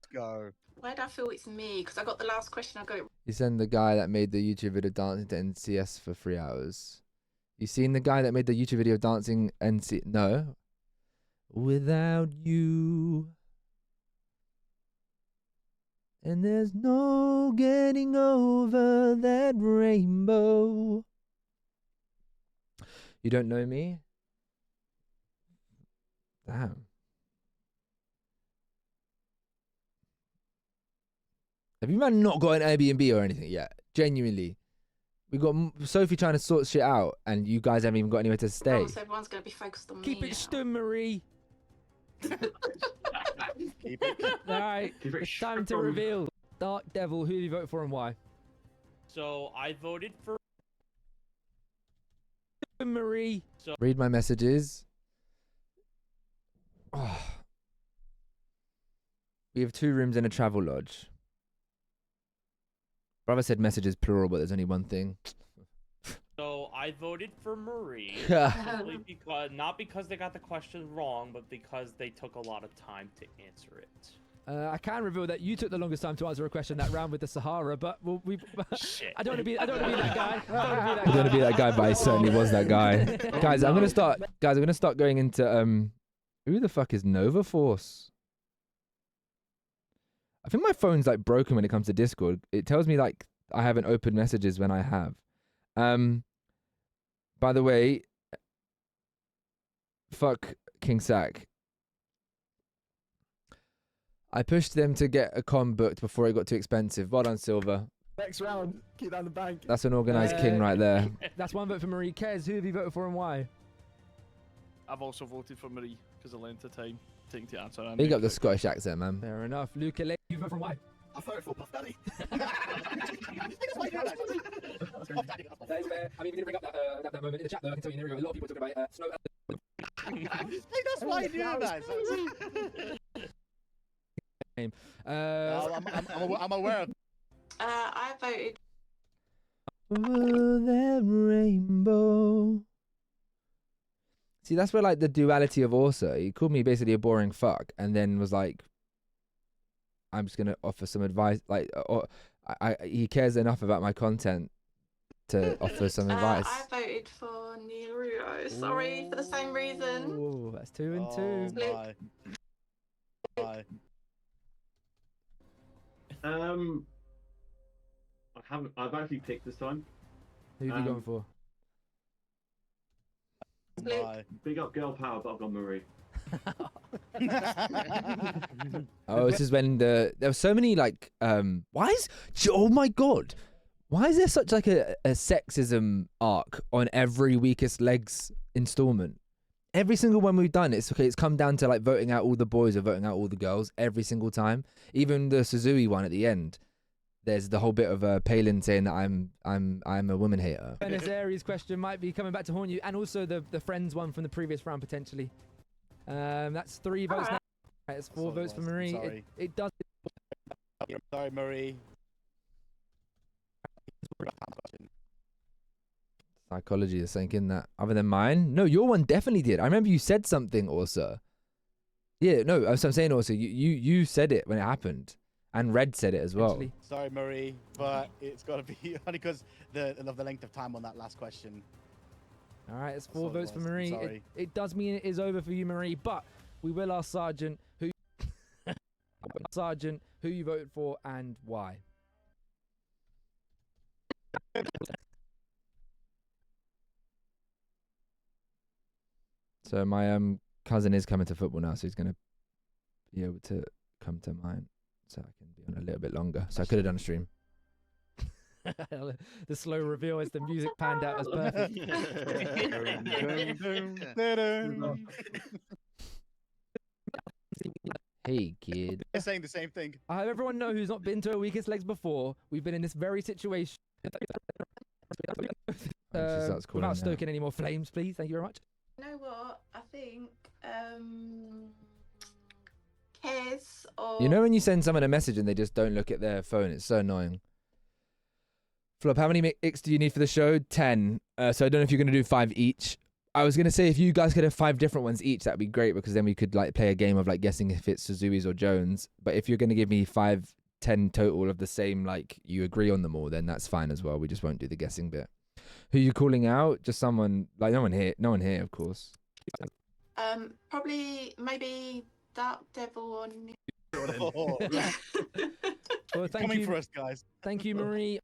Speaker 7: Let's go.
Speaker 10: Why do I feel it's me? Because I got the last question, I got it
Speaker 1: You send the guy that made the YouTube video dancing to NCS for 3 hours. You seen the guy that made the YouTube video dancing NC? No. Without you. And there's no getting over that rainbow. You don't know me? Damn. Have you man not got an Airbnb or anything yet? Genuinely. We got Sophie trying to sort shit out and you guys haven't even got anywhere to stay.
Speaker 10: wrong, so everyone's going to be focused on me.
Speaker 1: Keep it stum, Marie.
Speaker 7: Keep it.
Speaker 1: Alright, it's time to reveal. Dark Devil, who do you vote for and why?
Speaker 8: So I voted for
Speaker 1: Marie.
Speaker 8: So
Speaker 1: Read my messages. Oh. We have 2 rooms in a travel lodge. Brother said messages plural, but there's only one thing.
Speaker 8: So I voted for Marie, simply because not because they got the question wrong, but because they took a lot of time to answer it.
Speaker 1: I can reveal that you took the longest time to answer a question that round with the Sahara, but we.
Speaker 8: Shit.
Speaker 1: I don't want to be that guy.
Speaker 2: I don't want to be that guy, but I certainly was that guy. Guys, I'm gonna start. Guys, I'm gonna start going into Who the fuck is Nova Force? I think my phone's like broken when it comes to Discord. It tells me like I haven't opened messages when I have. By the way, fuck King Sack. I pushed them to get a con booked before it got too expensive. Well done, Silver.
Speaker 12: Next round, keep that in the bank.
Speaker 2: That's an organised king right there.
Speaker 1: That's one vote for Marie. Kez, who have you voted for and why?
Speaker 9: I've also voted for Marie because of length of time taking to answer.
Speaker 2: Big up the Scottish accent, man.
Speaker 1: Fair enough. Luke, you vote for why?
Speaker 12: I voted for Puff Daddy.
Speaker 1: That is fair. I mean, we didn't bring up that moment in the chat, though. I can tell you in a lot of people talking about snow.
Speaker 7: That's why I knew that. I'm aware of.
Speaker 10: I voted.
Speaker 2: Over that rainbow. See, that's where like the duality of Orsa. He called me basically a boring fuck, and then was like, "I'm just gonna offer some advice." Like, he cares enough about my content to offer some advice.
Speaker 10: I voted for Naruto. Sorry, for the same reason.
Speaker 1: Oh, that's 2 and 2.
Speaker 7: Bye.
Speaker 11: I've actually picked this time.
Speaker 2: Who have you gone for?
Speaker 11: Big up girl power, but I've gone Marie.
Speaker 2: Oh, this is when there were so many like oh my god, why is there such like a sexism arc on every Weakest Legs installment? Every single one we've done, it's come down to like voting out all the boys or voting out all the girls every single time. Even the Suzui one at the end, there's the whole bit of Palin saying that I'm a woman hater.
Speaker 1: Dennis Aries' question might be coming back to haunt you, and also the Friends one from the previous round potentially. That's 3 votes now. Right, it's 4 votes for Marie. It does.
Speaker 7: Sorry, Marie.
Speaker 2: Psychology is thinking that other than mine. No, your one definitely did. I remember you said something also. Yeah, no, I'm saying also you said it when it happened, and Red said it as well.
Speaker 7: Sorry, Marie, but it's got to be only because of the length of time on that last question.
Speaker 1: All right, it's 4 votes for Marie. It does mean it is over for you, Marie, but we will ask Sergeant who you voted for and why.
Speaker 2: So my cousin is coming to football now, so he's gonna be able to come to mine, so I can be on a little bit longer. So I could have done a stream.
Speaker 1: The slow reveal as the music panned out as perfect.
Speaker 2: Hey, kid.
Speaker 7: They're saying the same thing.
Speaker 1: I hope everyone know who's not been to a Weakest Legs before. We've been in this very situation. Without stoking any more flames, please. Thank you very much.
Speaker 10: You know what? I think Kez or...
Speaker 2: You know when you send someone a message and they just don't look at their phone? It's so annoying. Flop, how many X do you need for the show? 10. So I don't know if you're going to do 5 each. I was going to say if you guys could have 5 different ones each, that'd be great, because then we could like play a game of like guessing if it's Suzui's or Jones. But if you're going to give me 5, 10 total of the same, like you agree on them all, then that's fine as well. We just won't do the guessing bit. Who you calling out? Just someone, like no one here, of course.
Speaker 10: Probably maybe Dark Devil on.
Speaker 1: Well, thank
Speaker 7: Coming
Speaker 1: you
Speaker 7: for us, guys.
Speaker 1: Thank you, Marie.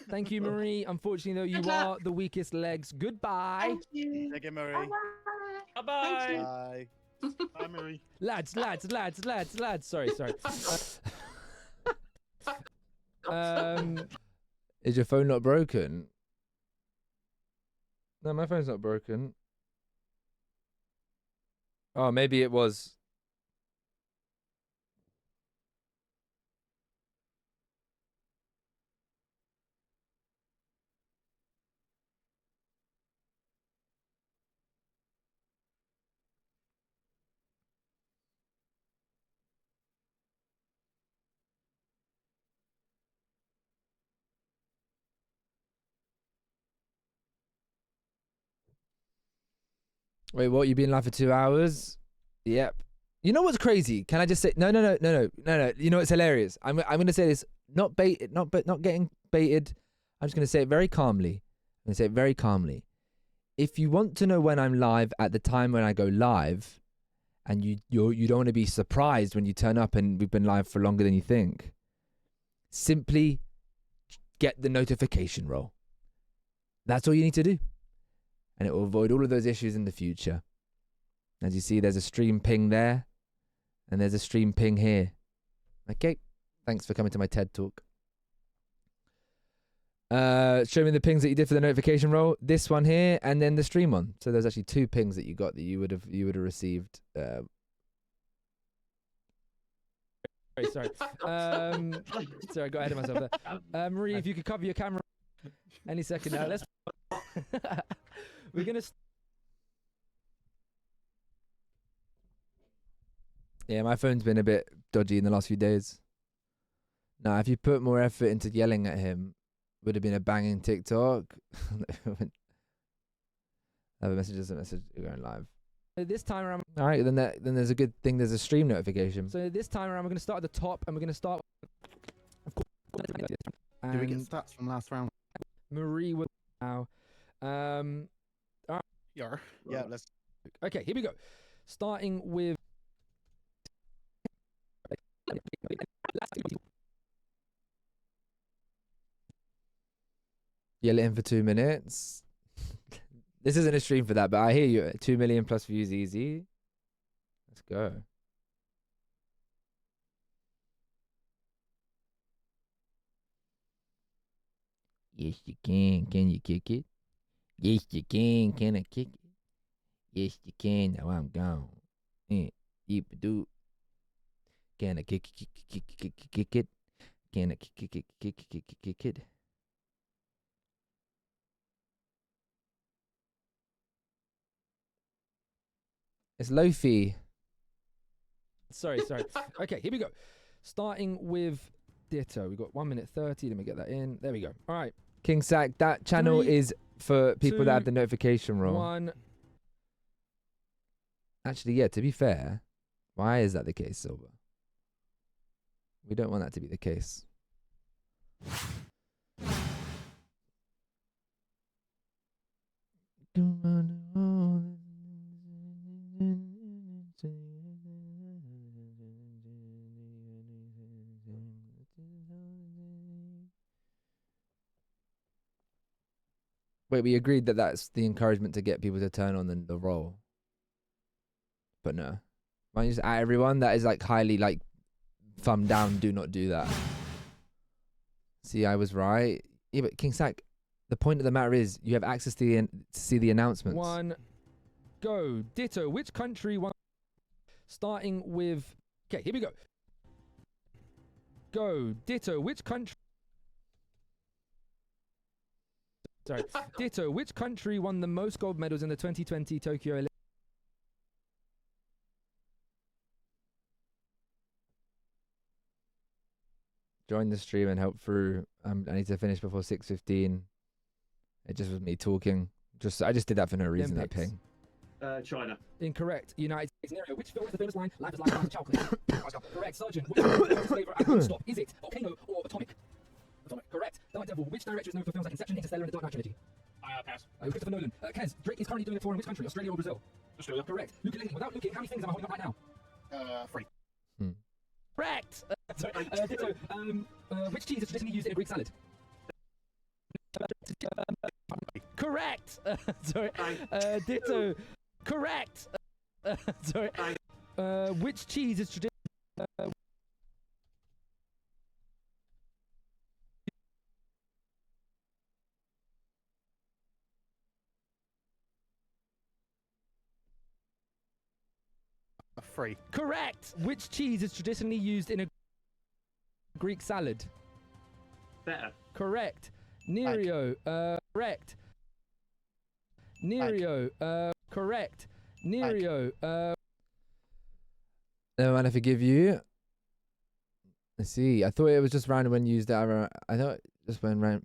Speaker 1: Thank you, Marie. Unfortunately, though, you are the Weakest Legs. Goodbye.
Speaker 10: Thank you.
Speaker 7: Take it, Marie.
Speaker 10: Bye-bye.
Speaker 8: Bye-bye.
Speaker 7: Bye.
Speaker 9: Bye, Marie.
Speaker 1: Lads. Sorry.
Speaker 2: Is your phone not broken? No, my phone's not broken. Oh, maybe it was. Wait, what? You been live for 2 hours? Yep. You know what's crazy? Can I just say no? You know what's hilarious? I'm gonna say this, not getting baited. I'm just gonna say it very calmly. I'm gonna say it very calmly. If you want to know when I'm live at the time when I go live, and you don't want to be surprised when you turn up and we've been live for longer than you think, simply get the notification roll. That's all you need to do. And it will avoid all of those issues in the future. As you see, there's a stream ping there, and there's a stream ping here. Okay, thanks for coming to my TED Talk. Show me the pings that you did for the notification roll. This one here, and then the stream one. So there's actually 2 pings that you got that you would have received. Sorry. Sorry, I got ahead of myself there. Marie, if you could cover your camera any second now. Let's. We're gonna. Yeah, my phone's been a bit dodgy in the last few days. Now, if you put more effort into yelling at him, would have been a banging TikTok. Have a message, you're going live. So this time around, all right, then there's a good thing. There's a stream notification. So this time around, we're going to start at the top, and we're going to start. Of course.
Speaker 7: Do we get stats from last round?
Speaker 2: Marie will now. All right.
Speaker 7: Yeah, let's.
Speaker 2: Okay, here we go. Starting with. Yell it in for 2 minutes. This isn't a stream for that, but I hear you. 2 million plus views easy. Let's go. Yes, you can. Can you kick it? Yes, you can. Can I kick it? Yes, you can. Now I'm gone. Do. Can I kick it? Can I kick it? It's Lofi. Sorry. Okay, here we go. Starting with Ditto. We got 1 minute 30. Let me get that in. There we go. All right. King Sack, that channel is for people that have the notification roll. 1. Actually, yeah, to be fair, why is that the case, Silver? We don't want that to be the case. Wait, we agreed that that's the encouragement to get people to turn on the roll. But no. Why don't you just at everyone that is like highly like thumb down, do not do that. See, I was right. Yeah, but King Sack, the point of the matter is you have access to see the announcements. 1, go. Ditto, which country won? Starting with... Okay, here we go. Go. Ditto, which country... Sorry. Ditto, which country won the most gold medals in the 2020 Tokyo Olympics? Join the stream and help through. I need to finish before 6:15. It just was me talking. I just did that for no reason. Olympics. That ping.
Speaker 11: China.
Speaker 2: Incorrect. United States. Scenario. Which film has the famous line? Life is like chocolate. Correct. Sergeant. Which film is flavor and stop? Is it volcano or atomic? Atomic. Correct. Dark Devil. Which director is known for films like Inception, Interstellar, and The Dark Knight Trilogy?
Speaker 8: Pass.
Speaker 2: Christopher Nolan. Kez. Drake is currently doing a tour in which country? Australia or Brazil? Australia. Correct. Luke Lincoln. Without looking, how many fingers am I holding up right now? 3. Correct. Ditto. Which cheese is traditionally used in a Greek salad? Correct. Sorry. Ditto. Correct. Sorry. Which cheese is traditionally?
Speaker 7: Free.
Speaker 2: Correct. Which cheese is traditionally used in a Greek salad?
Speaker 11: Better.
Speaker 2: Correct. Nerio. Correct. Nerio. Correct. Nerio. No, and I forgive you. Let's see. I thought it was just random when used. I thought
Speaker 1: Just when I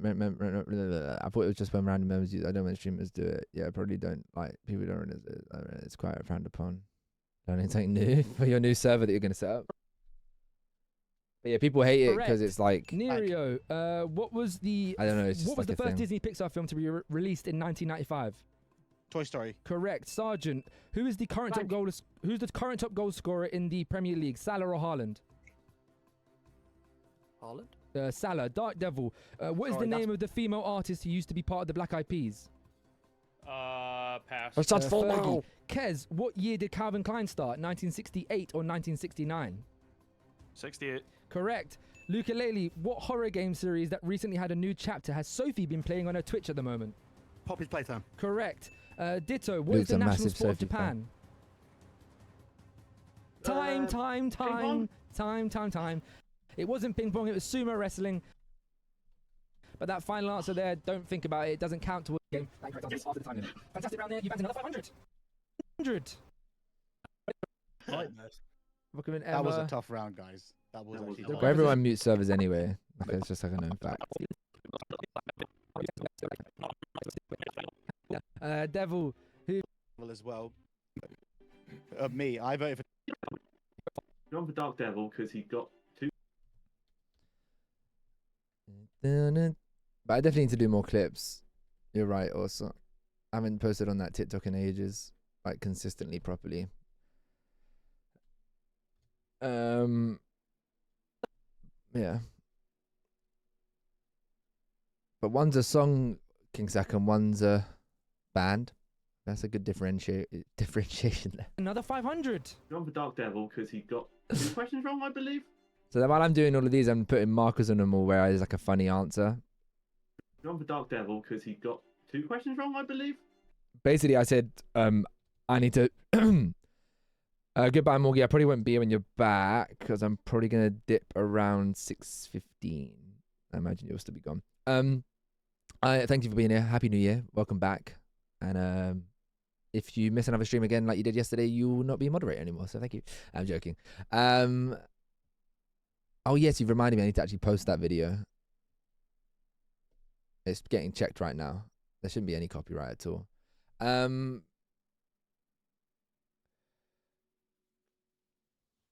Speaker 1: thought it was just when random members use. I don't when streamers do it. Yeah, I probably don't like people don't. It's quite frowned upon. Learning something new for your new server that you're gonna set up. But yeah, people hate it because it's like
Speaker 13: Nerio. What was the?
Speaker 1: I don't know. It's just
Speaker 13: what was
Speaker 1: like
Speaker 13: the
Speaker 1: a
Speaker 13: first
Speaker 1: thing.
Speaker 13: Disney Pixar film to be released in 1995?
Speaker 7: Toy Story.
Speaker 13: Correct. Sergeant. Who is the current top goal? Who's the current top goal scorer in the Premier League? Salah or Haaland?
Speaker 9: Haaland.
Speaker 13: Salah. Dark Devil. What is the name of the female artist who used to be part of the Black Eyed Peas?
Speaker 8: Pass.
Speaker 13: Fergie. Kez. What year did Calvin Klein start? 1968 or 1969?
Speaker 9: 68.
Speaker 13: Correct. Ukulele. What horror game series that recently had a new chapter has Sophie been playing on her Twitch at the moment?
Speaker 12: Poppy's Playtime.
Speaker 13: Correct. Ditto. What
Speaker 1: Luke's
Speaker 13: is the
Speaker 1: a
Speaker 13: national
Speaker 1: massive
Speaker 13: sport of
Speaker 1: Sophie fan.
Speaker 13: Japan? Time. It wasn't ping pong, it was sumo wrestling. But that final answer there, don't think about it. It doesn't count towards the game. After the time limit. Fantastic round there. You've another 500. 100. Welcome in, Emma.
Speaker 7: That was a tough round, guys. That was actually
Speaker 1: But everyone mutes servers anyway. Like, it's just like a known fact.
Speaker 13: Devil. Who?
Speaker 7: As well. Me. I voted for.
Speaker 11: Gone for Dark Devil because he got 2.
Speaker 1: But I definitely need to do more clips. You're right. Also, I haven't posted on that TikTok in ages, like consistently, properly. Yeah. But one's a song, King Sack, and one's a band. That's a good differentiation there.
Speaker 13: Another 500.
Speaker 11: Gone for Dark Devil because he got 2 questions wrong, I believe.
Speaker 1: So then while I'm doing all of these, I'm putting markers on them all where there's like a funny answer.
Speaker 11: Gone for Dark Devil because he got 2 questions wrong, I believe.
Speaker 1: Basically, I said, I need to... goodbye, Morgie. I probably won't be here when you're back because I'm probably going to dip around 6:15. I imagine you'll still be gone. I thank you for being here. Happy New Year. Welcome back. And if you miss another stream again like you did yesterday, you will not be a moderator anymore. So thank you. I'm joking. Oh, yes, you've reminded me. I need to actually post that video. It's getting checked right now. There shouldn't be any copyright at all.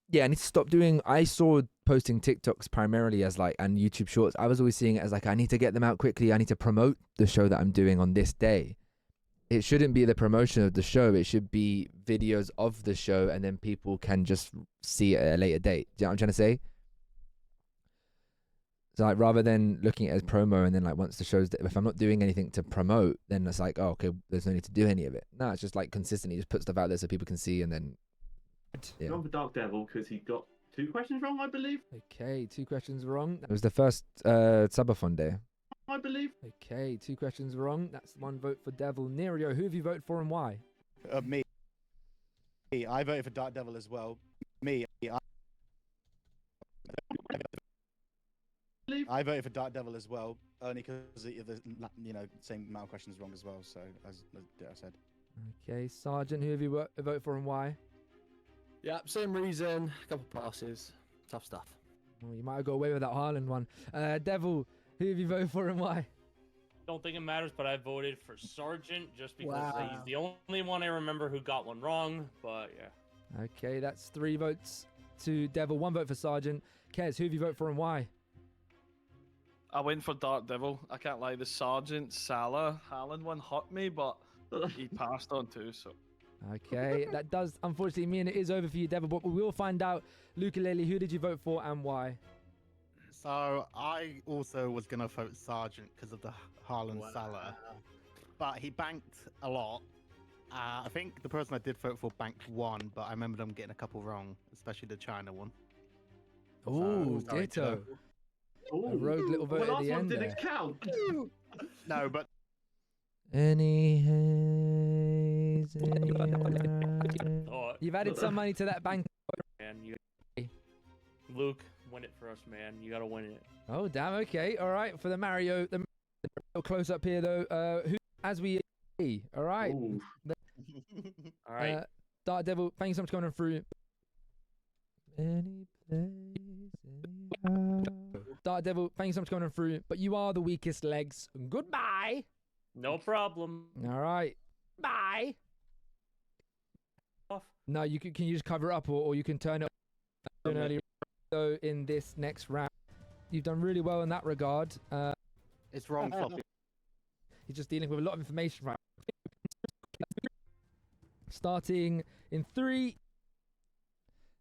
Speaker 1: Yeah, I need to stop doing. I saw posting TikToks primarily as like, and YouTube shorts. I was always seeing it as like, I need to get them out quickly. I need to promote the show that I'm doing on this day. It shouldn't be the promotion of the show. It should be videos of the show, and then people can just see it at a later date. Do you know what I'm trying to say? So like, rather than looking at it as promo, and then like once the show's, if I'm not doing anything to promote, then it's like, oh, okay, there's no need to do any of it. No, it's just like consistently just put stuff out there so people can see, and then. Yeah.
Speaker 11: Gone for Dark Devil because he got 2 questions wrong, I believe.
Speaker 1: Okay, 2 questions wrong. It was the first subathon day.
Speaker 11: I believe.
Speaker 1: Okay, 2 questions wrong. That's 1 vote for Devil. Nerio, who have you voted for and why?
Speaker 7: Me. I voted for Dark Devil as well. Me. I voted for Dark Devil as well, only because the same amount of questions wrong as well. So as I said.
Speaker 13: Okay, Sergeant, who have you voted for and why?
Speaker 9: Yeah, same reason. A couple passes. Tough stuff.
Speaker 13: Well, you might have got away with that Haaland one. Devil, who have you voted for and why?
Speaker 8: Don't think it matters, but I voted for Sergeant just because he's the only one I remember who got one wrong. But yeah.
Speaker 13: Okay, that's 3 votes to Devil, 1 vote for Sergeant. Kez, who have you voted for and why?
Speaker 9: I went for Dark Devil. I can't lie. The Sergeant Salah Haaland one hurt me, but he passed on too. So.
Speaker 13: Okay, that does unfortunately mean it is over for you, Devil. But we will find out. Ukulele, who did you vote for and why?
Speaker 12: So I also was gonna vote Sergeant because of the Haaland Salah, but he banked a lot. I think the person I did vote for banked 1, but I remember them getting a couple wrong, especially the China one.
Speaker 13: Oh, ditto. A rogue little vote at the end.
Speaker 11: Did it count?
Speaker 12: No, but
Speaker 1: Any haze.
Speaker 13: You've added some money to that bank.
Speaker 8: Man, Luke, win it for us, man. You gotta win it.
Speaker 13: Oh damn. Okay. All right. For the Mario close up here though. Who as we all right.
Speaker 8: All right.
Speaker 13: Dark Devil, thank you so much for coming through.
Speaker 1: Any place, anyhow.
Speaker 13: Dark Devil, thank you so much for coming through, but you are the weakest legs. Goodbye.
Speaker 8: No problem.
Speaker 13: All right. Bye.
Speaker 8: Off.
Speaker 13: No, you can you just cover it up, or you can turn it on earlier. So in this next round, you've done really well in that regard.
Speaker 12: It's wrong, Floppy.
Speaker 13: He's just dealing with a lot of information right now. Starting in 3.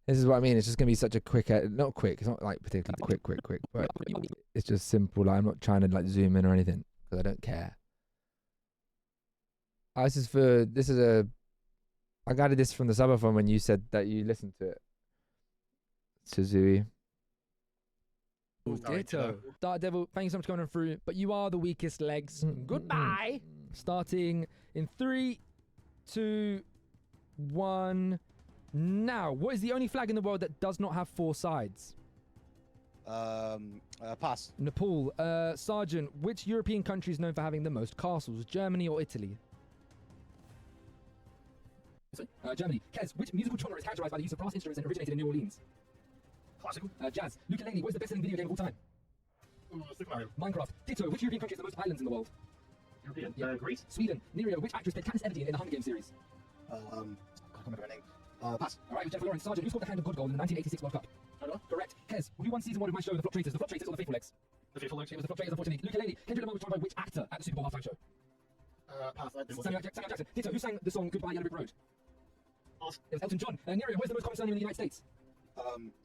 Speaker 1: This is what I mean. It's just gonna be such a quick, not quick. It's not like particularly quick, but it's just simple. Like, I'm not trying to like zoom in or anything because I don't care. I got this from the subathon when you said that you listened to it. Suzui.
Speaker 13: Ditto. Dark Devil, thank you so much for coming through, but you are the weakest legs. Goodbye. Starting in 3, 2, 1. Now, what is the only flag in the world that does not have 4 sides?
Speaker 7: Pass.
Speaker 13: Nepal. Sergeant, which European country is known for having the most castles? Germany or Italy? Germany. Kez, which musical genre is characterized by the use of brass instruments and originated in New Orleans? Classical. Jazz. Ukulele, what is the best-selling video game of all time? Minecraft. Ditto, which European country has the most islands in the world?
Speaker 11: European. Greece.
Speaker 13: Sweden. Nerio, which actress played Katniss Everdeen in the Hunger Games series?
Speaker 7: I can't remember her name. Pass.
Speaker 13: All right, Jennifer Lawrence. Sergeant, who scored the hand of good goal in the 1986 World Cup? Correct. Kez, who won season 1 of my show, The Flop Traitors? The Flop Traitors or The Faithful Legs?
Speaker 11: The Faithful Legs.
Speaker 13: It was The Flop Traitors, unfortunately. Ukulele. Kendrick Lamar was joined by which actor at the Super Bowl halftime show?
Speaker 12: Pass.
Speaker 13: Samuel Jackson. Ditto, who sang the song Goodbye Yellow Brick Road?
Speaker 11: Pass.
Speaker 13: It was Elton John. Nerio, what is the most common surname in the United States?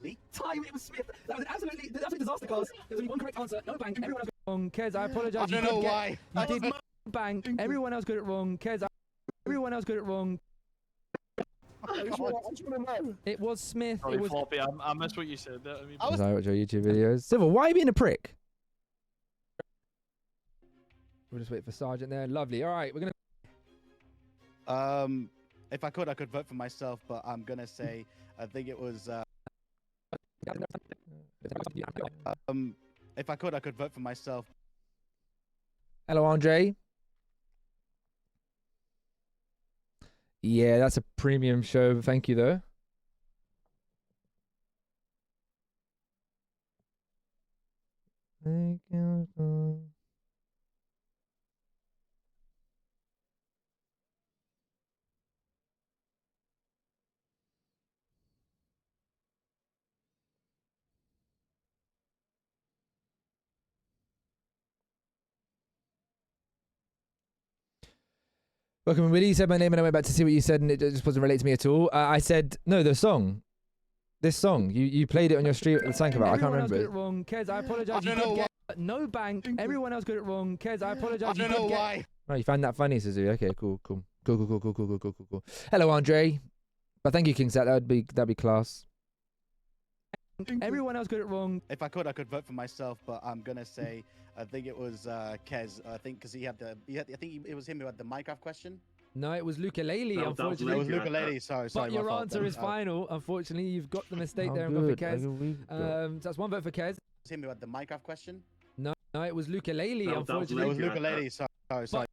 Speaker 7: Lee?
Speaker 13: Time, it was Smith. That was an absolute disaster, Cars. There's only one correct answer. No bank. Everyone else got it wrong. Kez, I apologize.
Speaker 7: I don't know why.
Speaker 13: You did get bank. Everyone else got it wrong. Kez, everyone else got it wrong. It was Smith.
Speaker 9: Sorry,
Speaker 13: it was
Speaker 9: Floppy, I missed what you said there.
Speaker 1: I watch your YouTube videos. Civil, why are you being a prick?
Speaker 13: We'll just wait for Sergeant there. Lovely. All right, we're gonna.
Speaker 7: If I could vote for myself, but I'm gonna say I think it was. If I could vote for myself.
Speaker 1: Hello, Andre. Yeah, that's a premium show. Thank you, though. Thank you. Welcome, Willie. You said my name and I went back to see what you said and it just wasn't related to me at all. I said, no, the song. This song. You played it on your stream at the Sankobat. I can't remember.
Speaker 13: Everyone else got it wrong. Kez, I apologize.
Speaker 7: I don't know why.
Speaker 13: No bank. Everyone else got it wrong. Kez, I apologize.
Speaker 7: I don't know why.
Speaker 1: Oh, you found that funny, Suzu. Okay, cool. Hello, Andre. But thank you, Kingsat. That'd be class.
Speaker 13: Everyone else got it wrong.
Speaker 7: If I could vote for myself, but I'm gonna say I think it was Kez. I think because it was him who had the Minecraft question.
Speaker 13: No, it was Ukulele,
Speaker 11: That was
Speaker 13: unfortunately.
Speaker 7: It was Ukulele. Sorry.
Speaker 13: But your
Speaker 7: my fault.
Speaker 13: answer is final. Unfortunately, you've got the mistake
Speaker 1: Oh,
Speaker 13: there and gone for
Speaker 1: good.
Speaker 13: Kez. So that's one vote for Kez.
Speaker 7: It was him who had the Minecraft question.
Speaker 13: No, it was Ukulele,
Speaker 11: That was
Speaker 13: unfortunately.
Speaker 7: It was
Speaker 11: Luke,
Speaker 7: Ukulele. Sorry.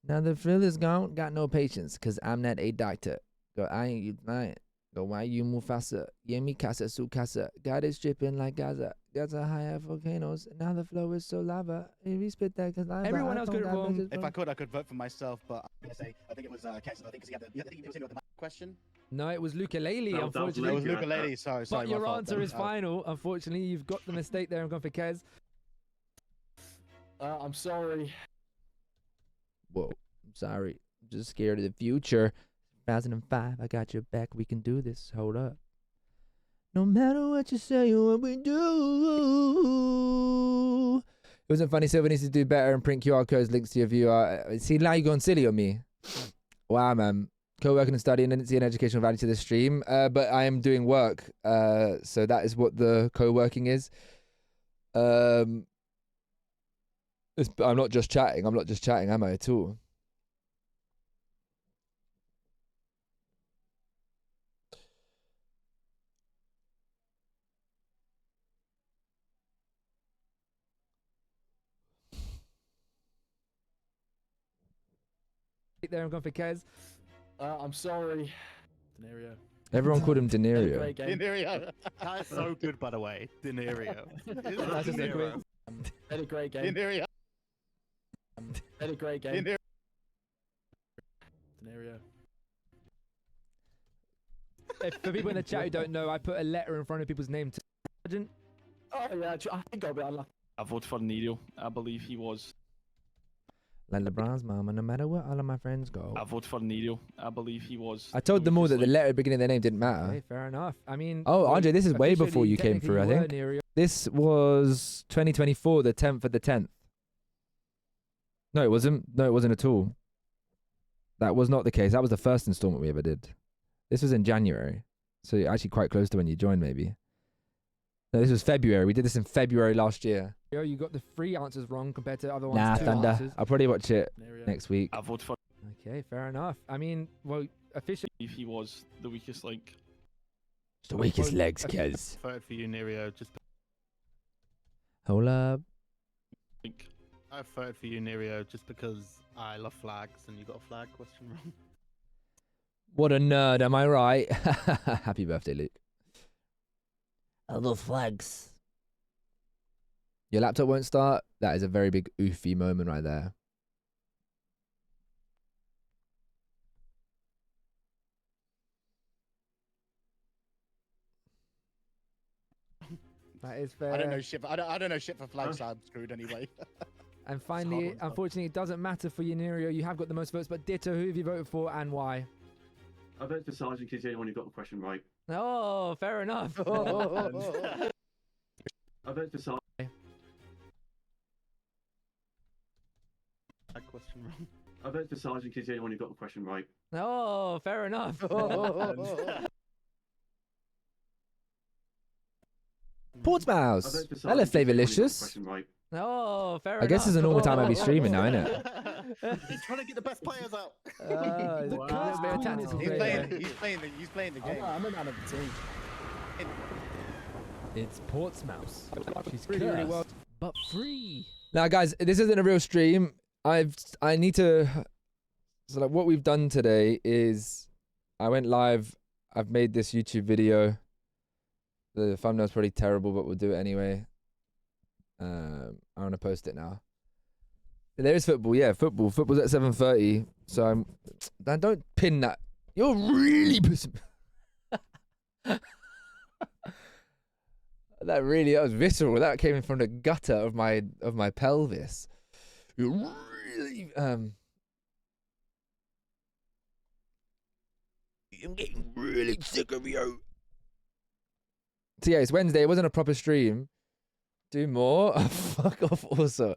Speaker 1: Now the thrill is gone. Got no patience, cause I'm not a doctor. Go, I ain't you lying. Go, why you move faster? Yeah, me casa su casa. God is dripping like Gaza. Gaza high at volcanoes. Now the flow is so lava. If we spit that, cause
Speaker 13: Everyone else got it wrong.
Speaker 7: If I could vote for myself, but I'm gonna say I think it was Kez. I think because I think it was him who had the Minecraft question.
Speaker 13: No, it was Ukulele,
Speaker 11: That was
Speaker 13: unfortunately.
Speaker 7: It was
Speaker 11: Luke,
Speaker 7: Ukulele. Sorry.
Speaker 13: But
Speaker 7: my
Speaker 13: your
Speaker 7: fault.
Speaker 13: answer is final. Unfortunately, you've got the mistake there and gone for Kez.
Speaker 9: I'm sorry.
Speaker 1: Whoa, I'm sorry. I'm just scared of the future. 2005, I got your back. We can do this. Hold up. No matter what you say or what we do. It wasn't funny. Silver needs to do better and print QR codes, links to your viewer. See, now you're going silly on me. Wow, man. Co-working and studying. I didn't see an educational value to this stream, but I am doing work. So that is what the co-working is. I'm not just chatting. I'm not just chatting, am I, at all?
Speaker 13: There and gone for Kez.
Speaker 9: I'm sorry. Scenario.
Speaker 1: Everyone called him De Niro.
Speaker 12: Great game. That is so good, by the way. Dinerio.
Speaker 13: That's just a quick. Had a great game.
Speaker 7: Dinerio.
Speaker 13: Had a great game.
Speaker 12: Dinerio.
Speaker 13: For people in the chat who don't know, I put a letter in front of people's name to Sergeant.
Speaker 9: Oh yeah, I think I'll be unlucky. I vote for Nero. I believe he was.
Speaker 1: Like LeBron's mama, no matter where all of my friends go.
Speaker 9: I vote for Nero. I believe he was.
Speaker 1: I told them all that the letter at the beginning of their name didn't matter.
Speaker 13: Okay, fair enough. I mean.
Speaker 1: Oh,
Speaker 13: well,
Speaker 1: Andre, this is way before
Speaker 13: officially,
Speaker 1: you came through, I
Speaker 13: technically
Speaker 1: think.
Speaker 13: were Nero.
Speaker 1: This was 2024, the 10th of the 10th. No, it wasn't. No, it wasn't at all. That was not the case. That was the first installment we ever did. This was in January. So you're actually quite close to when you joined, maybe. No, this was February. We did this in February last year.
Speaker 13: You got the 3 answers wrong compared to other ones.
Speaker 1: Nah,
Speaker 13: 2
Speaker 1: Thunder.
Speaker 13: answers.
Speaker 1: I'll probably watch it next week.
Speaker 9: I vote for.
Speaker 13: Okay, fair enough. I mean, well, officially.
Speaker 9: If he was the weakest link.
Speaker 1: It's the weakest legs, kids.
Speaker 12: Voted for you, Nerio. Just.
Speaker 1: Hold up.
Speaker 12: I voted for you, Nerio, just because I love flags and you got a flag question wrong.
Speaker 1: What a nerd, am I right? Happy birthday, Luke. I love flags. Your laptop won't start? That is a very big oofy moment right there.
Speaker 13: That is fair.
Speaker 7: I don't know shit. I don't know shit for flags. So I'm screwed anyway.
Speaker 13: And finally, unfortunately, it doesn't matter for you, Nerio. You have got the most votes, but Ditto, who have you voted for and why?
Speaker 11: I voted for Sergeant because he's the only one who got the question right.
Speaker 13: Oh, fair enough.
Speaker 11: I voted for Sergeant.
Speaker 12: Flag question wrong.
Speaker 11: I voted for Sergeant because he's the only one who got the question right.
Speaker 13: Oh, fair enough.
Speaker 1: Portsmouth. Hello, Flavorlicious.
Speaker 11: Right.
Speaker 13: Oh, fair enough.
Speaker 1: I guess it's a normal time I'd be streaming now, isn't it?
Speaker 12: He's trying to get the best players out.
Speaker 7: He's playing the game.
Speaker 12: I'm a man of the team.
Speaker 13: It's Portsmouth. She's really well, but free.
Speaker 1: Now, guys, this isn't a real stream. I need to. So, like, what we've done today is, I went live. I've made this YouTube video. The thumbnail's pretty terrible, but we'll do it anyway. I want to post it now. There is football, yeah, football. Football's at 7:30. So don't pin that. You're really pissing. That was visceral. That came from the gutter of my pelvis. You're really I'm getting really sick of you. So yeah, it's Wednesday. It wasn't a proper stream. Do more? Oh, fuck off also.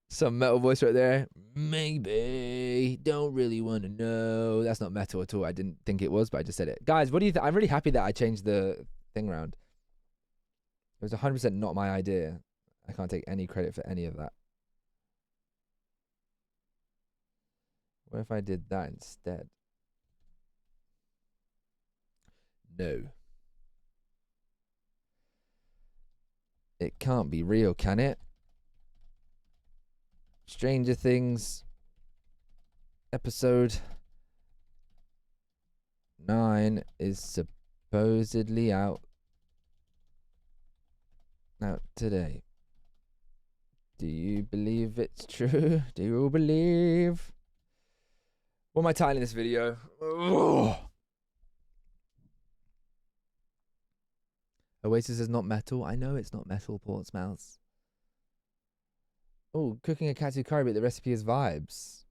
Speaker 1: Some metal voice right there. Maybe. Don't really want to know. That's not metal at all. I didn't think it was, but I just said it. Guys, what do you think? I'm really happy that I changed the thing around. It was 100% not my idea. I can't take any credit for any of that. What if I did that instead? No. It can't be real, can it? Stranger Things episode 9 is supposedly out today. Do you believe it's true? Do you all believe? What am I titling this video? Ugh. Oasis is not metal. I know it's not metal, Portsmouth. Oh, cooking a katsu curry, but the recipe is vibes.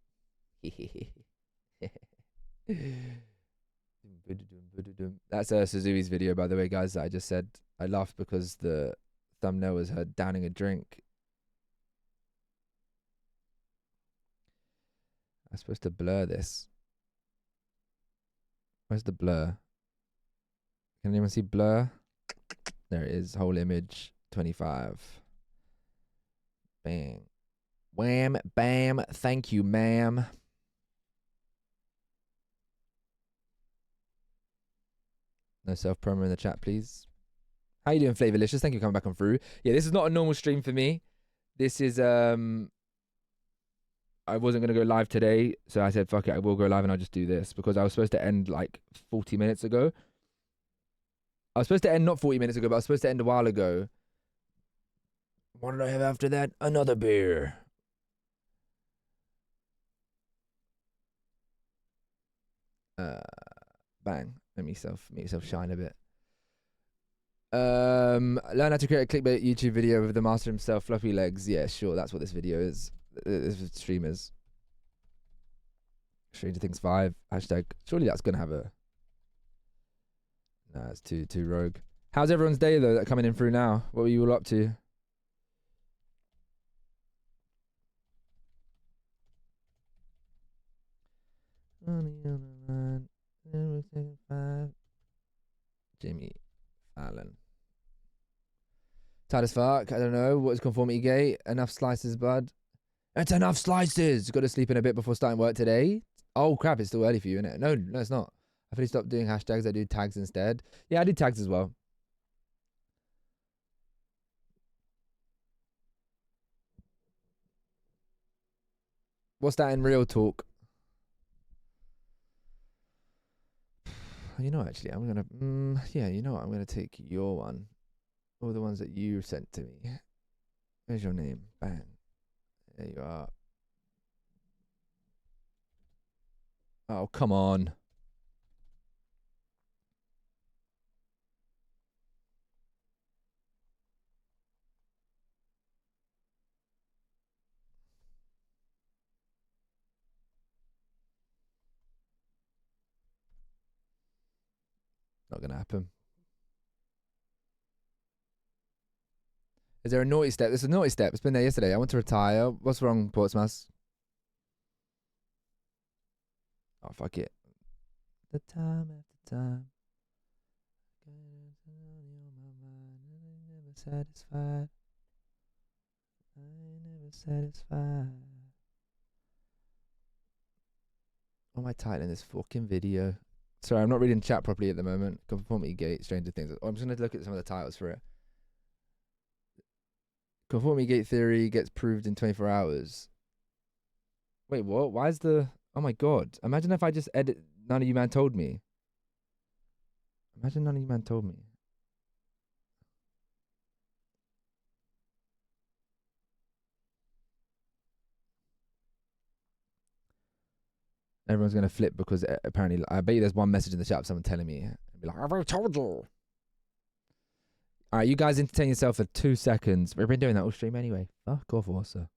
Speaker 1: That's Suzumi's video, by the way, guys, that I just said. I laughed because the thumbnail was her downing a drink. I'm supposed to blur this. Where's the blur? Can anyone see blur? There it is, whole image, 25. Bang. Wham, bam, thank you, ma'am. No self-promo in the chat, please. How you doing, Flavorlicious? Thank you for coming back on through. Yeah, this is not a normal stream for me. This is, I wasn't going to go live today, so I said, fuck it, I will go live and I'll just do this, because I was supposed to end like 40 minutes ago. I was supposed to end not 40 minutes ago, but I was supposed to end a while ago. What did I have after that? Another beer. Bang. Make yourself shine a bit. Learn how to create a clickbait YouTube video with the master himself, Floppylegss. Yeah, sure, that's what this video is. This stream is. Stranger Things 5. Hashtag. Surely that's gonna have a. Nah, it's too rogue. How's everyone's day though? That coming in through now. What were you all up to? Jimmy Fallon. Tight as fuck. I don't know. What is conformity gate? Enough slices, bud. It's enough slices. Got to sleep in a bit before starting work today. Oh crap! It's still early for you, isn't it? No, it's not. I finally stopped doing hashtags. I do tags instead. Yeah, I do tags as well. What's that in real talk? You know, actually, I'm gonna. Yeah, you know what? I'm gonna take your one. All the ones that you sent to me. Where's your name? Bang. There you are. Oh, come on. Not gonna happen. Is there a naughty step? There's a naughty step. It's been there yesterday. I want to retire. What's wrong, Portsmouth? Oh, fuck it. The time after time. Never satisfied. I ain't never satisfied. What am I titling this fucking video? Sorry, I'm not reading chat properly at the moment. Conformity gate, Stranger Things. Oh, I'm just going to look at some of the titles for it. Conformity gate theory gets proved in 24 hours. Wait, what? Why is the... Oh my god. Imagine if I just edit... None of you man told me. Imagine none of you man told me. Everyone's going to flip because apparently... I bet you there's one message in the chat of someone telling me. I'd be like, I've already told you. Alright, you guys entertain yourself for 2 seconds. We've been doing that all stream anyway. Fuck off, also.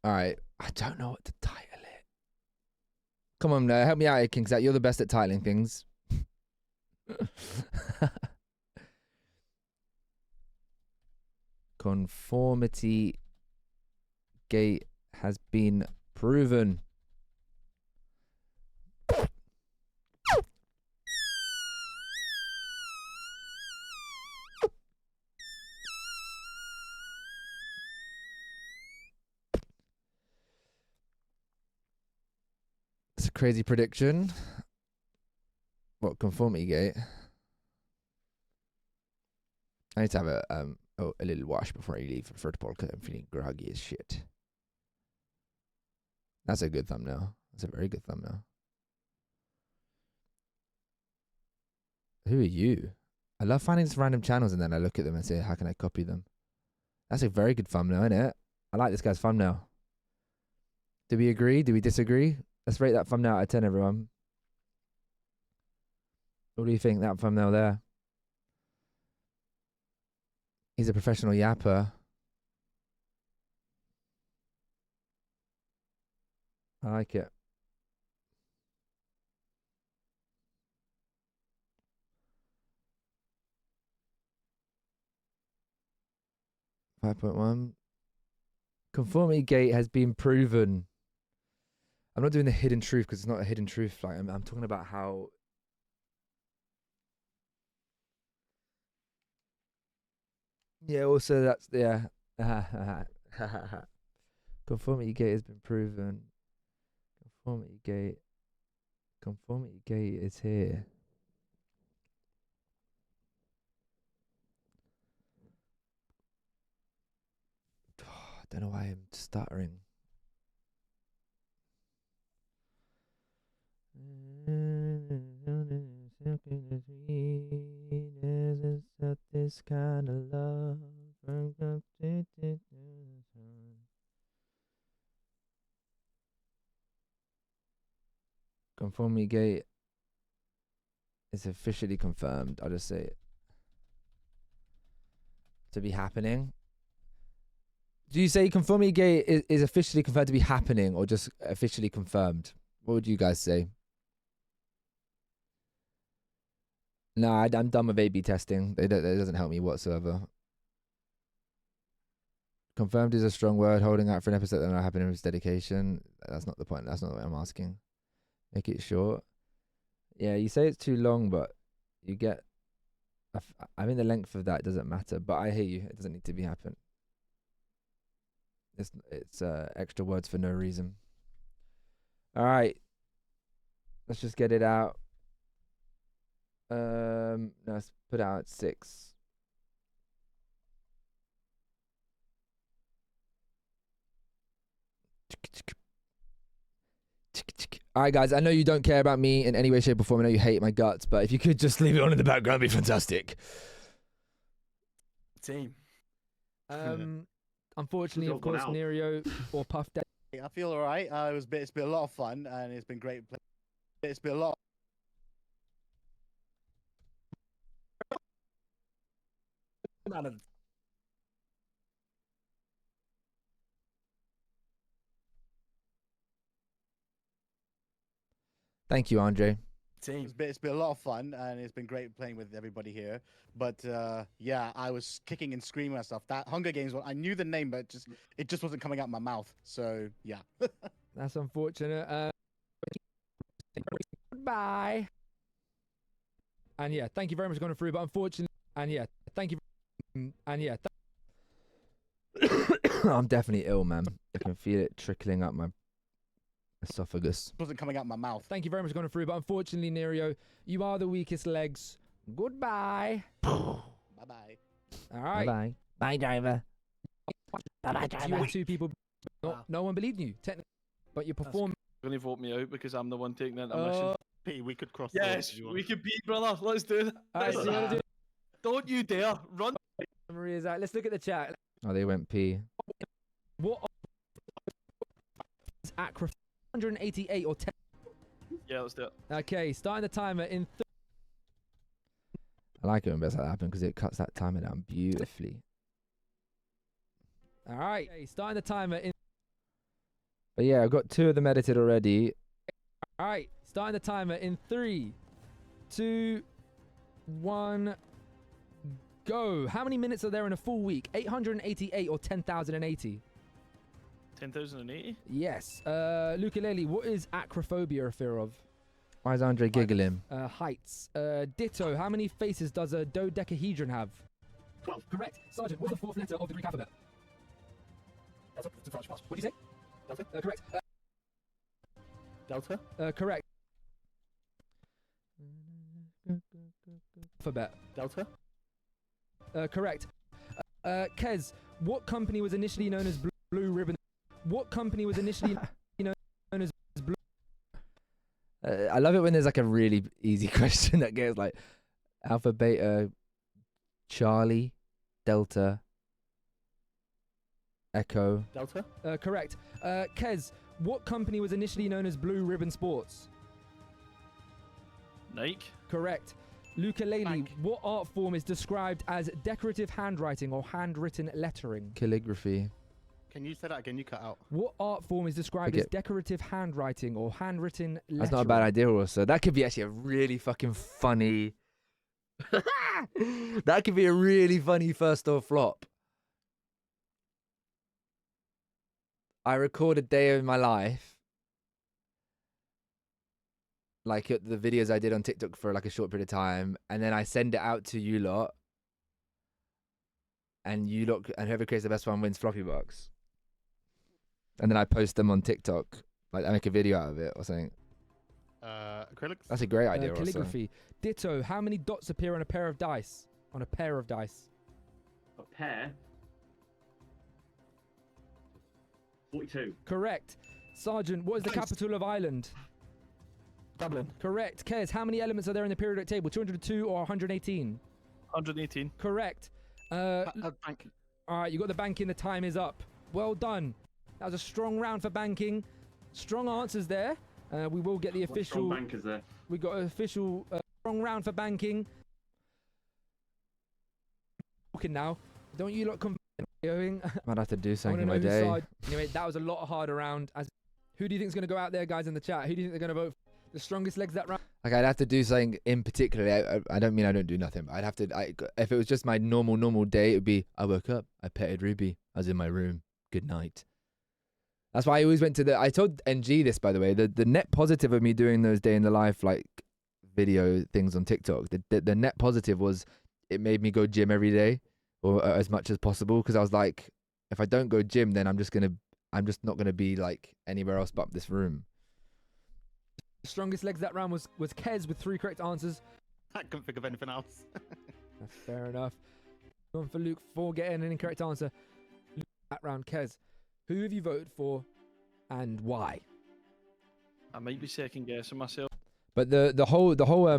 Speaker 1: Alright, I don't know what to title it. Come on, help me out here, Kingzat. You're the best at titling things. Conformity gate has been proven. It's a crazy prediction. What, conformity gate? I need to have a little wash before I leave for football because I'm feeling groggy as shit. That's a good thumbnail. That's a very good thumbnail. Who are you? I love finding these random channels and then I look at them and say, how can I copy them? That's a very good thumbnail, isn't it? I like this guy's thumbnail. Do we agree? Do we disagree? Let's rate that thumbnail out of 10, everyone. What do you think, that thumbnail there? He's a professional yapper. I like it. .1. Conformity gate has been proven. I'm not doing the hidden truth because it's not a hidden truth. Like I'm talking about how. Yeah. Also, that's Conformity gate has been proven. Conformity gate. Conformity gate is here.
Speaker 2: Don't know why I'm stuttering. This kind of love. Conformity gate is officially confirmed. I'll just say it. To be happening. Do you say conformity gate is officially confirmed to be happening or just officially confirmed? What would you guys say? No, I'm done with A/B testing. It doesn't help me whatsoever. Confirmed is a strong word. Holding out for an episode that not happening with dedication. That's not the point. That's not what I'm asking. Make it short. Yeah, you say it's too long, but you get... I mean, the length of that doesn't matter, but I hear you. It doesn't need to be happen. It's extra words for no reason. All right. Let's just get it out. Let's put out at 6. All right, guys. I know you don't care about me in any way, shape, or form. I know you hate my guts, but if you could just leave it on in the background, it'd be fantastic.
Speaker 9: Team.
Speaker 13: Unfortunately, of course, Nerio or Puff Daddy.
Speaker 7: I feel alright. It's been a lot of fun, and it's been great. It's been a lot.
Speaker 2: Thank you, Andre.
Speaker 7: It's been a lot of fun, and it's been great playing with everybody here. But yeah, I was kicking and screaming and stuff. That Hunger Games one, I knew the name, but it just wasn't coming out my mouth. So yeah.
Speaker 13: That's unfortunate. Goodbye. And yeah, thank you very much for going through. But unfortunately, and yeah, thank you. And yeah.
Speaker 2: I'm definitely ill, man. I can feel it trickling up my esophagus.
Speaker 7: Wasn't coming out my mouth.
Speaker 13: Thank you very much for going through. But unfortunately, Nerio, you are the weakest legs. Goodbye.
Speaker 7: Bye-bye.
Speaker 13: All right.
Speaker 2: Bye-bye. Bye, driver.
Speaker 13: Bye-bye, driver. You had 2 people. No one believed in you, technically. But you performed.
Speaker 9: You're going to vote me out because I'm the one taking the intermission.
Speaker 12: P, we could cross.
Speaker 9: Yes, we could be, brother. Let's do that.
Speaker 13: All right, so you wanna do...
Speaker 9: Don't you dare run.
Speaker 13: Maria's out. Let's look at the chat.
Speaker 2: Oh, they went pee.
Speaker 13: What is Acro 188 or 10?
Speaker 9: Yeah, let's do it.
Speaker 13: Okay, starting the timer in.
Speaker 2: I like it when best that happen because it cuts that timer down beautifully.
Speaker 13: All right, okay, starting the timer in.
Speaker 2: But yeah, I've got 2 of them edited already.
Speaker 13: All right, starting the timer in 3, 2, 1, go. How many minutes are there in a full week? 888 or 10,080?
Speaker 9: 10,080?
Speaker 13: Yes. Ukulele, what is acrophobia a fear of?
Speaker 2: Why is Andre giggling?
Speaker 13: Heights. Ditto, how many faces does a dodecahedron have? 12. Correct. Sergeant, what's the 4th letter of the Greek alphabet? Delta. What did you say? Delta. Correct.
Speaker 12: Delta.
Speaker 13: Correct. Alphabet.
Speaker 12: Delta.
Speaker 13: Correct. Kez, what company was initially known as Blue Ribbon? What company was initially known as Blue?
Speaker 2: I love it when there's like a really easy question that gets like Alpha, Beta, Charlie, Delta, Echo.
Speaker 12: Delta.
Speaker 13: Correct. Kez, what company was initially known as Blue Ribbon Sports?
Speaker 9: Nike.
Speaker 13: Correct. Ukulele, what art form is described as decorative handwriting or handwritten lettering?
Speaker 2: Calligraphy.
Speaker 12: Can you say that again? You cut out.
Speaker 13: What art form is described as decorative handwriting or handwritten lettering?
Speaker 2: That's not a bad idea also. That could be actually a really fucking funny... That could be a really funny first or flop. I record a day of my life. Like the videos I did on TikTok for like a short period of time. And then I send it out to you lot. And you lot, and whoever creates the best one wins Floppylegss. And then I post them on TikTok. Like I make a video out of it or something.
Speaker 12: Acrylics?
Speaker 2: That's a great idea.
Speaker 13: Calligraphy.
Speaker 2: Also.
Speaker 13: Ditto. How many dots appear on a pair of dice? On a pair of dice.
Speaker 11: A pair? 42.
Speaker 13: Correct. Sergeant, what is the capital of Ireland?
Speaker 9: Dublin.
Speaker 13: Correct. Kez, how many elements are there in the periodic table? 202 or 118?
Speaker 9: 118.
Speaker 13: Correct.
Speaker 12: Bank.
Speaker 13: All right, you got the banking. The time is up. Well done. That was a strong round for banking. Strong answers there. We will get the official.
Speaker 11: Strong bankers there.
Speaker 13: We got an official strong round for banking. Talking now. Don't you lot going?
Speaker 1: Might have to do
Speaker 13: I
Speaker 1: something
Speaker 13: wanna
Speaker 1: in my
Speaker 13: know whose
Speaker 1: day.
Speaker 13: side- Anyway, that was a lot harder round. Who do you think is going to go out there, guys, in the chat? Who do you think they're going to vote for? The strongest legs that round?
Speaker 1: Like, I'd have to do something in particular. I don't mean I don't do nothing, but I'd have to. If it was just my normal day, it would be I woke up, I petted Ruby, I was in my room, good night. That's why I always went to the. I told NG this, by the way. The net positive of me doing those day in the life like video things on TikTok. The net positive was it made me go gym every day or as much as possible, because I was like, if I don't go gym, then I'm just not gonna be like anywhere else but this room.
Speaker 13: The strongest legs that round was Kez with 3 correct answers.
Speaker 12: I couldn't think of anything else.
Speaker 13: That's fair enough. Going for Luke 4 getting an incorrect answer. Luke, that round, Kez. Who have you voted for and why?
Speaker 9: I might be second guessing myself.
Speaker 1: But the whole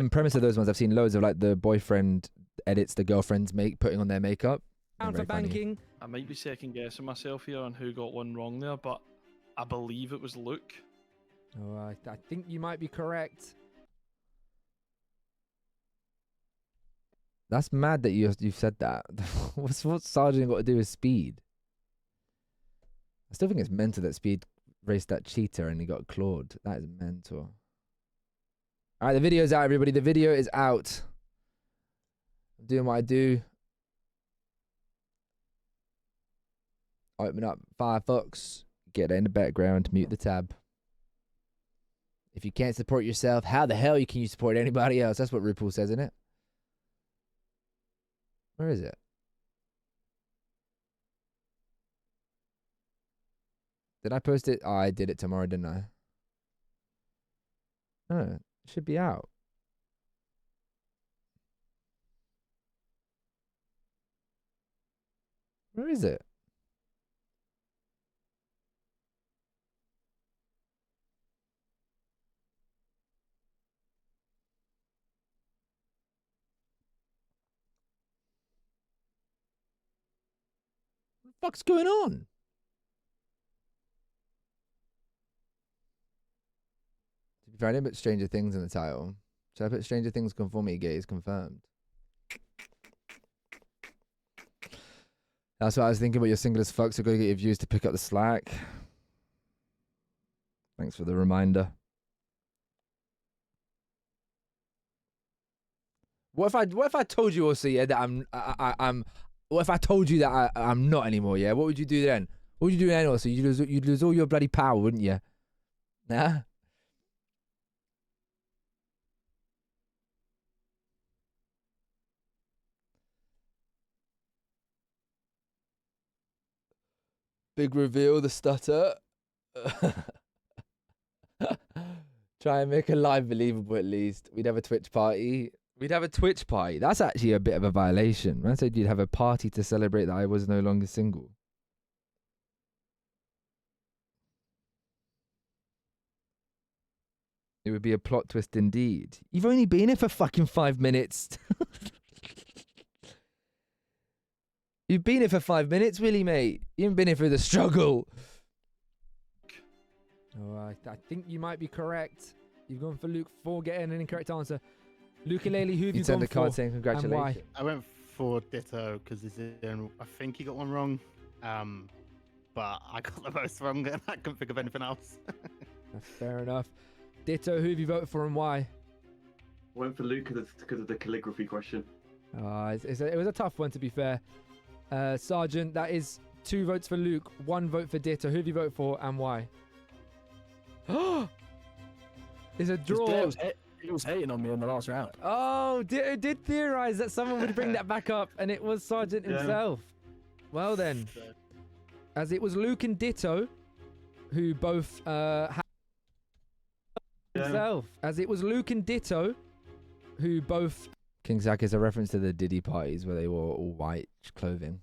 Speaker 1: premise of those ones, I've seen loads of like the boyfriend edits the girlfriend's putting on their makeup.
Speaker 13: Round for banking.
Speaker 9: I might be second guessing myself here on who got one wrong there, but I believe it was Luke.
Speaker 13: Oh, I think you might be correct.
Speaker 1: That's mad that you've said that. What's Sergeant got to do with Speed? I still think it's mental that Speed raced that cheetah and he got clawed. That is mental. All right, the video's out, everybody. The video is out. I'm doing what I do. Open up Firefox. Get it in the background. Mute the tab. If you can't support yourself, how the hell can you support anybody else? That's what RuPaul says, isn't it? Where is it? Did I post it? Oh, I did it tomorrow, didn't I? No, it should be out. Where is it? What the fuck's going on? To be fair, I didn't put Stranger Things in the title. So I put Stranger Things conformity gate is confirmed. That's what I was thinking, but you're single as fuck, so go get your views to pick up the slack. Thanks for the reminder. What if I told you also, yeah, that I'm what if I told you that I'm not anymore, yeah? What would you do then? What would you do then also? You'd lose all your bloody power, wouldn't you? Nah? Big reveal, the stutter. Try and make a live believable at least. We'd have a Twitch party. We'd have a Twitch party. That's actually a bit of a violation. I said you'd have a party to celebrate that I was no longer single. It would be a plot twist indeed. You've only been here for fucking 5 minutes. You've been here for 5 minutes, really, mate. You haven't been here through the struggle.
Speaker 13: Oh, I think you might be correct. You've gone for Luke 4 getting an incorrect answer. Luke-a-lele, who have you
Speaker 1: sent
Speaker 13: gone
Speaker 1: a card
Speaker 13: for
Speaker 1: saying
Speaker 13: and
Speaker 1: congratulations.
Speaker 13: why?
Speaker 12: I went for Ditto because I think he got one wrong. But I got the most wrong and I couldn't think of anything else.
Speaker 13: That's fair enough. Ditto, who have you voted for and why?
Speaker 11: I went for Luke because of the calligraphy question.
Speaker 13: It was a tough one, to be fair. Sergeant, that is 2 votes for Luke, 1 vote for Ditto. Who have you voted for and why? It's a draw.
Speaker 14: He was hating on me in the last round.
Speaker 13: Oh, Ditto did theorize that someone would bring that back up, and it was Sergeant himself. Well then, as it was Luke and Ditto who both had himself. As it was Luke and Ditto who both.
Speaker 1: King Zach is a reference to the Diddy parties where they wore all white clothing.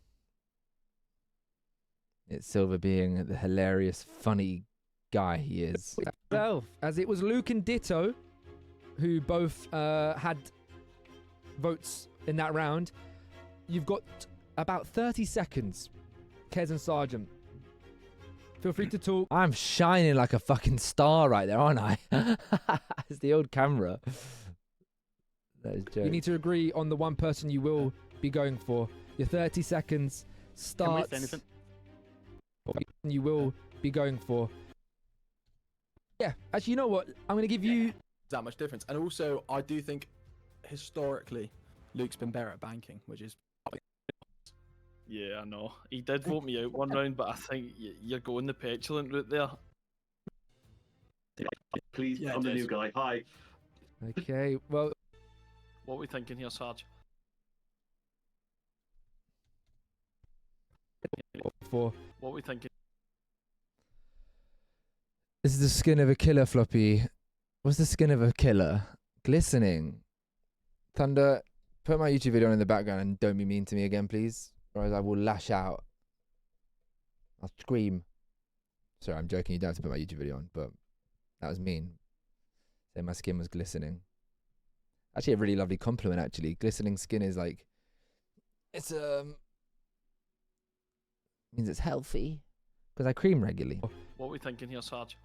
Speaker 1: It's Silver being the hilarious, funny guy he is.
Speaker 13: Well, as it was Luke and Ditto who both had votes in that round. You've got about 30 seconds, Kez and Sergeant. Feel free to talk.
Speaker 1: I'm shining like a fucking star right there, aren't I? It's the old camera. That is joke.
Speaker 13: You need to agree on the one person you will be going for. Your 30 seconds starts.
Speaker 12: Can we say anything?
Speaker 13: You will be going for. Yeah, actually, you know what? I'm going to give you
Speaker 14: that much difference. And also, I do think historically, Luke's been better at banking, which is.
Speaker 9: Yeah, I know. He did vote me out one round, but I think you're going the petulant route there.
Speaker 11: Please, I'm the new guy. Hi.
Speaker 13: Okay, well.
Speaker 9: What are we thinking here, Sarge?
Speaker 13: For.
Speaker 9: What are we thinking?
Speaker 1: This is the skin of a killer, Floppy. What's the skin of a killer? Glistening. Thunder, put my YouTube video on in the background and don't be mean to me again, please. Otherwise I will lash out. I'll scream. Sorry, I'm joking. You don't have to put my YouTube video on, but that was mean. Saying my skin was glistening. Actually, a really lovely compliment, actually. Glistening skin is like... It's, means it's healthy. Because I cream regularly.
Speaker 9: What are we thinking here, Sarge?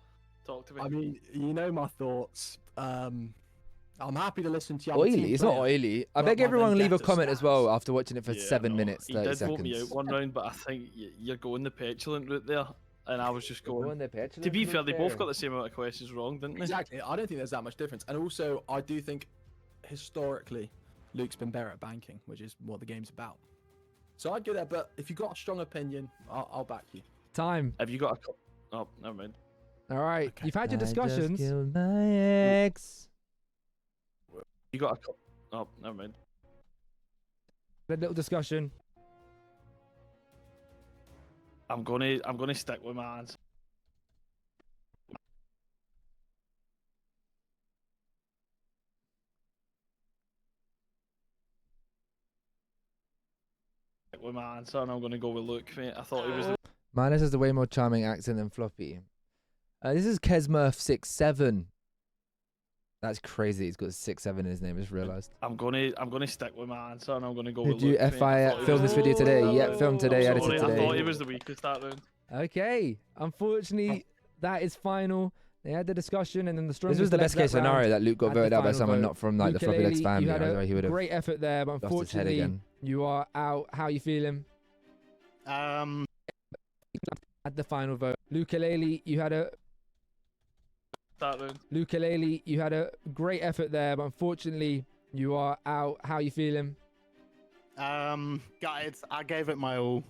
Speaker 9: Talk to me.
Speaker 14: I mean, you know my thoughts. I'm happy to listen to you.
Speaker 1: Oily? It's not oily. I beg everyone leave a comment as well after watching it for 7 minutes, 30
Speaker 9: He did
Speaker 1: seconds.
Speaker 9: vote me out one round, but I think you're going the petulant route there. And I was just going. To be fair, they both got the same amount of questions wrong, didn't they?
Speaker 14: Exactly. I don't think there's that much difference. And also, I do think historically, Luke's been better at banking, which is what the game's about. So I'd go there, but if you've got a strong opinion, I'll back you.
Speaker 13: Time.
Speaker 9: Have you got a... Oh, never mind.
Speaker 13: All right. Okay. You've had your discussions.
Speaker 1: I just killed my ex.
Speaker 9: You got a... Oh, never mind.
Speaker 13: A little discussion.
Speaker 9: I'm gonna stick with my answer. With my answer, and I'm gonna go with Luke, mate. I thought he was.
Speaker 1: Minus has a way more charming accent than Floppy. This is Kesmurf67. That's crazy. He's got 67 in his name. I just realised.
Speaker 9: I'm gonna stick with my answer, and I'm gonna go with
Speaker 1: Did you
Speaker 9: Luke.
Speaker 1: FI film this video today? Yeah, filmed today, edited
Speaker 9: I thought he
Speaker 1: today.
Speaker 9: was the weakest that round.
Speaker 13: Okay. Unfortunately, that is final. They had the discussion, and then the strongest.
Speaker 1: This was the
Speaker 13: legs
Speaker 1: best case
Speaker 13: that round
Speaker 1: scenario that Luke got
Speaker 13: had the
Speaker 1: voted out by
Speaker 13: final
Speaker 1: someone
Speaker 13: vote.
Speaker 1: not from like the
Speaker 13: Luke
Speaker 1: Floppylegss
Speaker 13: Aleli,
Speaker 1: family.
Speaker 13: You had
Speaker 1: Otherwise he would
Speaker 13: a
Speaker 1: have
Speaker 13: great effort there, but
Speaker 1: lost his head
Speaker 13: unfortunately,
Speaker 1: again.
Speaker 13: you are out. How are you feeling? At the final vote, Luke Aleli, you had a. Luke Aleli, you had a great effort there, but unfortunately, you are out. How are you feeling?
Speaker 12: Guys, I gave it my all,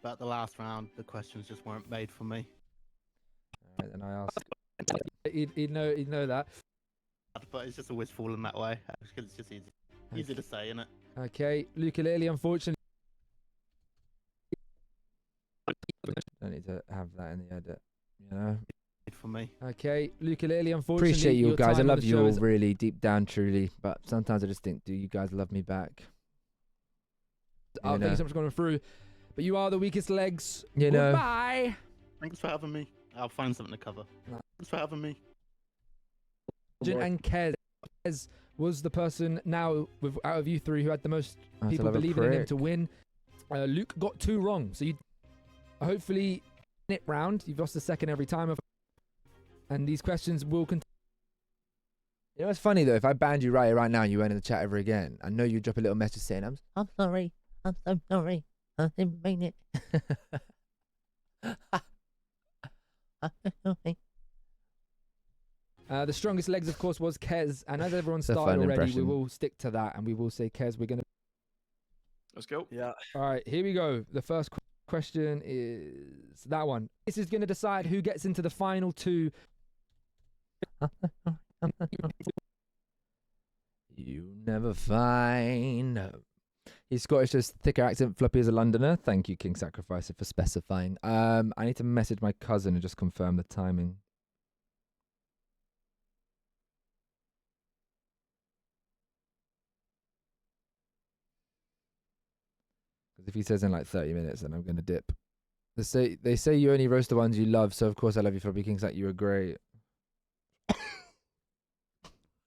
Speaker 12: but at the last round, the questions just weren't made for me.
Speaker 1: Alright, then I asked.
Speaker 13: He'd know that.
Speaker 12: But it's just always fallen that way because it's just easy to say, isn't it?
Speaker 13: Okay, Luke Aleli, unfortunately.
Speaker 1: Don't need to have that in the edit, you know.
Speaker 12: For me.
Speaker 13: Okay, Luke Aleli, unfortunately.
Speaker 1: Appreciate you
Speaker 13: your
Speaker 1: guys. I
Speaker 13: time on
Speaker 1: love
Speaker 13: the
Speaker 1: you
Speaker 13: show
Speaker 1: all
Speaker 13: is
Speaker 1: really deep down, truly. But sometimes I just think, do you guys love me back?
Speaker 13: Thank you so much for going through. But you are the weakest legs.
Speaker 1: You know.
Speaker 13: Goodbye.
Speaker 12: Thanks for having me. I'll find something to cover. Thanks for having me.
Speaker 13: And Kez was the person now out of you three who had the most people believing in him to win. Luke got 2 wrong, so you hopefully in it round. You've lost a second every time, and these questions will continue.
Speaker 1: You know what's funny though? If I banned you right now and you weren't in the chat ever again, I know you'd drop a little message saying, I'm sorry. I'm so sorry. I didn't mean it. I'm so sorry.
Speaker 13: The strongest legs, of course, was Kez, and as everyone
Speaker 1: It's a
Speaker 13: started
Speaker 1: fun
Speaker 13: already,
Speaker 1: impression.
Speaker 13: we will stick to that, and we will say, Kez, we're gonna.
Speaker 9: Let's go.
Speaker 14: Yeah.
Speaker 13: All right, here we go. The first question is that one. This is going to decide who gets into the final 2.
Speaker 1: You never find. He's Scottish, just thicker accent. Floppy is a Londoner. Thank you, King Sacrificer, for specifying. I need to message my cousin and just confirm the timing. Because if he says in like 30 minutes, then I'm going to dip. They say you only roast the ones you love, so of course I love you, Floppy King Sack. You were great.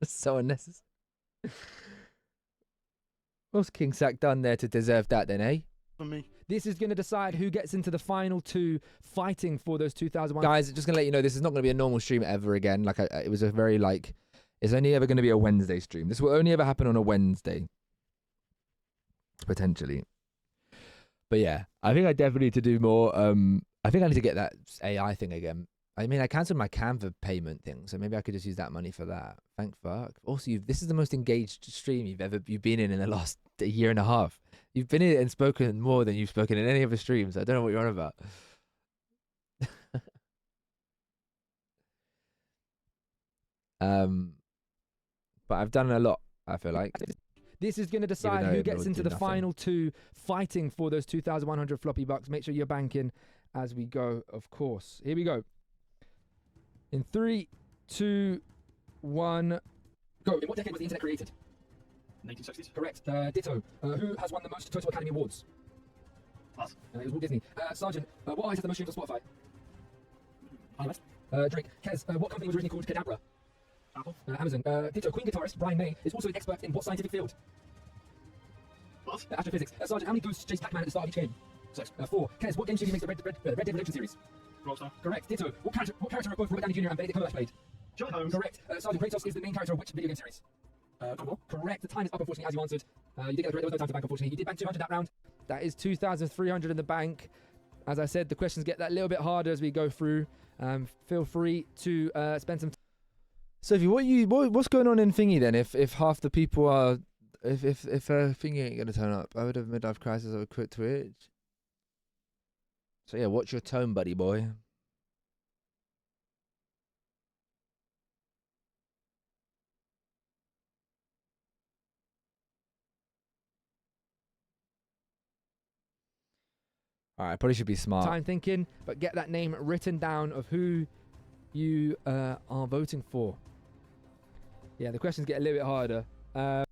Speaker 1: That's so unnecessary. What's King Sack done there to deserve that then, eh?
Speaker 12: For me.
Speaker 13: This is going to decide who gets into the final two fighting for those 2001.
Speaker 1: Guys, just going to let you know, this is not going to be a normal stream ever again. Like, it was a very, like, it's only ever going to be a Wednesday stream. This will only ever happen on a Wednesday. Potentially. But yeah, I think I definitely need to do more. I think I need to get that AI thing again. I mean, I cancelled my Canva payment thing, so maybe I could just use that money for that. Thank fuck. Also, this is the most engaged stream you've been in the last year and a half. You've been in it and spoken more than you've spoken in any other streams. I don't know what you're on about. But I've done a lot, I feel like.
Speaker 13: This is going to decide who gets into the final two fighting for those 2,100 floppy bucks. Make sure you're banking as we go, of course. Here we go. In 3, 2, 1, go. In what decade was the internet created?
Speaker 9: 1960s.
Speaker 13: Correct. Ditto. Who has won the most Total Academy Awards?
Speaker 9: Pass.
Speaker 13: It was Walt Disney. Sergeant, what artist has the most streams on Spotify? Drake. Kez, what company was originally called Kadabra?
Speaker 9: Apple.
Speaker 13: Amazon. Ditto. Queen guitarist Brian May is also an expert in what scientific field?
Speaker 9: What?
Speaker 13: Astrophysics. Sergeant, how many ghosts chase Pac-Man at the start of each game? 6. 4. Kez, what game studio makes the Red Dead Redemption series?
Speaker 9: Rockstar.
Speaker 13: Correct. Ditto. What character of both Robert Downey Jr. and Benedict Cumberbatch played?
Speaker 9: Sherlock Holmes.
Speaker 13: Correct. Sergeant, Kratos is the main character of which video game series? Correct. The time is up, unfortunately, as you answered. You did get there was no time to bank, unfortunately. You did bank 200 that round. That is 2,300 in the bank. As I said, the questions get that little bit harder as we go through. Feel free to spend some time.
Speaker 1: So what's going on in Thingy then? If half the people are, if Thingy ain't gonna turn up, I would have midlife crisis. I would quit Twitch. So yeah, watch your tone, buddy boy. Alright, probably should be smart.
Speaker 13: Time thinking, but get that name written down of who you are voting for. Yeah, the questions get a little bit harder.
Speaker 1: Let's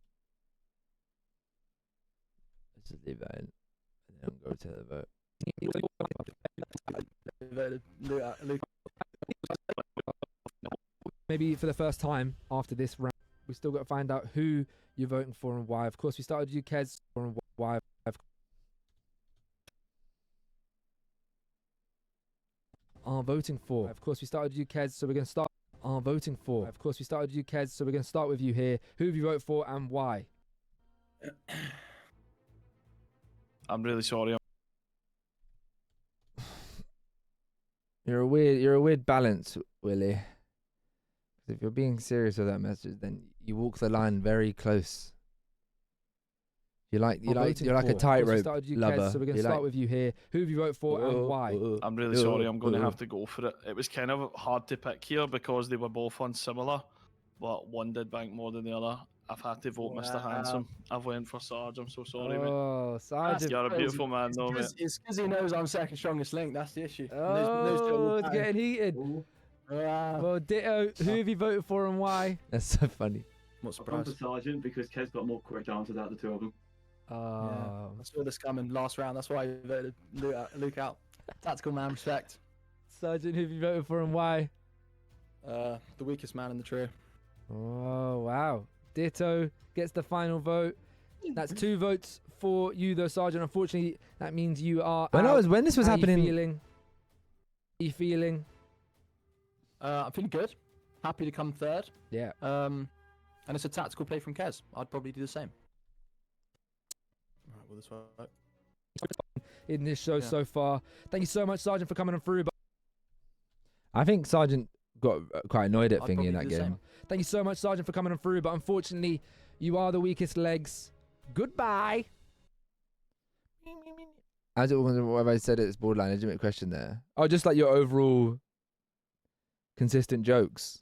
Speaker 1: just leave that in and then go to the vote.
Speaker 13: Maybe for the first time after this round, we still got to find out who you're voting for and why. Of course, we started with you, Kez, and why. Are voting for. Of course, we started with you, Kez, so we're going to start. Are voting for. Of course, we started with you, Kez, so we're going to start with you here. Who have you voted for and why?
Speaker 9: I'm really sorry.
Speaker 1: You're a weird balance, Willie. If you're being serious with that message, then you walk the line very close. You're like a tightrope lover.
Speaker 13: So we're gonna start with you here. Who have you voted for and why?
Speaker 9: I'm really sorry. I'm going to have to go for it. It was kind of hard to pick here because they were both on similar, but one did bank more than the other. I've had to vote Mr. Handsome. I've went for Sarge. I'm so sorry, mate.
Speaker 13: Oh, Sergeant.
Speaker 9: You're a beautiful man, though, mate.
Speaker 14: It's because he knows I'm second strongest link. That's the issue.
Speaker 13: Oh, it's getting heated. Well, Ditto, who have you voted for and why?
Speaker 1: That's so funny.
Speaker 11: I've gone for Sergeant because Kez got more correct answers out of the two of them.
Speaker 14: Yeah, I saw this coming last round. That's why I voted Luke out. Tactical man, respect.
Speaker 13: Sergeant, who have you voted for and why?
Speaker 14: The weakest man in the trio.
Speaker 13: Oh, wow. Ditto gets the final vote. That's 2 votes for you, though, Sergeant. Unfortunately, that means you are.
Speaker 1: When this was
Speaker 13: How
Speaker 1: happening.
Speaker 13: How you feeling?
Speaker 14: I'm feeling good. Happy to come third.
Speaker 13: Yeah.
Speaker 14: And it's a tactical play from Kez. I'd probably do the same. Alright, will this work?
Speaker 13: In this show so far. Thank you so much, Sergeant, for coming on through.
Speaker 1: I think Sergeant got quite annoyed at Thingy in that game.
Speaker 13: Same. Thank you so much, Sergeant, for coming on through. But unfortunately, you are the weakest legs. Goodbye.
Speaker 1: As it was, what have I said? It's borderline legitimate question there. Oh, just like your overall consistent jokes,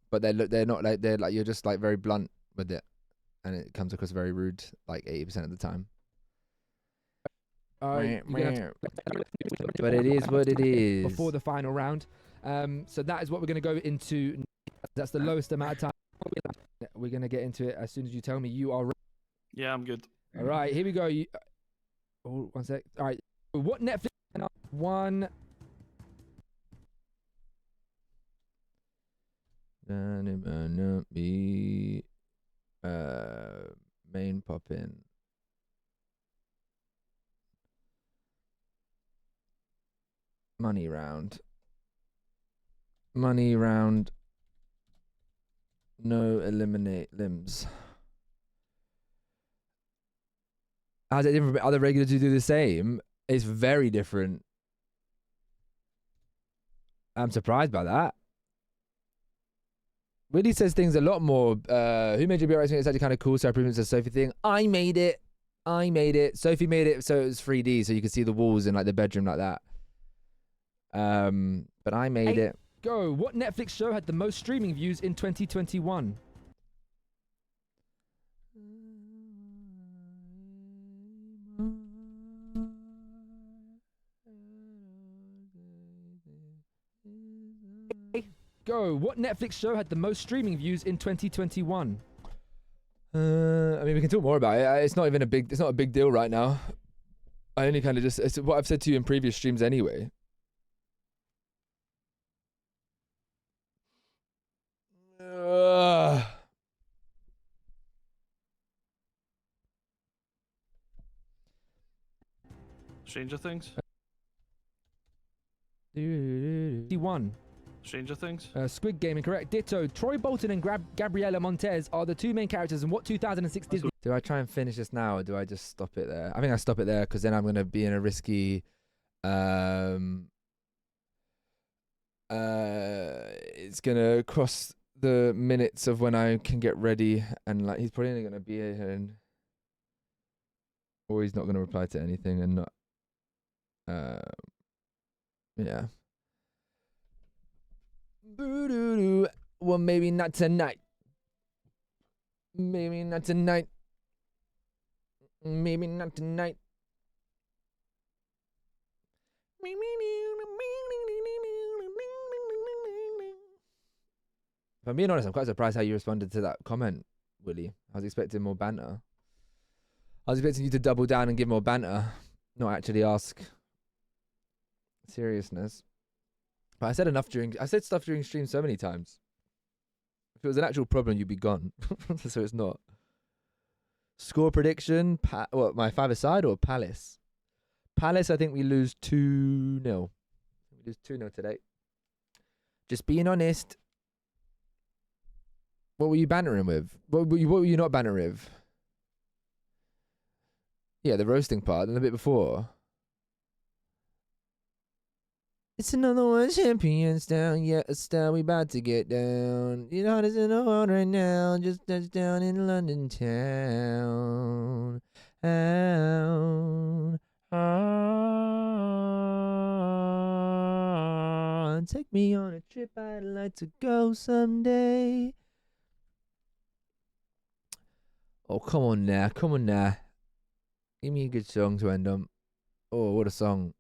Speaker 1: but they're not like you're just like very blunt with it, and it comes across very rude like 80% of the time.
Speaker 13: But
Speaker 1: it is what it is.
Speaker 13: Before the final round, so that is what we're going to go into. That's the lowest amount of time. We're going to get into it as soon as you tell me you are.
Speaker 9: Yeah, I'm good.
Speaker 13: All right, here we go. Oh, 1 sec. All right, what Netflix 1.
Speaker 1: Be main poppin'. Money round. Money round. No eliminate limbs. How's it different from other regulars who do the same? It's very different. I'm surprised by that. Willie says things a lot more. Who made you be alright? It's actually kind of cool. So I improvements the Sophie thing. I made it. Sophie made it so it was 3D, so you could see the walls in like the bedroom like that. But I made it.
Speaker 13: Go. What Netflix show had the most streaming views in 2021? Go. What Netflix show had the most streaming views in 2021?
Speaker 1: I mean, we can talk more about it. It's not even a big. It's not a big deal right now. I only kind of just. It's what I've said to you in previous streams anyway.
Speaker 9: Stranger Things.
Speaker 13: 1.
Speaker 9: Stranger Things.
Speaker 13: Squid Game, incorrect. Ditto. Troy Bolton and Gabriela Montez are the two main characters in what 2006 Disney...
Speaker 1: Do I try and finish this now, or do I just stop it there? I think I stop it there because then I'm gonna be in a risky. It's gonna cross the minutes of when I can get ready, and like he's probably only gonna be here, and or he's not gonna reply to anything, and not. Yeah. Boo-doo-doo. Well, maybe not tonight. Maybe not tonight. Maybe not tonight. If I'm being honest, I'm quite surprised how you responded to that comment, Willie. I was expecting more banter. I was expecting you to double down and give more banter, not actually ask seriousness. But I said stuff during stream so many times. If it was an actual problem, you'd be gone. So it's not. Score prediction, what, my 5-a-side or Palace? Palace, I think we lose 2-0. We lose 2-0 today. Just being honest. What were you bantering with? What were you not bantering with? Yeah, the roasting part and the bit before. It's another one, champions down. Yeah, Estelle, we about to get down. You know, it's in the world right now. Just touched down in London town. Take me on a trip I'd like to go someday. Oh, come on now. Come on now. Give me a good song to end on. Oh, what a song.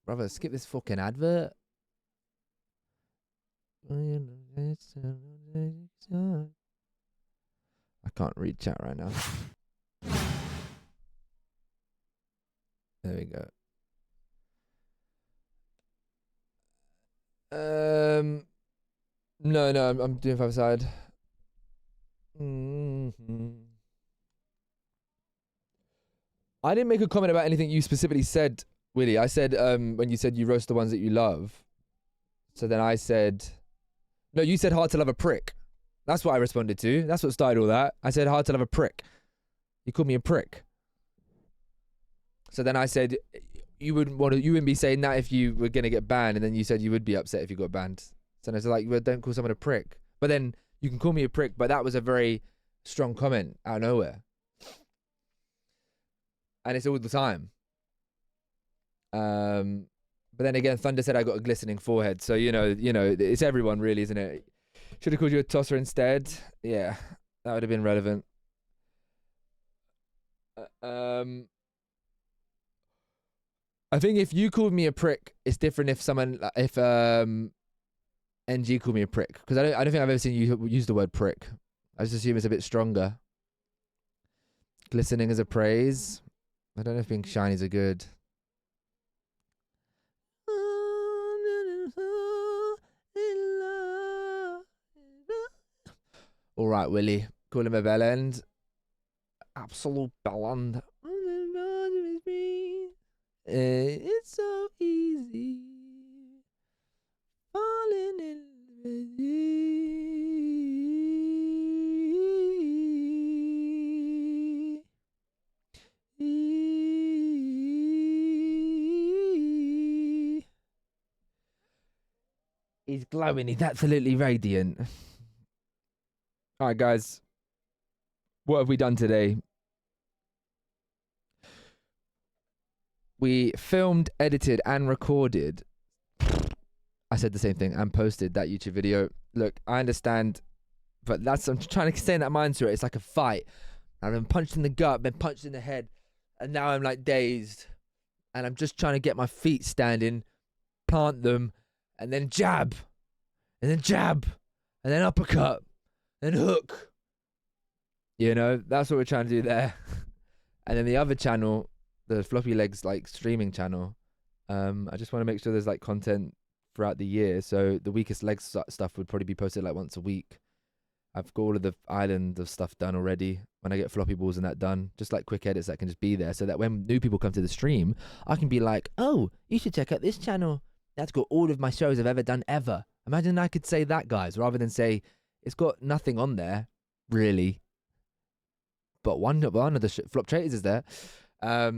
Speaker 1: Brother, skip this fucking advert. I can't read chat right now. There we go. No, I'm doing 5-a-side. I didn't make a comment about anything you specifically said, Willie. I said when you said you roast the ones that you love. So then I said, no, you said hard to love a prick. That's what I responded to. That's what started all that. I said hard to love a prick. You called me a prick. So then I said you wouldn't be saying that if you were gonna get banned, and then you said you would be upset if you got banned. So I was like, well, don't call someone a prick. But then you can call me a prick, but that was a very strong comment out of nowhere. And it's all the time. But then again, Thunder said I got a glistening forehead. So, you know, it's everyone really, isn't it? Should have called you a tosser instead. Yeah, that would have been relevant. I think if you called me a prick, it's different if NG called me a prick. Because I don't think I've ever seen you use the word prick. I just assume it's a bit stronger. Glistening as a praise. I don't know if being shinies are good. All right, Willie. Call him a bellend. Absolute bellend. It's so easy. Falling in with you. He's glowing. He's absolutely radiant. All right, guys. What have we done today? We filmed, edited, and recorded. I said the same thing, and posted that YouTube video. Look, I understand, but I'm trying to stay in that mindset. It's like a fight. I've been punched in the gut, been punched in the head, and now I'm like dazed. And I'm just trying to get my feet standing, plant them, and then jab, and then jab, and then uppercut, and hook. You know, that's what we're trying to do there. And then the other channel, the Floppylegss like streaming channel, I just want to make sure there's like content throughout the year. So the weakest legs stuff would probably be posted like once a week. I've got all of the island of stuff done already. When I get floppy balls and that done, just like quick edits that can just be there, so that when new people come to the stream, I can be like, oh, you should check out this channel. That's got all of my shows I've ever done ever. Imagine I could say that, guys, rather than say it's got nothing on there, really. But one of the flop traders is there. But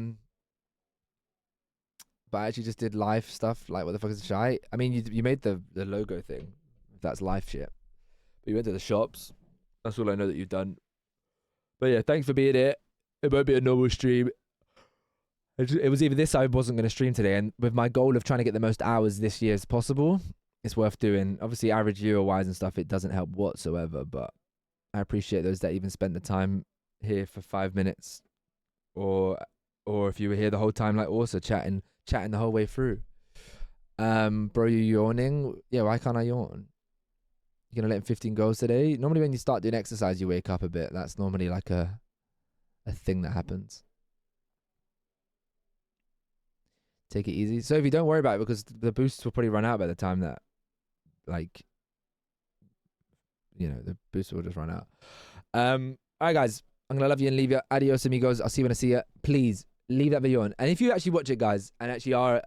Speaker 1: I actually just did live stuff. Like, what the fuck is shy? I mean, you made the logo thing. That's live shit. But you went to the shops. That's all I know that you've done. But yeah, thanks for being here. It won't be a normal stream. It was either this I wasn't going to stream today, and with my goal of trying to get the most hours this year as possible, it's worth doing. Obviously, average viewer-wise and stuff, it doesn't help whatsoever, but I appreciate those that even spent the time here for 5 minutes, or if you were here the whole time, like also chatting the whole way through. Bro, you yawning? Yeah, why can't I yawn? You're gonna let in 15 goals today? Normally when you start doing exercise, you wake up a bit. That's normally like a thing that happens. Take it easy. So if you don't worry about it, because the boosts will probably run out by the time that, like, you know, the boosts will just run out. All right, guys. I'm gonna love you and leave you. Adios, amigos. I'll see you when I see you. Please leave that video on. And if you actually watch it, guys, and actually are,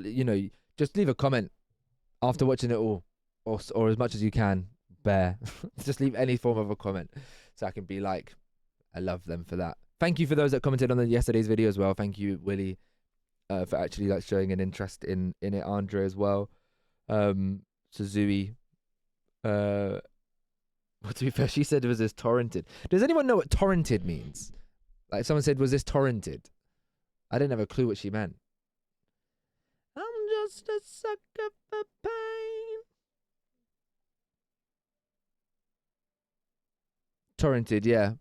Speaker 1: you know, just leave a comment after watching it all, or as much as you can. Bear. Just leave any form of a comment, so I can be like, I love them for that. Thank you for those that commented on yesterday's video as well. Thank you, Willie, for actually like showing an interest in it. Andre as well. Suzui. Well, to be fair, she said, was this torrented? Does anyone know what torrented means? Like, someone said, was this torrented? I didn't have a clue what she meant. I'm just a sucker for pain. Torrented, yeah.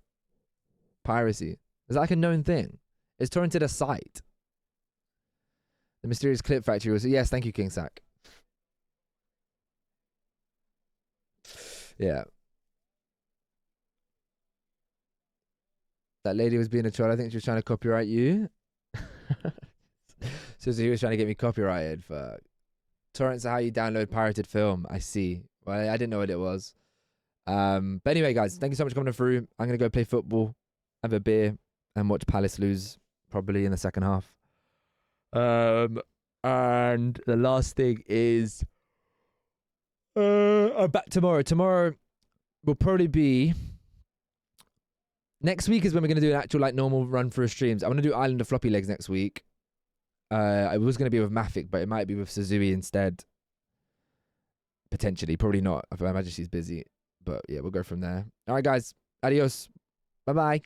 Speaker 1: Piracy. Is that like a known thing? Is torrented a site? The Mysterious Clip Factory was... Yes, thank you, King Sack. Yeah. That lady was being a troll. I think she was trying to copyright you. Susie was trying to get me copyrighted. For torrents are how you download pirated film. I see. Well, I didn't know what it was. But anyway, guys, thank you so much for coming through. I'm going to go play football, have a beer, and watch Palace lose probably in the second half. And the last thing is I'm back tomorrow. Tomorrow will probably be... Next week is when we're going to do an actual like normal run through streams. I'm going to do Island of Floppylegss next week. I was going to be with Mafik, but it might be with Suzui instead. Potentially. Probably not. I imagine she's busy. But yeah, we'll go from there. All right, guys. Adios. Bye-bye.